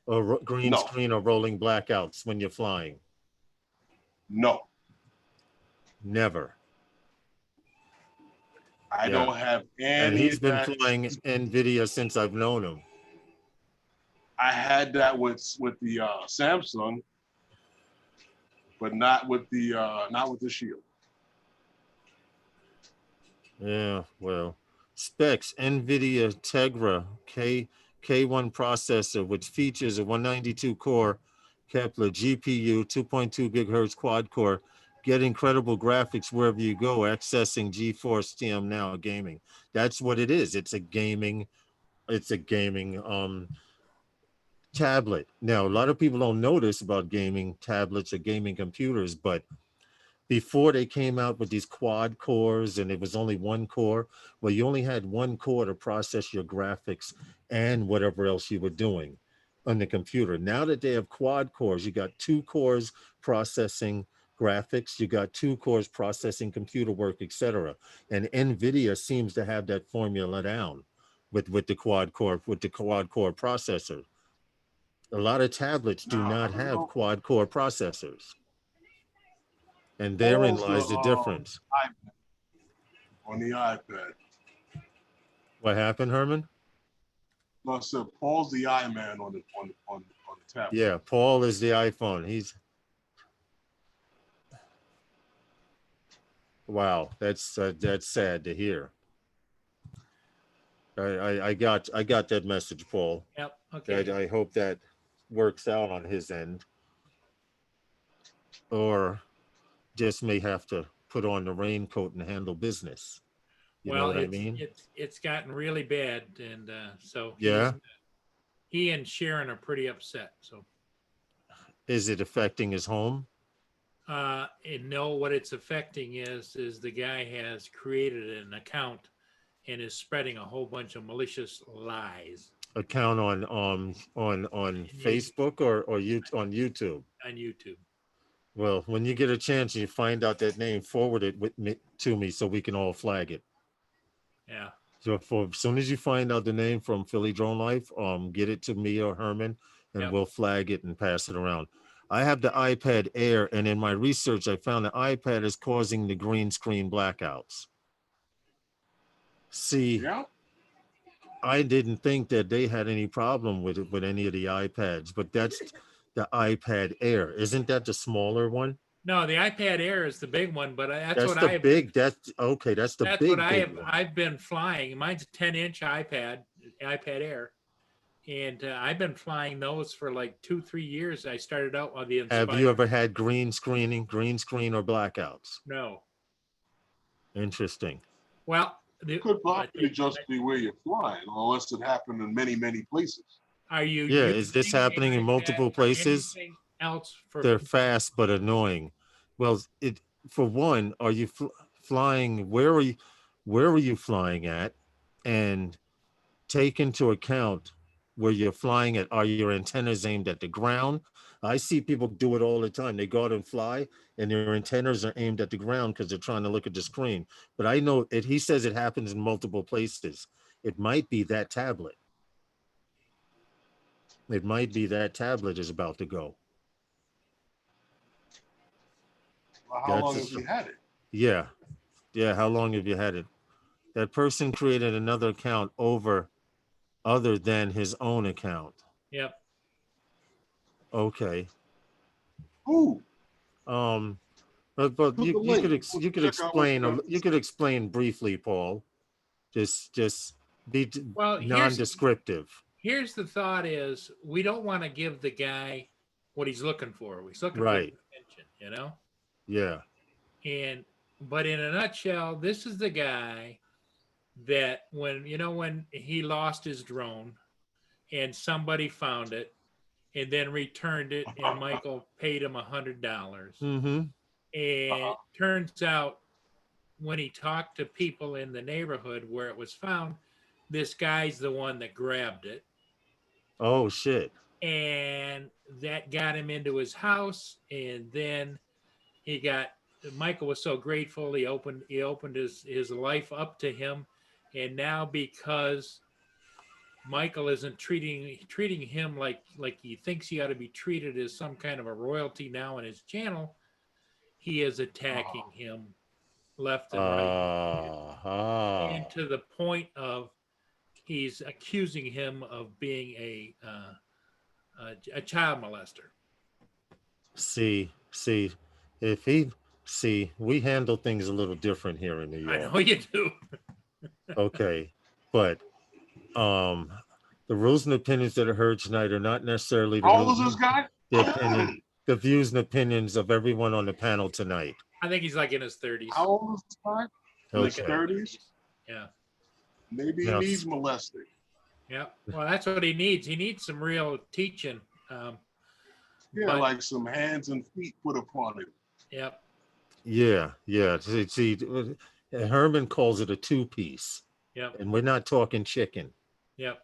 or green screen or rolling blackouts when you're flying?
No.
Never.
I don't have any.
And he's been flying NVIDIA since I've known him.
I had that with the Samsung, but not with the Shield.
Yeah, well, specs: NVIDIA Tegra K1 processor, which features a 192 core Kepler GPU, 2.2 gigahertz quad core. Get incredible graphics wherever you go, accessing GeForce TM Now gaming. That's what it is. It's a gaming tablet. Now, a lot of people don't know this about gaming tablets or gaming computers, but before they came out with these quad cores and it was only one core, well, you only had one core to process your graphics and whatever else you were doing on the computer. Now that they have quad cores, you got 2 cores processing graphics, you got 2 cores processing computer work, etc. And NVIDIA seems to have that formula down with the quad core processor. A lot of tablets do not have quad core processors. And therein
Also,
lies the difference.
on the iPad.
What happened, Herman?
No, I said Paul's the iMan on the tablet.
Yeah, Paul is the iPhone. He's wow. That's sad to hear. I got that message, Paul.
Yep. Okay.
I hope that works out on his end, or just may have to put on the raincoat and handle business. You know what I mean?
It's gotten really bad, and so
Yeah.
he and Sharon are pretty upset. So,
Is it affecting his home?
and no, what it's affecting is the guy has created an account and is spreading a whole bunch of malicious lies.
Account on Facebook or you on YouTube?
On YouTube.
Well, when you get a chance and you find out that name, forward it to me so we can all flag it.
Yeah.
So as soon as you find out the name from Philly Drone Life, get it to me or Herman, and we'll flag it and pass it around. I have the iPad Air, and in my research, I found the iPad is causing the green screen blackouts. See, I didn't think that they had any problem with it with any of the iPads, but that's the iPad Air. Isn't that the smaller one?
No, the iPad Air is the big one, but that's what
the big. That's okay. That's the
that's
big.
what I have.
One.
I've been flying. Mine's a 10-inch iPad Air, and I've been flying those for like 2-3 years. I started out on the Inspire.
Have you ever had green screen or blackouts?
No.
Interesting.
Well,
it could possibly just be where you're flying, unless it happened in many places.
Are you?
Yeah, is this happening in multiple places?
Else for
they're fast but annoying. Well, for one, are you flying? Where are you flying at? And take into account where you're flying at. Are your antennas aimed at the ground? I see people do it all the time. They go out and fly, and their antennas are aimed at the ground because they're trying to look at the screen. But I know he says it happens in multiple places. It might be that tablet. It might be that tablet is about to go.
Well, how long have you had it?
Yeah. How long have you had it? That person created another account other than his own account.
Yep.
Okay.
Who?
But you could explain briefly, Paul. Just be non-descriptive.
Here's the thought: is we don't want to give the guy what he's looking for. He's looking for attention, you know.
Yeah.
But in a nutshell, this is the guy that when he lost his drone and somebody found it and then returned it and Michael paid him $100.
Mm-hmm.
And turns out when he talked to people in the neighborhood where it was found, this guy's the one that grabbed it.
Oh, shit.
And that got him into his house, and then Michael was so grateful he opened his life up to him, and now because Michael isn't treating him like he thinks he ought to be treated as some kind of a royalty now in his channel, he is attacking him left and right, and to the point of he's accusing him of being a child molester.
We handle things a little different here in New York.
I know you do.
Okay, but the rules and opinions that are heard tonight are not necessarily
how old is this guy?
The views and opinions of everyone on the panel tonight.
I think he's like in his 30s.
How old is this guy? In his 30s?
Yeah.
Maybe he needs molesting.
Yeah. Well, that's what he needs. He needs some real teaching.
Like some hands and feet put upon him.
Yep.
Yeah. See, Herman calls it a two-piece.
Yep.
And we're not talking chicken.
Yep.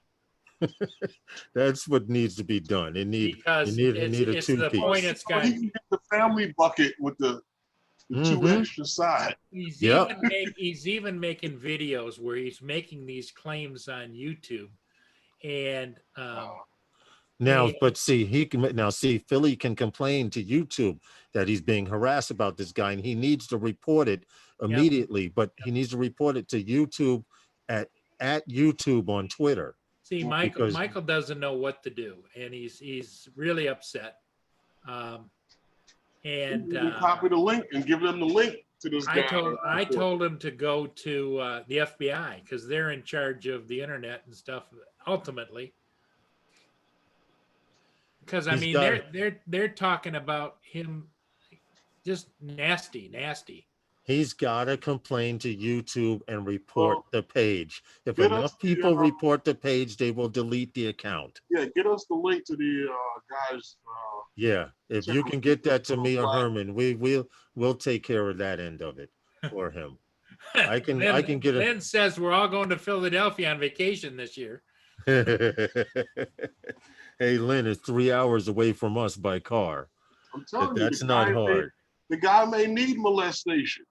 That's what needs to be done. You need a two-piece.
The point it's got.
He can get the family bucket with the two extra sides.
He's even making videos where he's making these claims on YouTube, and
Now,
Hey.
but see, he can now see Philly can complain to YouTube that he's being harassed about this guy, and he needs to report it immediately. But he needs to report it to YouTube at YouTube on Twitter.
See,
Because-
Michael doesn't know what to do, and he's really upset. And
You can copy the link and give them the link to this guy.
I told him to go to the FBI because they're in charge of the internet and stuff ultimately. Because I
He's
mean,
got
they're talking about him just nasty.
He's got to complain to YouTube and report
Well,
the page. If
get
enough
us the,
people report the page, they will delete the account.
Yeah, get us the link to the guys.
Yeah, if
Check
you
with
can get that to me or
Black.
Herman, we'll take care of that end of it for him. I can get
Lynn says we're all going to Philadelphia on vacation this year.
Hey, Lynn, it's 3 hours away from us by car.
I'm
If
telling you,
that's
the
not
guy
hard.
the guy may need molestation.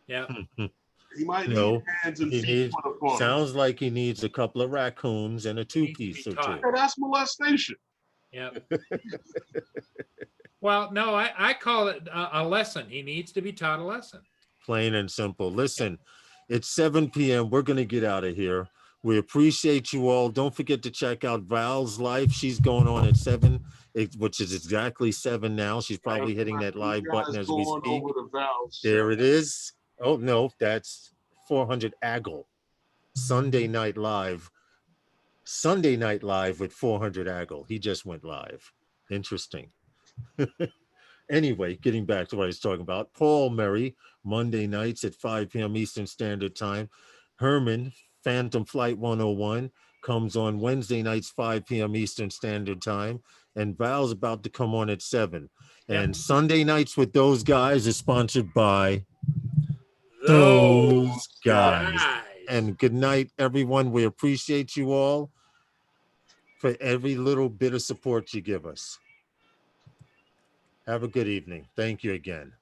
Yeah.
He might
No,
need hands and
he
feet
needs,
put upon him.
sounds like he needs a couple of raccoons and a two-piece or two.
taught.
Yeah, that's molestation.
Yeah. Well, no, I call it a lesson. He needs to be taught a lesson.
Plain and simple. Listen, it's 7 p.m. We're going to get out of here. We appreciate you all. Don't forget to check out Val's live. She's going on at 7, which is exactly 7 now. She's probably hitting that live
You
button
guys
as we
going
speak.
over the valves.
There it is. Oh, no, that's 400 Aggle. Sunday Night Live. Sunday Night Live with 400 Aggle. He just went live. Interesting. Anyway, getting back to what I was talking about. Paul Murray, Monday nights at 5 p.m. Eastern Standard Time. Herman, Phantom Flight 101, comes on Wednesday nights, 5 p.m. Eastern Standard Time. And Val's about to come on at 7.
Yep.
And Sunday nights with those guys is sponsored by those guys. And good night, everyone. We appreciate you all for every little bit of support you give us. Have a good evening. Thank you again.